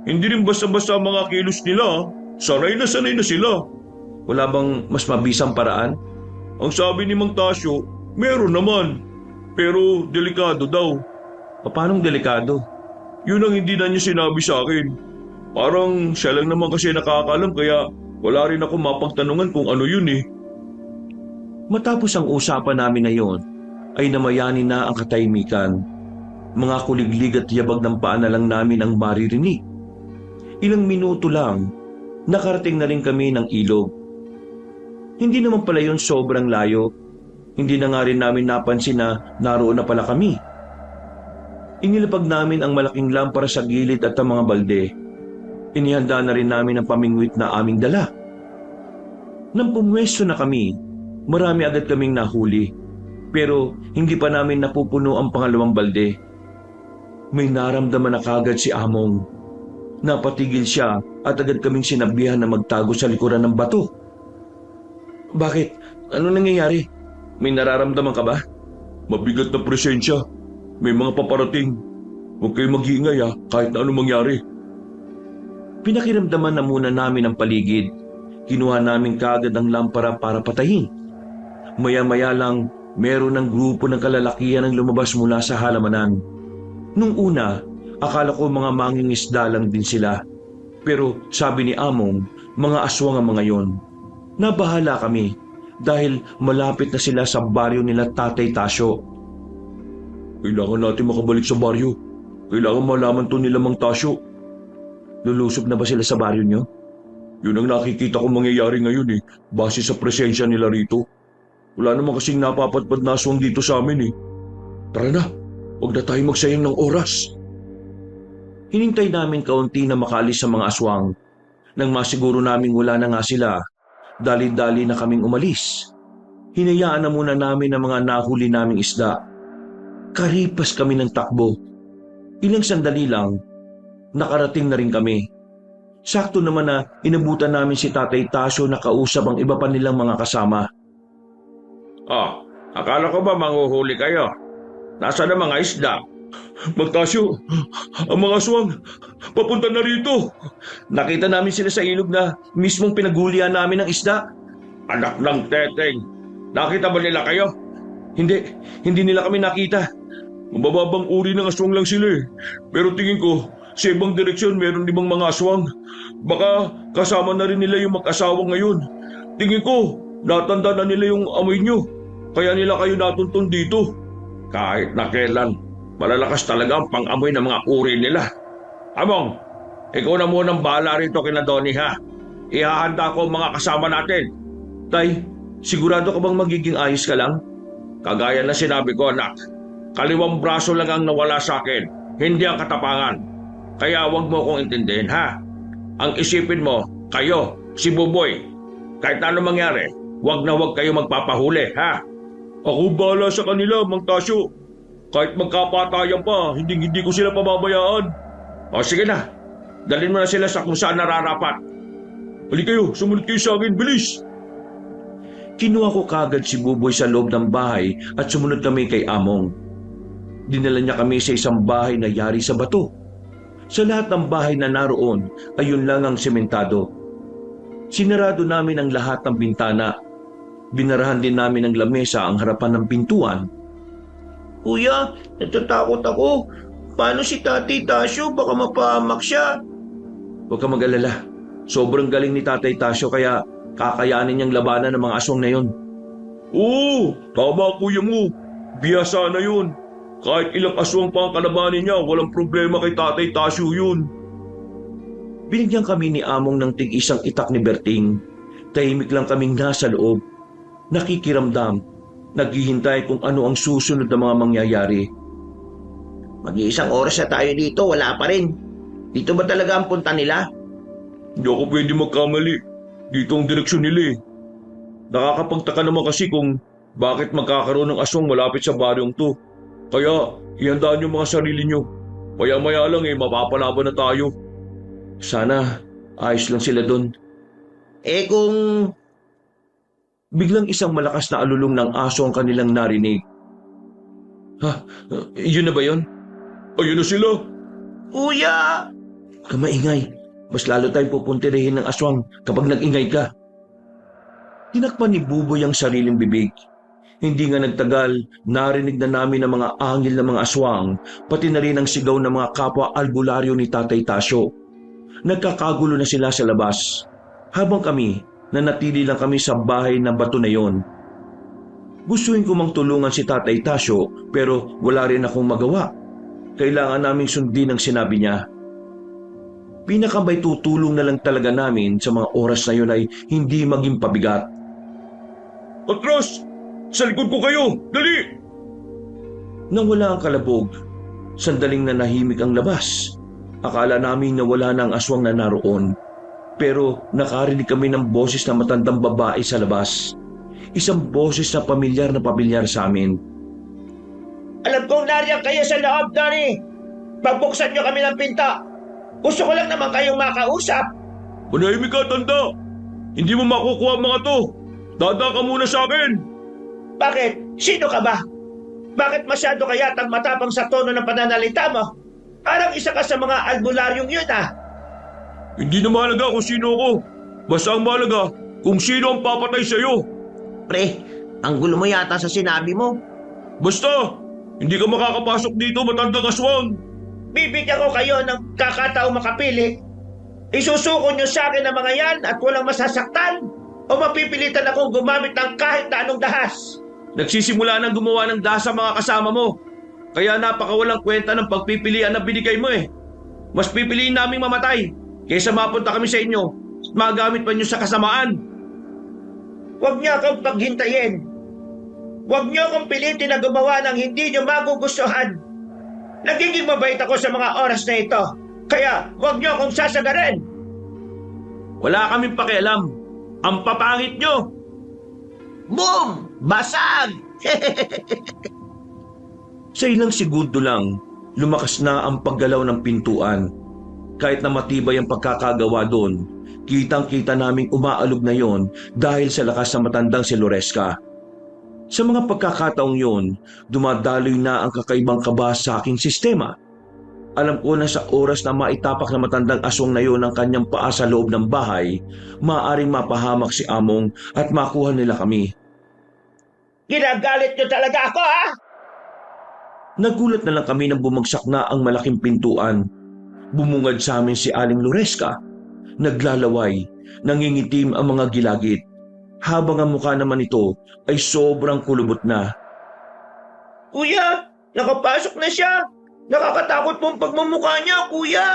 Hindi rin basta-basta mga kilos nila. Sanay na sila. Wala bang mas mabisang paraan? Ang sabi ni Mang Tasyo, meron naman. Pero delikado daw. Paanong delikado? Yun ang hindi na niya sinabi sa akin. Parang siya lang naman kasi nakakaalam kaya wala rin ako mapagtanungan kung ano yun eh. Matapos ang usapan namin na yon, ay namayani na ang katahimikan. Mga kuliglig at yabag ng paa na lang namin ang maririnig. Ilang minuto lang, nakarating na rin kami ng ilog. Hindi naman pala yun sobrang layo. Hindi na nga rin namin napansin na naroon na pala kami. Inilapag namin ang malaking lampara sa gilid at ang mga balde. Inihanda na rin namin ang pamingwit na aming dala. Nang pumwesto na kami, marami agad kaming nahuli. Pero hindi pa namin napupuno ang pangalawang balde. May naramdaman na kagad si Among. Napatigil siya at agad kaming sinabihan na magtago sa likuran ng bato. Bakit? Ano nangyayari? May nararamdaman ka ba? Mabigat na presensya. May mga paparating. Huwag kayong mag-iingay kahit na anong mangyari. Pinakiramdaman na muna namin ang paligid. Kinuha namin kaagad ang lampara para patayin. Maya-maya lang, meron ng grupo ng kalalakihan ang lumabas mula sa halamanan. Nung una, akala ko mga mangingisda lang din sila. Pero sabi ni Among, mga aswang ang mga yon. Nabahala kami dahil malapit na sila sa baryo nila Tatay Tasyo. Kailangan natin makabalik sa baryo. Kailangan malaman to nila Mang Tasyo. Lulusob na ba sila sa baryo nyo? Yun ang nakikita kong mangyayari ngayon eh, base sa presensya nila rito. Wala naman kasing napapatpad na aswang dito sa amin eh. Tara na, huwag na tayo magsayang ng oras. Hinintay namin kaunti na makalis sa mga aswang. Nang masiguro naming wala na nga sila, dali-dali na kaming umalis. Hinayaan na muna namin ang mga nahuli naming isda. Karipas kami ng takbo. Ilang sandali lang, nakarating na rin kami. Sakto naman na inabutan namin si Tatay Tasyo na kausap ang iba pa nilang mga kasama. Akala ko ba manghuhuli kayo? Nasaan ang mga isda? Mang Tasyo, ang mga aswang, papunta na rito. Nakita namin sila sa ilog na mismong pinagulian namin ng isda. Anak ng teteng, nakita ba nila kayo? Hindi nila kami nakita. Mababang uri ng aswang lang sila eh. Pero tingin ko, sa ibang direksyon meron limang mga aswang. Baka kasama na rin nila yung mag-asawa ngayon. Tingin ko, natanda na nila yung amoy nyo. Kaya nila kayo natuntun dito. Kahit na kailan, malalakas talaga ang pang-amoy ng mga uri nila. Among, ikaw na munang bahala rito kina Donnie ha. Ihahanda ko ang mga kasama natin. Tay, sigurado ka bang magiging ayos ka lang? Kagaya na sinabi ko anak, kaliwang braso lang ang nawala sa akin, hindi ang katapangan. Kaya wag mo kong intindihin ha. Ang isipin mo, kayo, si Buboy. Kahit ano mangyari, wag na wag kayo magpapahuli ha. Ako bahala sa kanila, Mang Tasyo. Kahit magkapatayan pa, hindi ko sila pababayaan. O sige na, dalhin mo na sila sa kung saan nararapat. Halika kayo, sumunod kayo sa akin, bilis! Kinuha ko kagad si Buboy sa loob ng bahay at sumunod kami kay Among. Dinala niya kami sa isang bahay na yari sa bato. Sa lahat ng bahay na naroon ay yun lang ang sementado. Sinarado namin ang lahat ng bintana. Binarahan din namin ang lamesa ang harapan ng pintuan. Kuya, natatakot ako. Paano si Tatay Tasyo? Baka mapahamak siya. Huwag ka mag-alala. Sobrang galing ni Tatay Tasyo kaya kakayanin niyang labanan ng mga aswang na yun. Oo, tama kuya mo. Biyasa na yun. Kahit ilang aswang pa ang kalabanin niya, walang problema kay Tatay Tasyo yun. Binigyan kami ni Among ng tig-isang itak ni Berting. Tahimik lang kaming nasa loob. Nakikiramdam. naghihintay kung ano ang susunod na mga mangyayari. Mag-iisang oras na tayo dito, wala pa rin. Dito ba talaga ang punta nila? Hindi ako pwede magkamali. Dito ang direksyon nila eh. Nakakapagtaka naman kasi kung bakit magkakaroon ng aswang malapit sa baryong to. Kaya ihandaan yung mga sarili nyo. Maya-maya lang mapapalaban na tayo. Sana ayos lang sila doon. Kung... Biglang isang malakas na alulong ng aso ang kanilang narinig. Yun na ba yun? Ayun na sila. Kuya! Kamaingay. Mas lalo tayong pupuntirihin ng aswang kapag nag-ingay ka. Tinakpan ni Buboy ang sariling bibig. Hindi nga nagtagal, narinig na namin ang mga angil ng mga aswang, pati na rin ang sigaw ng mga kapwa albularyo ni Tatay Tasyo. Nagkakagulo na sila sa labas. Habang kami, nanatili lang kami sa bahay na bato na yon. Gustuin ko mang tulungan si Tatay Tasyo pero wala rin akong magawa. Kailangan naming sundin ang sinabi niya. Pinakamay tutulong na lang talaga namin sa mga oras na yun ay hindi maging pabigat. Atras! Sa likod ko kayo! Dali! Nang wala ang kalabog, sandaling nanahimik ang labas. Akala namin na wala na ang aswang na naroon. Pero nakarinig kami ng boses na matandang babae sa labas. Isang boses na pamilyar sa amin. Alam kong nariyan kayo sa loob, Donnie. Pagbuksan nyo kami ng pinto. Gusto ko lang naman kayong makausap. Manahimik ka, tanda! Hindi mo makukuha ang mga to! Dada ka muna sa akin! Bakit? Sino ka ba? Bakit masyado ka yatang matapang sa tono ng pananalita mo? Parang isa ka sa mga albularyong yun ah. Hindi na mahalaga kung sino ako. Basta ang mahalaga kung sino ang papatay sa'yo. Pre, ang gulo mo yata sa sinabi mo. Basta, hindi ka makakapasok dito, matandang aswang. Bibigyan ko kayo ng kakataong makapili. Isusuko nyo sa akin ang mga yan at walang masasaktan o mapipilitan akong gumamit ng kahit na anong dahas. Nagsisimula nang gumawa ng dahas sa mga kasama mo. Kaya napakawalang kwenta ng pagpipilian na binigay mo eh. Mas pipiliin naming mamatay kaysa mapunta kami sa inyo at magamit pa nyo sa kasamaan. Huwag niyo akong paghintayin. Huwag niyo akong pilitin na gumawa ng hindi niyo magugustuhan. Nagiging mabait ako sa mga oras na ito. Kaya huwag niyo akong sasagarin. Wala kaming pakialam. Ang papangit nyo. Boom! Basag! Sa ilang segundo lang, lumakas na ang paggalaw ng pintuan. Kahit na matibay ang pagkakagawa doon, kitang-kita naming umaalog na yon dahil sa lakas ng matandang si Loresca. Sa mga pagkakataong yon, dumadaloy na ang kakaibang kaba sa aking sistema. Alam ko na sa oras na maitapak na matandang aswang na yon ang kanyang paa sa loob ng bahay, maaaring mapahamak si Among at makuha nila kami. Ginagalit niyo talaga ako, ha? Nagulat na lang kami nang bumagsak na ang malaking pintuan. Bumungad sa amin si Aling Loresca. Naglalaway, nangingitim ang mga gilagit. Habang ang mukha naman ito ay sobrang kulubot na. Kuya, nakapasok na siya. Nakakatakot pong pagmumukha niya, kuya.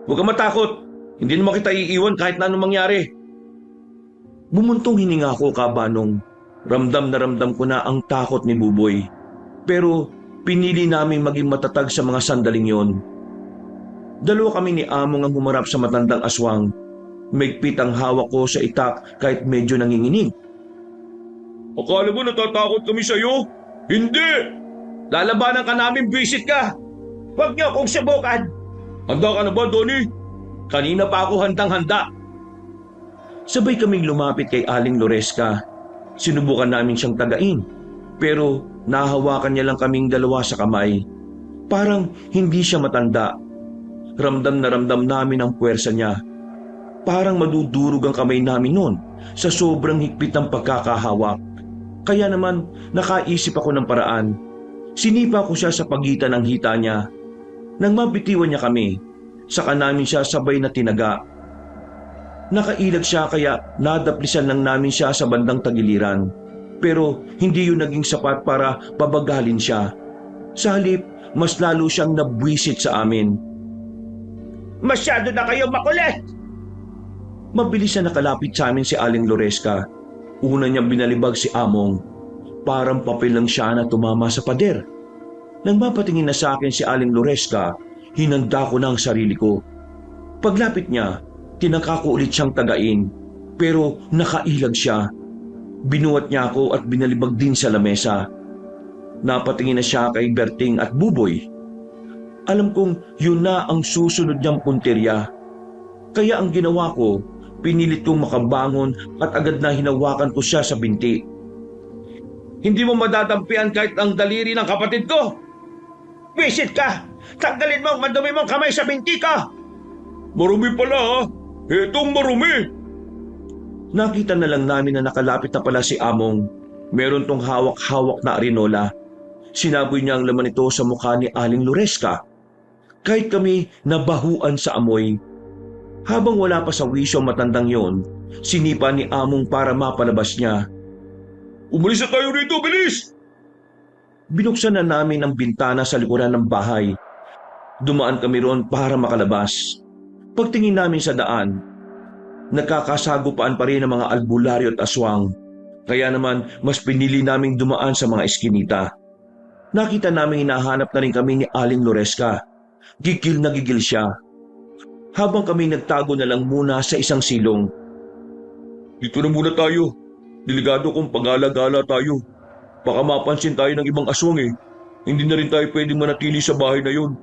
Huwag kang matakot. Hindi naman kita iiwan kahit na anong mangyari. Bumuntong hininga ko, Kabanong. Ramdam na ramdam ko na ang takot ni Buboy. Pero pinili namin maging matatag sa mga sandaling yon. Dalawa kami ni Among ang humarap sa matandang aswang. Maigpit ang hawak ko sa itak kahit medyo nanginginig. Akala mo natatakot kami sa'yo? Hindi! Lalabanan ka namin, visit ka! Huwag niyo akong subukan. Handa ka na ba, Donnie? Kanina pa ako handang-handa. Sabay kaming lumapit kay Aling Loresca. Sinubukan namin siyang tagain. Pero nahawakan niya lang kaming dalawa sa kamay. Parang hindi siya matanda. Ramdam na ramdam namin ang puwersa niya. Parang madudurog ang kamay namin noon sa sobrang higpit ng pagkakahawak. Kaya naman nakaisip ako ng paraan. Sinipa ko siya sa pagitan ng hita niya. Nang mabitiwan niya kami, saka namin siya sabay na tinaga. Nakailag siya kaya nadaplisan lang namin siya sa bandang tagiliran. Pero hindi yun naging sapat para pabagalin siya. Sa halip, mas lalo siyang nabwisit sa amin. Masyado na kayo makulit. Mabilis na nakalapit sa amin si Aling Loresca. Una niyang binalibag si Among. parang papel lang siya na tumama sa pader. Nang mapatingin na sa akin si Aling Loresca, hinanda ko na ang sarili ko. Paglapit niya, tinangka ko ulit siyang tagain, pero nakailag siya. Binuhat niya ako at binalibag din sa lamesa. Napatingin na siya kay Berting at Buboy. Alam kong yun na ang susunod niyang punterya. Kaya ang ginawa ko, pinilit kong makabangon at agad na hinawakan ko siya sa binti. Hindi mo madadampian kahit ang daliri ng kapatid ko. Visit ka! Tanggalin mo ang madumi mong kamay sa binti ka! Marumi pala ha. Etong marumi. Nakita na lang namin na nakalapit na pala si Among. Meron tong hawak-hawak na arinola. Sinaboy niya ang laman nito sa mukha ni Aling Loresca. Kahit kami nabahuan sa amoy. Habang wala pa sa wisyo ang matandang yon, sinipa ni Among para mapalabas niya. Umalis na tayo rito, bilis! Binuksan na namin ang bintana sa likuran ng bahay. Dumaan kami roon para makalabas. Pagtingin namin sa daan, nagkakasagupaan pa rin ang mga albularyo at aswang. Kaya naman mas pinili naming dumaan sa mga eskinita. Nakita namin hinahanap na rin kami ni Aling Loresca. Gigil na gigil siya. Habang kami nagtago na lang muna sa isang silong. Dito na muna tayo. Delikado kung pag-alagala tayo. Baka mapansin tayo ng ibang aswang eh. Hindi na rin tayo pwedeng manatili sa bahay na yon.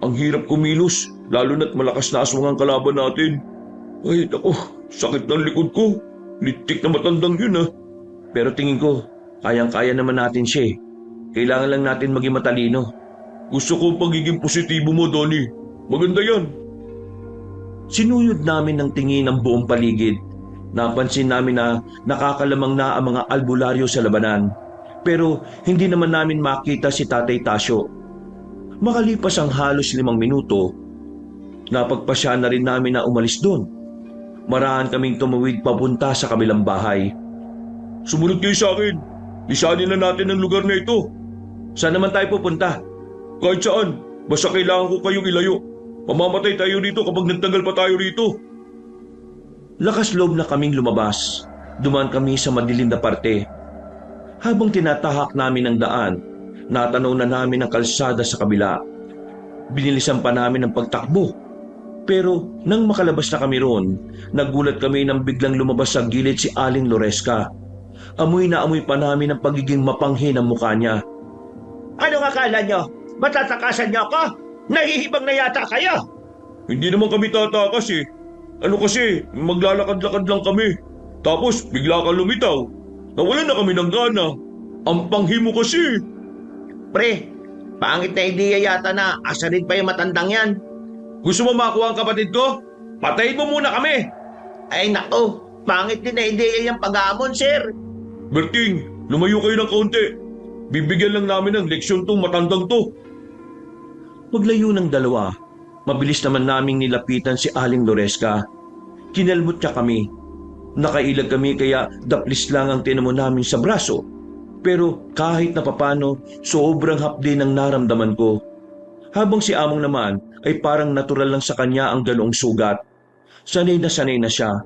Ang hirap kumilos, lalo na't malakas na aswang ang kalaban natin. Ay, ako, sakit ng likod ko. Litik na matandang yun ah. Pero tingin ko, kayang-kaya naman natin siya eh. Kailangan lang natin maging matalino. Gusto ko ang pagiging positibo mo, Donnie. Maganda yan. Sinuyod namin ng tingin ang buong paligid. Napansin namin na nakakalamang na ang mga albularyo sa labanan. Pero hindi naman namin makita si Tatay Tasyo. Makalipas ang halos 5 minuto, napagpasya na rin namin na umalis doon. Marahan kaming tumawid papunta sa kabilang bahay. Sumunod kayo sa akin. Lisanin na natin ang lugar na ito. Saan naman tayo pupunta? Kahit saan, basta kailangan ko kayong ilayo. Mamamatay tayo rito kapag nagtagal pa tayo rito. Lakas loob na kaming lumabas. Dumaan kami sa madilim na parte. Habang tinatahak namin ang daan, natanaw na namin ang kalsada sa kabila. Binilisan pa namin ang pagtakbo. Pero nang makalabas na kami roon, nagulat kami nang biglang lumabas sa gilid si Aling Loresca. Amoy na amoy pa namin ang pagiging mapanghin ng mukha niya. Anong akala nyo? Matatakasan nyo ako? Nahihibang na yata kayo! Hindi naman kami tatakas eh. Ano kasi, maglalakad-lakad lang kami. Tapos bigla kang lumitaw. Nawalan na kami ng gana. Ang panghi mo kasi. Pre, pangit na ideya yata na asarin pa yung matandang yan. Gusto mo makuha ang kapatid ko? Patayin mo muna kami! Ay nako, pangit din na ideya yung pag-aamon, sir. Berting, lumayo kayo ng kaunti. Bibigyan lang namin ng leksyon tong matandang to. Paglayo ng dalawa, mabilis naman naming nilapitan si Aling Loresca. Kinalmot niya kami. Nakailag kami kaya daplis lang ang tinamo namin sa braso. Pero kahit na papano, sobrang hapdi ng naramdaman ko. Habang si Among naman ay parang natural lang sa kanya ang ganoong sugat. Sanay na siya.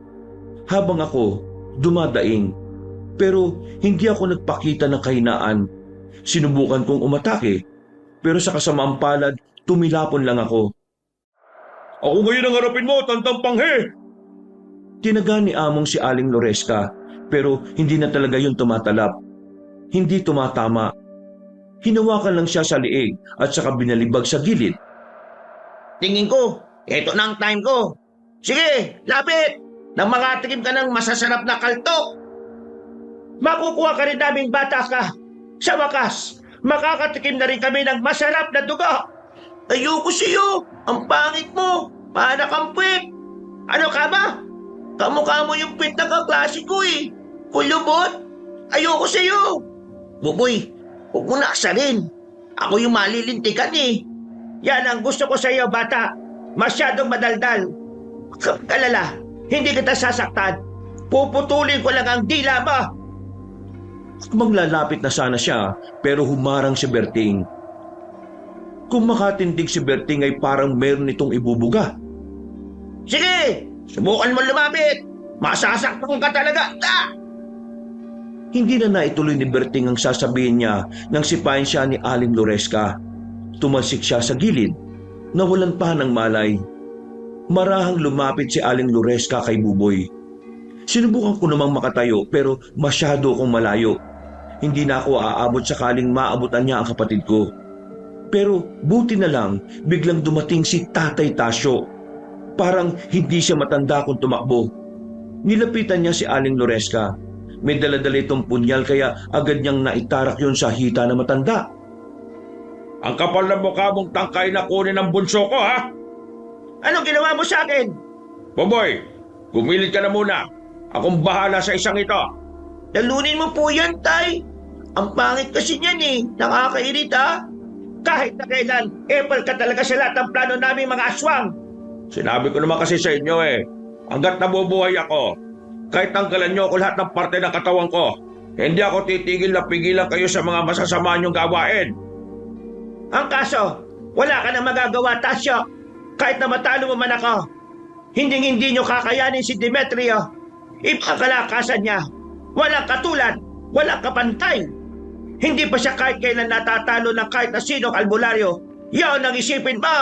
Habang ako, dumadaing. Pero hindi ako nagpakita ng kahinaan. Sinubukan kong umatake. Pero sa kasamaang palad, tumilapon lang ako. Ako ngayon ang harapin mo, tandang panghe! Tinaga ni Among si Aling Loresca, pero hindi na talaga yun tumatalab. Hindi tumatama. Hinawakan lang siya sa liig at saka binalibag sa gilid. Tingin ko, eto na ang time ko. Sige, lapit! Nang makatikim ka ng masasarap na kaltok. Makukuha ka rin naming bata ka. Sa wakas, makakatikim na rin kami ng masarap na dugo. Ayoko sa'yo. Ang pangit mo. Para kang puwet. Ano ka ba? Kamukha mo yung puwet na kaklase ko eh. Kulubot. Ayoko sa'yo. Buboy, huwag mo na aksarin. Ako yung malilintikan eh. Yan ang gusto ko sa'yo, bata. Masyadong madaldal. Kalala, hindi kita sasaktan. Puputulin ko lang ang dila mo. Maglalapit na sana siya pero humarang si Berting. Kung makatindig si Berting ay parang meron itong ibubuga. Sige, subukan mo lumapit. Masasaktan ka talaga. Hindi na naituloy ni Berting ang sasabihin niya nang sipahin siya ni Aling Loresca. Tumalsik siya sa gilid, nawalan pa ng malay. Marahang lumapit si Aling Loresca kay Buboy. Sinubukan ko namang makatayo pero masyado akong malayo. Hindi na ako aabot sakaling maabutan niya ang kapatid ko. Pero buti na lang biglang dumating si Tatay Tasyo. Parang hindi siya matanda kung tumakbo. Nilapitan niya si Aling Loresca. May dala-dala itong punyal kaya agad niyang naitarak yon sa hita na matanda. Ang kapal na mukha mong tangkay na kunin ang bunso ko, ha? Anong ginawa mo sa akin? Boboy, gumilid ka na muna. Akong bahala sa isang ito. Talunin mo po yan, Tay. Ang pangit kasi niyan eh. Nakakairit ha. Kahit na kailan, epal ka talaga sa lahat ng plano namin mga aswang. Sinabi ko naman kasi sa inyo hanggat nabubuhay ako, kahit tanggalan niyo ako lahat ng parte ng katawan ko, hindi ako titigil na pigilan kayo sa mga masasama niyong gawain. Ang kaso, wala ka na magagawa, Tasyo. Kahit na matalo mo man ako, hindi nyo kakayanin si Demetrio. Ibang kalakasan niya. Walang katulad, walang kapantay. Hindi pa siya kahit kailan natatalo ng kahit na sinong albularyo. Yan ang isipin mo.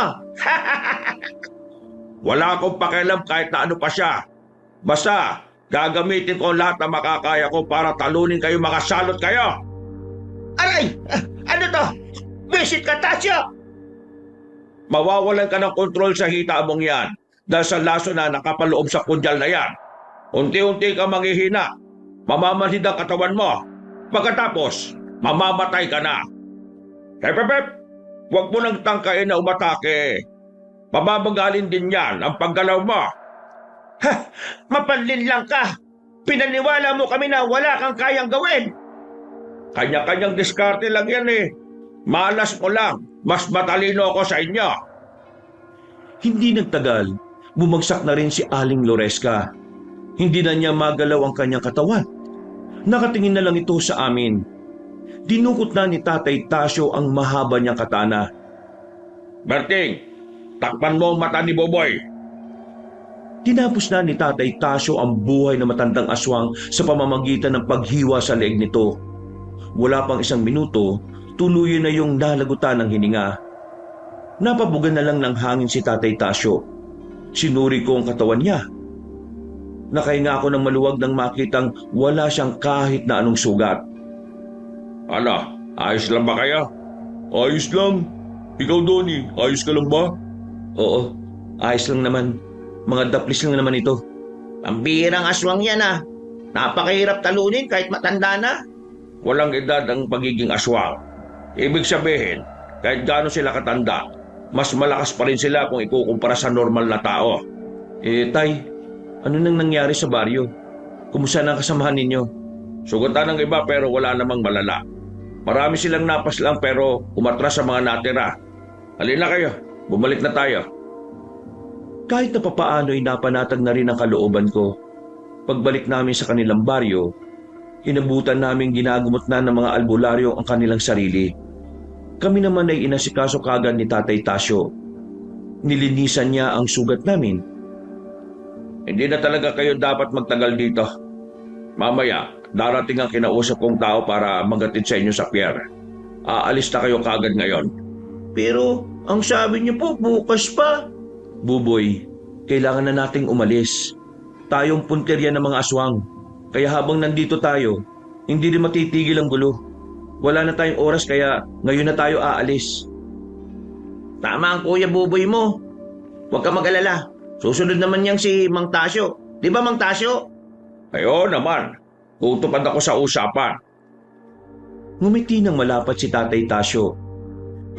Wala akong pakialam kahit na ano pa siya. Basta, gagamitin ko lahat na makakaya ko para talunin kayo, mga salot kayo. Aray! Ano to? Visit ka, Tasyo! Mawawalan ka ng kontrol sa hita mong yan dahil sa laso na nakapaloob sa kundyal na yan. Unti-unti ka manghihina. Mamamanhid ang katawan mo. Pagkatapos, mamamatay ka na. Hep! Huwag mo nang tangkain na umatake. Mababagalin din yan ang paggalaw mo. Ha! Mapanlin lang ka! Pinaniwala mo kami na wala kang kayang gawin! Kanya-kanyang diskarte lang yan eh. Malas mo lang. Mas matalino ako sa inyo. Hindi nagtagal, bumagsak na rin si Aling Loresca. Hindi na niya magalaw ang kanyang katawan. Nakatingin na lang ito sa amin. Dinukot na ni Tatay Tasyo ang mahaba niyang katana. Berting, takpan mo ang mata ni Boboy. Tinapos na ni Tatay Tasyo ang buhay na matandang aswang sa pamamagitan ng paghiwa sa leeg nito. Wala pang isang minuto, tuluyan na yung nalagutan ng hininga. Napabugan na lang ng hangin si Tatay Tasyo. Sinuri ko ang katawan niya. Nakahinga ako ng maluwag nang makitang wala siyang kahit na anong sugat. Ano, ayos lang ba kayo? Ayos lang. Ikaw, Donnie, ayos ka lang ba? Oo, ayos lang naman. Mga daplis lang naman ito. Pambihirang aswang yan ah. Napakahirap talunin kahit matanda na. Walang edad ang pagiging aswang. Ibig sabihin, kahit gaano sila katanda, mas malakas pa rin sila kung ikukumpara sa normal na tao. Tay, ano nang nangyari sa baryo? Kumusta na ang kasamahan ninyo? Sugatan ng iba pero wala namang malala. Marami silang napas lang pero umatras sa mga natira. Halina kayo, bumalik na tayo. Kahit na papaano ay napanatag na rin ang kalooban ko. Pagbalik namin sa kanilang baryo, inabutan namin ginagumot na ng mga albularyo ang kanilang sarili. Kami naman ay inasikaso kagad ni Tatay Tasyo. Nilinisan niya ang sugat namin. Hindi na talaga kayo dapat magtagal dito. Mamaya, darating ang kinausap kong tao para magatid sa inyo sa pier. Aalis na kayo kagad ngayon. Pero ang sabi niyo po bukas pa. Buboy, kailangan na nating umalis. Tayong punterya ng mga aswang. Kaya habang nandito tayo, hindi rin matitigil ang gulo. Wala na tayong oras kaya ngayon na tayo aalis. Tama ang Kuya Buboy mo. Huwag ka mag-alala. Susunod naman niyang si Mang Tasyo. Di ba Mang Tasyo? Ayo naman, tutupad ako sa usapan. Ngumiti ng malapat si Tatay Tasyo.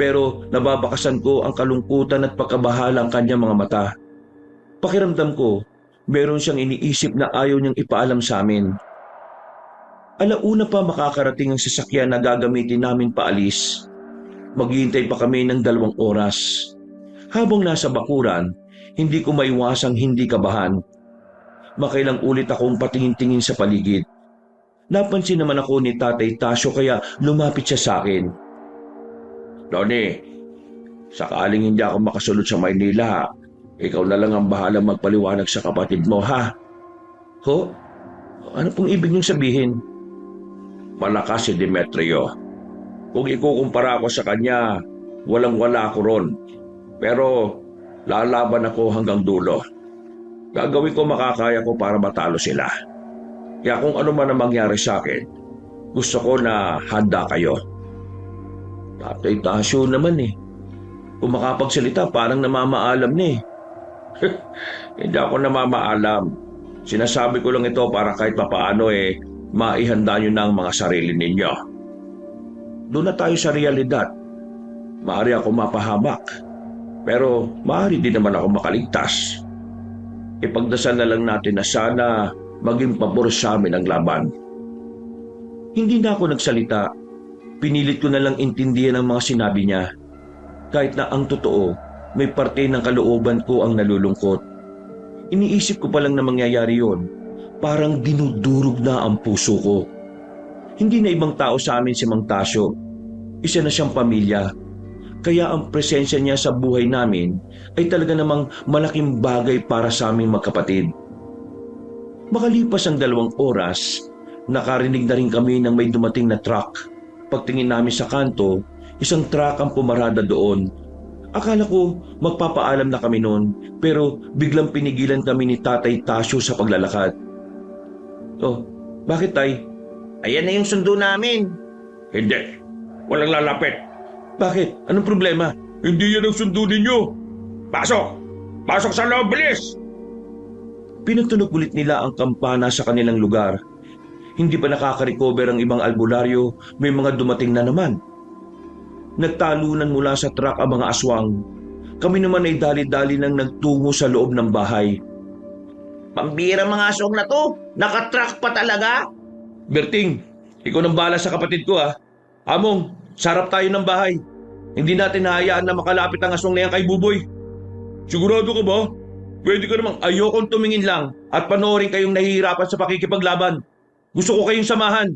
Pero nababakasan ko ang kalungkutan at pagkabahala ang kanyang mga mata. Pakiramdam ko, meron siyang iniisip na ayaw niyang ipaalam sa amin. Alauna pa makakarating ang sasakyan na gagamitin namin paalis. Maghihintay pa kami ng 2 oras. Habang nasa bakuran, hindi ko maiwasang hindi kabahan. Makailang ulit akong patingin-tingin sa paligid. Napansin naman ako ni Tatay Tasyo kaya lumapit siya sa akin. Donnie, sakaling hindi ako makasunod sa Maynila, ikaw na lang ang bahala magpaliwanag sa kapatid mo, ha? Ho? Ano pong ibig niyong sabihin? malakas si Demetrio. Kung ikukumpara ko sa kanya, walang-wala ako ron. Pero lalaban ako hanggang dulo. Gagawin ko makakaya ko para matalo sila. Kaya kung ano man ang mangyari sa akin, gusto ko na handa kayo. Tatay Tasyo naman eh. Kung makapagsalita, parang namamaalam na eh. Hindi ako namamaalam. Sinasabi ko lang ito para kahit papaano maihanda nyo na ang mga sarili ninyo. Doon na tayo sa realidad. Maaari ako mapahamak. Pero maaari din naman ako makaligtas. Ipagdasal na lang natin na sana maging pabor sa amin ang laban. Hindi na ako nagsalita. Pinilit ko na lang intindihan ang mga sinabi niya. Kahit na ang totoo, may parte ng kalooban ko ang nalulungkot. Iniisip ko pa lang na mangyayari yon. Parang dinudurog na ang puso ko. Hindi na ibang tao sa amin si Mang Tasyo. Isa na siyang pamilya. Kaya ang presensya niya sa buhay namin ay talaga namang malaking bagay para sa aming magkapatid. Makalipas ang 2 oras, nakarinig na rin kami ng may dumating na truck. Pagtingin namin sa kanto, isang truck ang pumarada doon. Akala ko magpapaalam na kami noon, pero biglang pinigilan kami ni Tatay Tasyo sa paglalakad. Oh, bakit tay? Ayan na yung sundo namin. Hindi, walang lalapit. Bakit? Anong problema? Hindi yan ang sundo ninyo. Pasok! Pasok sa loob, bilis! Pinutunog ulit nila ang kampana sa kanilang lugar. Hindi pa nakaka-recover ang ibang albularyo, may mga dumating na naman. Nagtalunan mula sa truck ang mga aswang. Kami naman ay dali-dali nang nagtungo sa loob ng bahay. Pambira mga aswang na to. Nakatrack pa talaga. Berting, ikaw nang bahala sa kapatid ko ha. Among, sarap tayo ng bahay. Hindi natin hahayaan na makalapit ang aswang na yan kay Buboy. Sigurado ka ba? Pwede ka namang ayokong tumingin lang at panoorin kayong nahihirapan sa pakikipaglaban. Gusto ko kayong samahan.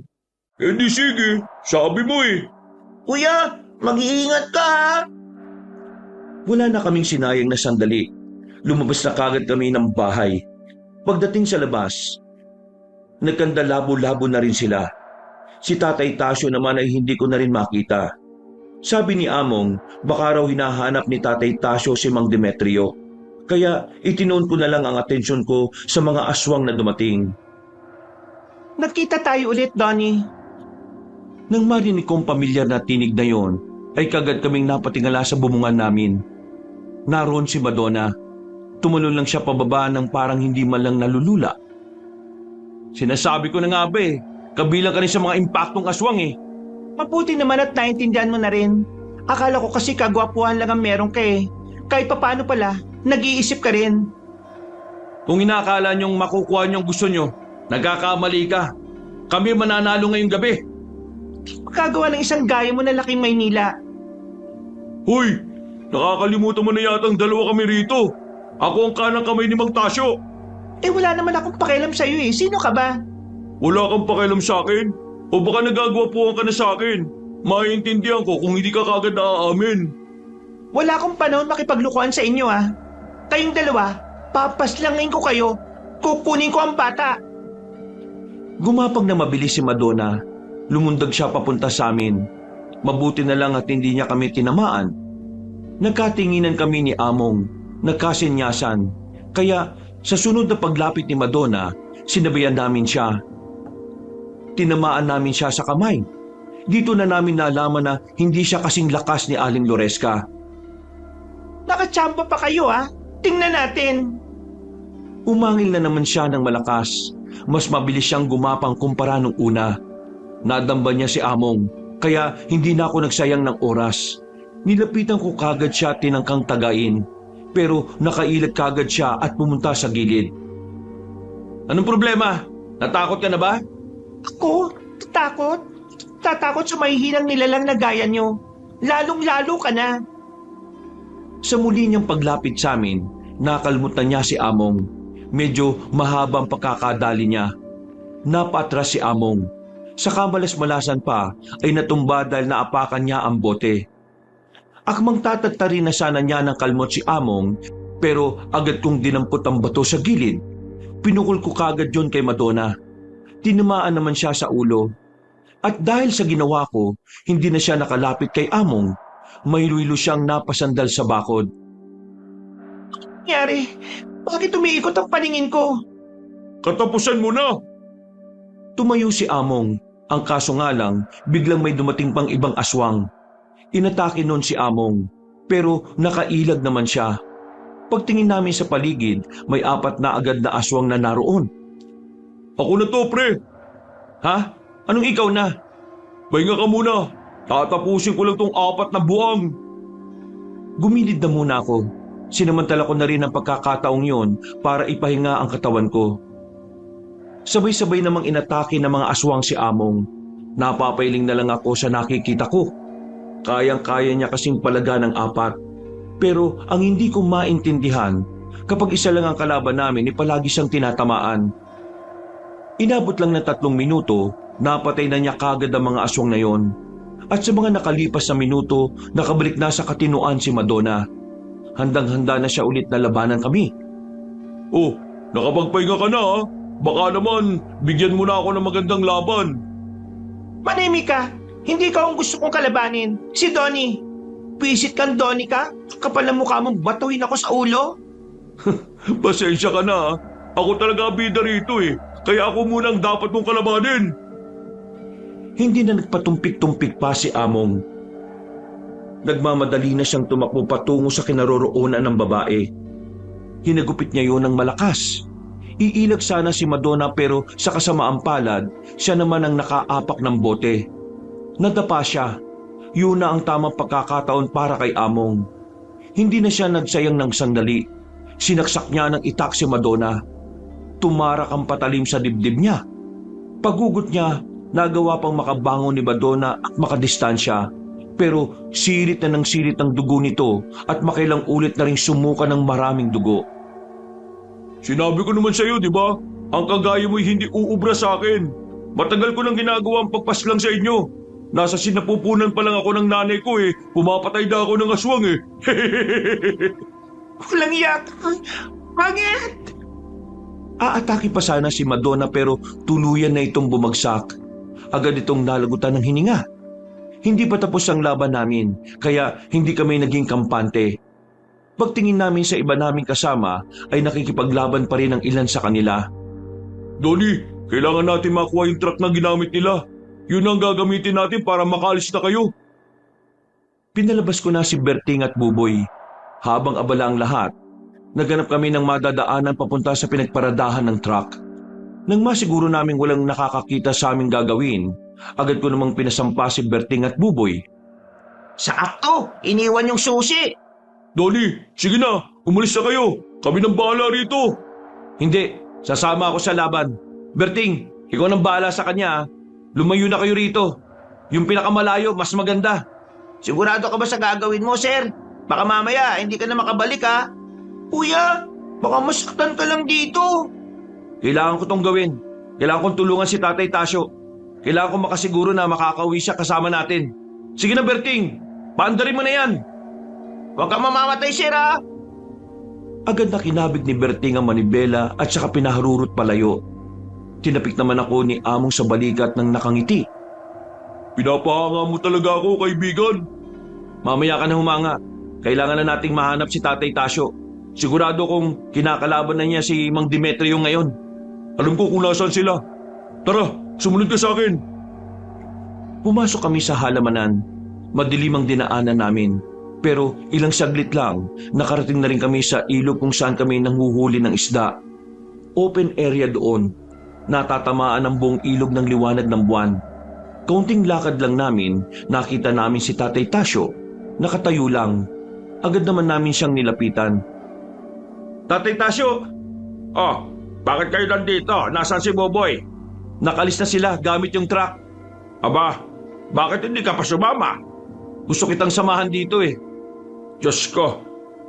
Hindi sige, sabi mo eh. Kuya, mag-iingat ka ha. Wala na kaming sinayang na sandali. Lumabas na kagad kami ng bahay. Pagdating sa labas, nagkandalabo-labo na rin sila. Si Tatay Tasyo naman ay hindi ko na rin makita. Sabi ni Among, baka raw hinahanap ni Tatay Tasyo si Mang Demetrio. Kaya itinoon ko na lang ang atensyon ko sa mga aswang na dumating. Nagkita tayo ulit, Donnie. Nang marinig kong pamilyar na tinig na yon, ay kagad kaming napatingala sa bumungan namin. Naroon si Madonna. Tumalon lang siya pababa ng parang hindi man lang nalulula. Sinasabi ko na nga ba kabilang ka rin sa mga impaktong aswang eh. Mabuti naman at naintindihan mo na rin. Akala ko kasi kagwapuhan lang ang meron ka eh. Kahit papaano pala, nag-iisip ka rin. Kung inakala niyong makukuha niyong gusto niyo, nagkakamali ka. Kami mananalo ngayong gabi. Magkagawa ng isang gaya mo na laking Maynila. Hoy, nakakalimutan mo na yata ang 2 kami rito. Ako ang kanang kamay ni Mang Tasyo. Eh wala naman akong pakialam sa'yo eh. Sino ka ba? Wala kang pakialam sa akin? O baka nagagwapuhan ka na sa akin? Maiintindihan ko kung hindi ka kagad naaamin. Wala akong panahon makipaglukuhan sa inyo ah. Kayong dalawa, papaslangin ko kayo. Kukunin ko ang bata. Gumapag na mabilis si Madonna. Lumundag siya papunta sa amin. Mabuti na lang at hindi niya kami tinamaan. Nagkatinginan kami ni Among. Nagkasinyasan. Kaya sa sunod na paglapit ni Madonna, sinabayan namin siya. Tinamaan namin siya sa kamay. Dito na namin nalaman na hindi siya kasing lakas ni Aling Loresca. Nakachamba pa kayo ah. Tingnan natin. Umangil na naman siya ng malakas. Mas mabilis siyang gumapang kumpara nung una. Nadamba niya si Among, kaya hindi na ako nagsayang ng oras. Nilapitan ko kagad siya tinangkang tagain. Pero nakailag kagad siya at pumunta sa gilid. Anong problema? Natakot ka na ba? Ako? Tatakot? Tatakot sa mahihinang nilalang na gaya nyo. Lalong-lalo ka na. Sa muli niyang paglapit sa amin, nakalmut na niya si Among. Medyo mahabang pagkakadali niya. Napatras si Among. Sa kamalas-malasan pa ay natumba dahil naapakan niya ang bote. Akmang tatagtarin na sana niya ng kalmot si Among, pero agad kong dinampot ang bato sa gilid. Pinukul ko kagad yun kay Madonna. Tinamaan naman siya sa ulo. At dahil sa ginawa ko, hindi na siya nakalapit kay Among. May luylo siyang napasandal sa bakod. Nangyari? Bakit umiikot ang paningin ko? Katapusan mo na! Tumayo si Among. Ang kaso nga lang, biglang may dumating pang ibang aswang. Inatake noon si Among, pero nakailag naman siya. Pagtingin namin sa paligid, may 4 na agad na aswang na naroon. Ako na to, pre! Ha? Anong ikaw na? Pahinga ka muna. Tatapusin ko lang tong 4 na buwang. Gumilid na muna ako. Sinamantala ko na rin ang pagkakataong yon para ipahinga ang katawan ko. Sabay-sabay namang inatake ng mga aswang si Among. Napapailing na lang ako sa nakikita ko. Kayang-kaya niya kasing palaga ng 4. Pero ang hindi ko maintindihan, kapag isa lang ang kalaban namin, palagi siyang tinatamaan. Inabot lang ng 3 minuto, napatay na niya kagad ang mga aswang na yon. At sa mga nakalipas na minuto, nakabalik na sa katinuan si Madonna. Handang-handa na siya ulit na labanan kami. Oh, nakapagpahinga ka na ha? Baka naman, bigyan mo na ako ng magandang laban. Manahimik ka. Hindi ka ang gusto kong kalabanin. Si Donnie. Pisit kang Donnie ka? Kapal ang mukha mong batuhin ako sa ulo? Pasensya ka na ha? Ako talaga bida rito eh. Kaya ako munang dapat mong kalabanin. Hindi na nagpatumpik-tumpik pa si Among. Nagmamadali na siyang tumakbo patungo sa kinaroroonan ng babae. Hinagupit niya yun ng malakas. Iilag sana si Madonna pero sa kasamaang palad, siya naman ang nakaapak ng bote. Nadapa siya. Yun na ang tamang pagkakataon para kay Among. Hindi na siya nagsayang ng sandali. Sinaksak niya ng itak si Madonna. Tumarak ang patalim sa dibdib niya. Pagugot niya, nagawa pang makabangon ni Madonna at makadistansya. Pero sirit na ng sirit ang dugo nito at makailang ulit na rin sumuka ng maraming dugo. Sinabi ko naman sa'yo, di ba? Ang kagaya mo'y hindi uubra sa akin. Matagal ko nang ginagawa ang pagpaslang sa inyo. Nasa sinapupunan pa lang ako ng nanay ko eh. Pumapatay na ako ng aswang eh. Walang iyak. Bakit? Aatake pa sana si Madonna pero tuluyan na itong bumagsak. Agad itong nalagutan ng hininga. Hindi pa tapos ang laban namin, kaya hindi kami naging kampante. Pagtingin namin sa iba naming kasama ay nakikipaglaban pa rin ang ilan sa kanila. Donnie, kailangan natin makuha yung truck na ginamit nila. Yun ang gagamitin natin para makalis na kayo. Pinalabas ko na si Berting at Buboy. Habang abala ang lahat, naghanap kami ng madadaanan papunta sa pinagparadahan ng truck. Nang masiguro naming walang nakakakita sa aming gagawin, agad ko namang pinasampa si Berting at Buboy. Sakto, iniwan yung susi. Donnie, sige na, umalis na kayo. Kami nang bahala rito. Hindi, sasama ako sa laban. Berting, ikaw nang bahala sa kanya. Lumayo na kayo rito. Yung pinakamalayo, mas maganda. Sigurado ka ba sa gagawin mo, sir? Baka mamaya, hindi ka na makabalik ha. Kuya, baka masaktan ka lang dito. Kailangan ko tong gawin. Kailangan kong tulungan si Tatay Tasyo. Kailangan ko makasiguro na makakauwi siya kasama natin. Sige na, Berting. Paandarin mo na yan. Huwag kang mamamatay, sir ha. Agad na kinabig ni Berting ang manibela at saka pinaharurot palayo. Tinapik naman ako ni Among sa balikat ng nakangiti. Pinapahanga mo talaga ako, kaibigan. Mamaya ka na humanga. Kailangan na nating mahanap si Tatay Tasyo. Sigurado kong kinakalaban na niya si Mang Demetrio ngayon. Alam ko kung nasaan sila. Tara, sumunod ka sa akin. Pumasok kami sa halamanan. Madilim ang dinaanan namin. Pero ilang saglit lang, nakarating na rin kami sa ilog kung saan kami nanghuhuli ng isda. Open area doon. Natatamaan ang buong ilog ng liwanag ng buwan. Kaunting lakad lang namin, nakita namin si Tatay Tasyo. Nakatayo lang. Agad naman namin siyang nilapitan. Tatay Tasyo! Oh, bakit kayo nandito? Nasaan si Boboy? Nakalis na sila gamit yung truck. Aba, bakit hindi ka pa sumama? Gusto kitang samahan dito eh. Diyos ko,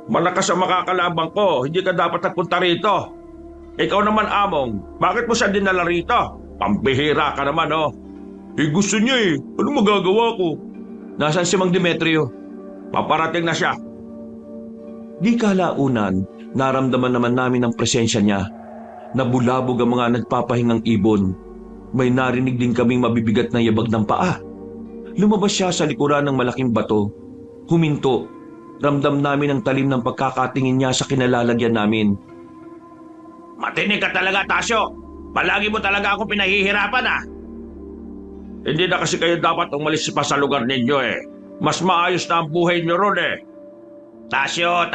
malakas ang makakalabang ko. Hindi ka dapat nagpunta rito. Ikaw naman, Among, bakit mo siya dinala rito? Pambihira ka naman, oh. Eh gusto niya eh. Ano magagawa ko? Nasaan si Mang Demetrio? Paparating na siya. Di kalaunan, naramdaman naman namin ang presensya niya. Nabulabog ang mga nagpapahingang ibon. May narinig din kaming mabibigat na yabag ng paa. Lumabas siya sa likuran ng malaking bato. Huminto. Ramdam namin ang talim ng pagkakatingin niya sa kinalalagyan namin. Matinig ka talaga, Tasyo. Palagi mo talaga akong pinahihirapan ah. Hindi na kasi kayo dapat umalis pa sa lugar ninyo eh. Mas maayos na ang buhay niyo ron eh. Tasyo,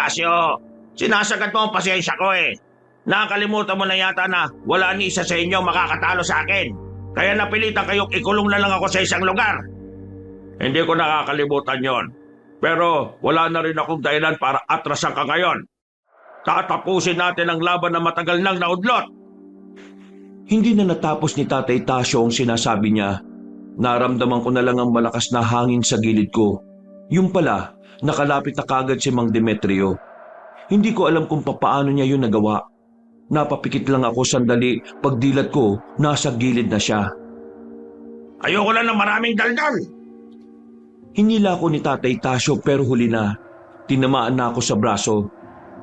sinasagat mo ang pasensya ko eh. Nakakalimutan mo na yata na wala ni isa sa inyo makakatalo sa akin. Kaya napilitan kayong ikulong na lang ako sa isang lugar. Hindi ko nakakalimutan yon. Pero wala na rin akong dahilan para atrasan ka ngayon. Tatapusin natin ang laban na matagal nang naudlot. Hindi na natapos ni Tatay Tasyo ang sinasabi niya. Naramdaman ko na lang ang malakas na hangin sa gilid ko. Yung pala, nakalapit na kagad si Mang Demetrio. Hindi ko alam kung papaano niya yun nagawa. Napapikit lang ako sandali, pagdilat ko, nasa gilid na siya. Ayoko lang ng maraming daldal. Hinila ko ni Tatay Tasyo pero huli na. Tinamaan na ako sa braso.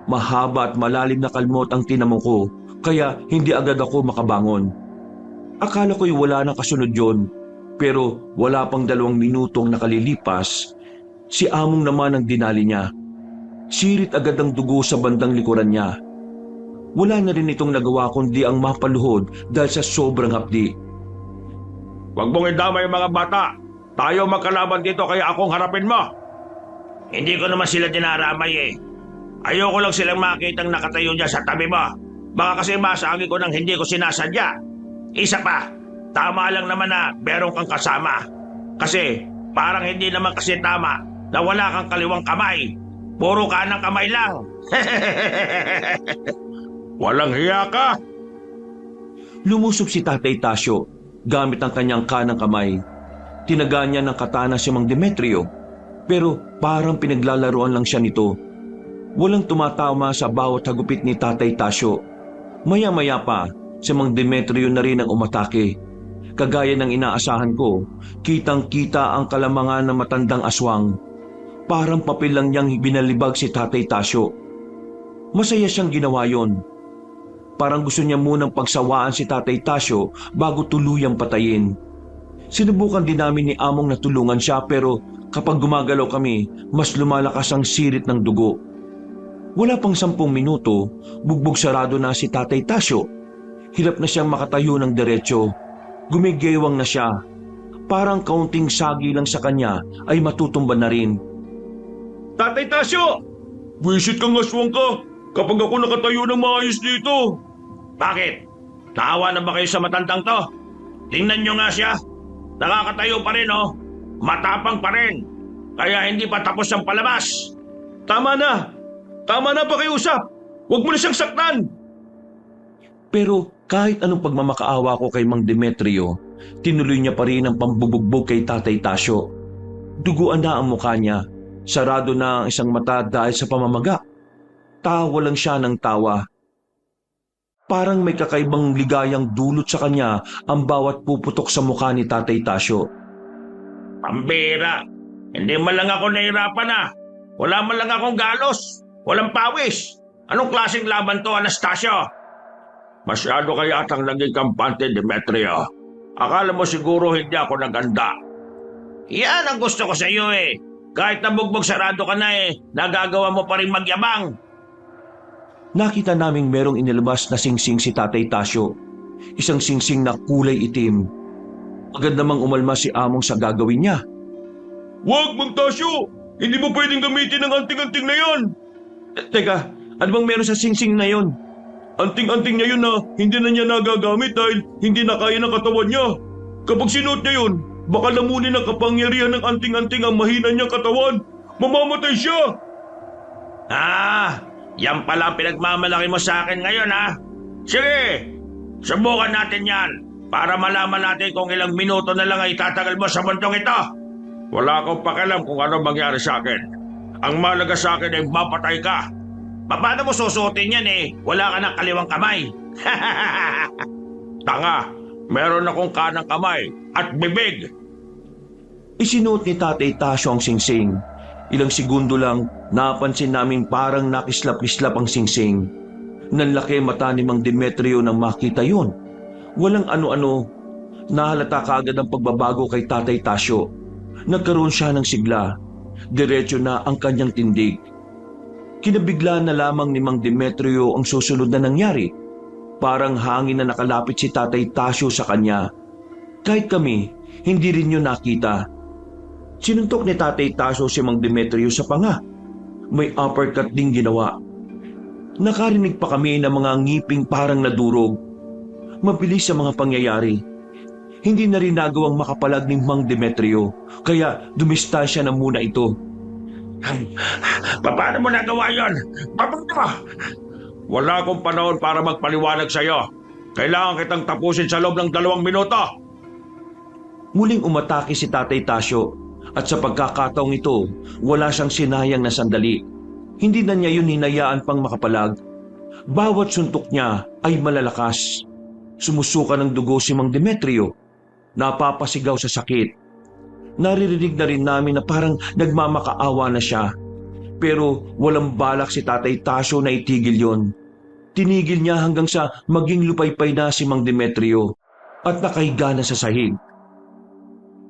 Mahaba at malalim na kalmot ang tinamo ko, kaya hindi agad ako makabangon. Akala ko'y wala nang kasunod yon, pero wala pang 2 minutong nakalilipas, si Among naman ang dinali niya. Sirit agad ang dugo sa bandang likuran niya. Wala na rin itong nagawa kundi ang mapaluhod dahil sa sobrang hapdi. Huwag mong idamay mga bata. Tayo magkalaban dito kaya akong harapin mo. Hindi ko naman sila dinaramay eh. Ayoko lang silang makitang nakatayo dyan sa tabi mo. Baka kasi masagi ko nang hindi ko sinasadya. Isa pa, tama lang naman na meron kang kasama. Kasi parang hindi naman kasi tama na wala kang kaliwang kamay. Puro kanang kamay lang. Walang hiya ka. Lumusob si Tatay Tasyo gamit ang kanyang kanang kamay. Tinaga niya ng katana si Mang Demetrio, pero parang pinaglalaruan lang siya nito. Walang tumatama sa bawat hagupit ni Tatay Tasyo. Maya-maya pa, si Mang Demetrio na rin ang umatake. Kagaya ng inaasahan ko, kitang-kita ang kalamangan ng matandang aswang. Parang papel lang niyang binalibag si Tatay Tasyo. Masaya siyang ginawa yon. Parang gusto niya munang pagsawaan si Tatay Tasyo bago tuluyang patayin. Sinubukan din namin ni Among na tulungan siya pero kapag gumagalaw kami, mas lumalakas ang sirit ng dugo. Wala pang 10 minuto, bugbog sarado na si Tatay Tasyo. Hirap na siyang makatayo ng diretsyo. Gumigewang na siya. Parang kaunting sagi lang sa kanya ay matutumba na rin. Tatay Tasyo! Wisit kang aswang ka kapag ako nakatayo ng maayos dito. Bakit? Naawa na ba kayo sa matandang to? Tingnan nyo nga siya. Nakakatayo pa rin oh. Matapang pa rin. Kaya hindi pa tapos ang palabas. Tama na! Tama na pakiusap! Huwag mo na siyang saktan! Pero kahit anong pagmamakaawa ko kay Mang Demetrio, tinuloy niya pa rin ang pambubugbog kay Tatay Tasyo. Duguan na ang mukha niya. Sarado na ang isang mata dahil sa pamamaga. Tawa lang siya ng tawa. Parang may kakaibang ligayang dulot sa kanya ang bawat puputok sa mukha ni Tatay Tasyo. Pambira. Hindi man lang ako nahirapan ah. Wala man lang akong galos. Walang pawis. Anong klaseng laban to, Anastasio? Masyado kaya atang naging kampante, Demetrio. Akala mo siguro hindi ako naganda. Yan ang gusto ko sa iyo eh. Kahit nabugbog sarado ka na eh, nagagawa mo pa rin magyabang. Nakita naming merong inilabas na singsing si Tatay Tasyo. Isang singsing na kulay itim. Agad namang umalma si Among sa gagawin niya. Huwag, Mang Tasyo! Hindi mo pwedeng gamitin ang anting-anting na yan! Teka, ano bang meron sa singsing na yon? Anting-anting niya yun na hindi na niya nagagamit dahil hindi na kaya ng katawan niya. Kapag sinuot niya yun, baka lamunin ng kapangyarihan ng anting-anting ang mahina niyang katawan. Mamamatay siya! Ah, yan pala ang pinagmamalaki mo sa akin ngayon ha. Sige, subukan natin yan para malaman natin kung ilang minuto na lang ay tatagal mo sa mundong ito. Wala akong pakialam kung ano mangyari sa akin. Ang malaga sa akin ay mapatay ka. Paano mo susuotin yan eh? Wala ka ng kaliwang kamay. Tanga, meron akong kanang kamay at bibig. Isinuot ni Tatay Tasyo ang singsing. Ilang segundo lang, napansin namin parang nakislap-kislap ang singsing. Nanlaki mata ni Mang Demetrio nang makita yun. Walang ano-ano. Nahalata kaagad ang pagbabago kay Tatay Tasyo. Nagkaroon siya ng sigla. Diretso na ang kanyang tindig. Kinabigla na lamang ni Mang Demetrio ang susunod na nangyari. Parang hangin na nakalapit si Tatay Tasyo sa kanya. Kahit kami, hindi rin yun nakita. Sinuntok ni Tatay Tasyo si Mang Demetrio sa panga. May uppercut ding ginawa. Nakarinig pa kami ng mga ngiping parang nadurog. Mabilis sa mga pangyayari. Hindi na rin nagawang makapalag ni Mang Demetrio, kaya dumistansya na muna ito. Paano mo nagawa yun? Paano mo? Wala akong panahon para magpaliwanag sa'yo. Kailangan kitang tapusin sa loob ng 2 minuto. Muling umatake si Tatay Tasyo at sa pagkakataong ito, wala siyang sinayang na sandali. Hindi na niya yun hinayaan pang makapalag. Bawat suntok niya ay malalakas. Sumusuka ng dugo si Mang Demetrio. Napapasigaw sa sakit. Naririnig na rin namin na parang nagmamakaawa na siya. Pero walang balak si Tatay Tasyo na itigil yon. Tinigil niya hanggang sa maging lupaypay na si Mang Demetrio at nakahiga na sa sahig.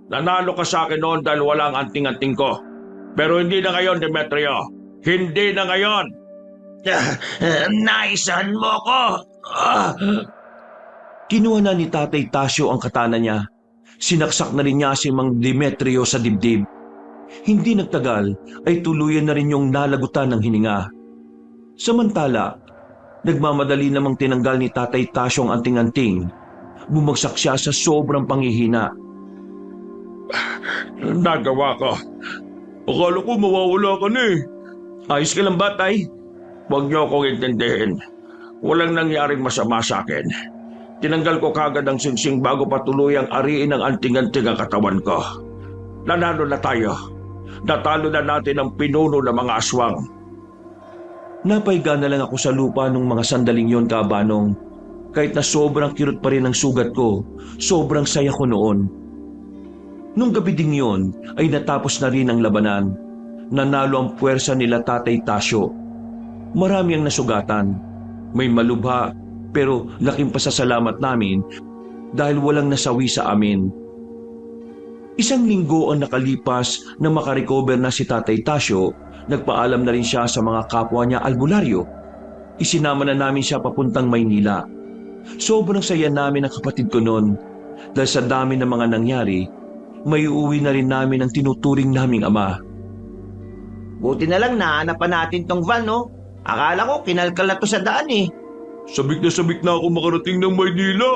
Nanalo ka sa akin noon dahil walang anting-anting ko. Pero hindi na ngayon, Demetrio. Hindi na ngayon. Naisahan mo ko. Kinuha na ni Tatay Tasyo ang katana niya. Sinaksak na rin niya si Mang Demetrio sa dibdib. Hindi nagtagal ay tuluyan na rin yung nalagutan ng hininga. Samantala, nagmamadali namang tinanggal ni Tatay Tasyo ang anting-anting. Bumagsak siya sa sobrang panghihina. Nagawa ko. Akala ko mawawala ka na eh. Ayos ka lang ba, Tay? Huwag niyo akong intindihin. Walang nangyaring masama sa akin. Tinanggal ko kagad ang singsing bago pa tuluyang ariin ng anting-anting ang katawan ko. Nanalo na tayo. Natalo na natin ang pinuno ng mga aswang. Napaiga na lang ako sa lupa nung mga sandaling yon, Kabanong. Kahit na sobrang kirot pa rin ang sugat ko, sobrang saya ko noon. Nung gabi ding yon ay natapos na rin ang labanan. Nanalo ang puwersa nila Tatay Tasyo. Marami ang nasugatan. May malubha, pero laking pasasalamat namin dahil walang nasawi sa amin. 1 linggo ang nakalipas na makarecover na si Tatay Tasyo. Nagpaalam na rin siya sa mga kapwa niya albularyo. Isinama na namin siya papuntang Maynila. Sobrang saya namin ng kapatid ko noon. Dahil sa dami ng mga nangyari, may uuwi na rin namin ang tinuturing naming ama. Buti na lang naanapan natin tong van, no? Akala ko kinalkal na to sa daan eh. Sabik na ako makarating ng Maynila.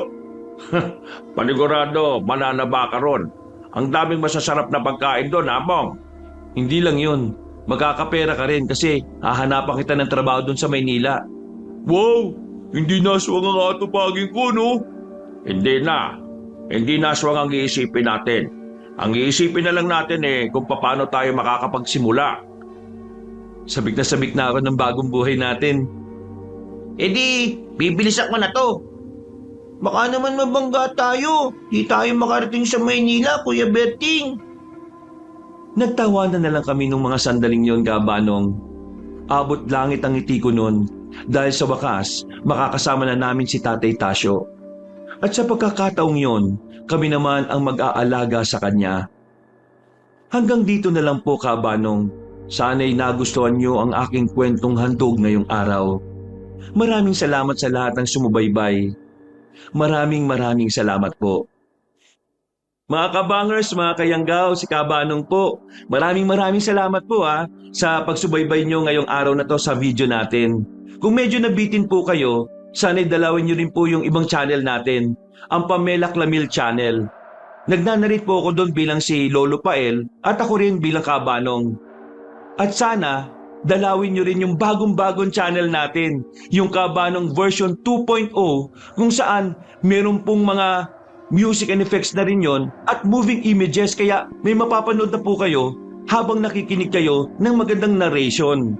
Panigurado, mananaba ka ron. Ang daming masasarap na pagkain doon, Among. Hindi lang yun. Magkakapera ka rin kasi hahanapan kita ng trabaho doon sa Maynila. Wow! Hindi naswang ang atupagin ko, no? Hindi na. Hindi naswang ang iisipin natin. Ang iisipin na lang natin kung paano tayo makakapagsimula. Sabik na ako ng bagong buhay natin. Di, bibilisan ko na to. Baka naman mabangga tayo. Di tayo makarating sa Maynila, Kuya Berting. Nagtawanan na lang kami nung mga sandaling yon, Kabanong. Abot langit ang ngiti ko noon dahil sa wakas makakasama na namin si Tatay Tasyo. At sa pagkakataong yon, kami naman ang mag-aalaga sa kanya. Hanggang dito na lang po, Kabanong. Sana'y nagustuhan niyo ang aking kwentong handog ngayong araw. Maraming salamat sa lahat ng sumubaybay. Maraming salamat po. Mga kabangers, mga kayanggaw, si Kabanong po. Maraming salamat po sa pagsubaybay nyo ngayong araw na to sa video natin. Kung medyo nabitin po kayo, sana'y dalawin nyo rin po yung ibang channel natin, ang Pamela Clamil Channel. Nagnanarit po ako doon bilang si Lolo Pael at ako rin bilang Kabanong. At sana, dalawin nyo rin yung bagong channel natin, yung Kabanong version 2.0, kung saan meron pong mga music and effects na rin yon at moving images, kaya may mapapanood na po kayo habang nakikinig kayo ng magandang narration.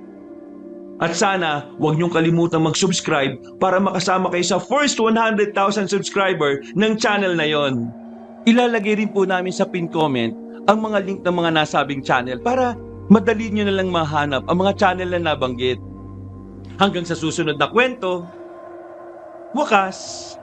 At sana, huwag niyong kalimutang mag-subscribe para makasama kayo sa first 100,000 subscriber ng channel na yon. Ilalagay rin po namin sa pin comment ang mga link ng mga nasabing channel para madali nyo na lang mahanap ang mga channel na nabanggit. Hanggang sa susunod na kwento, wakas!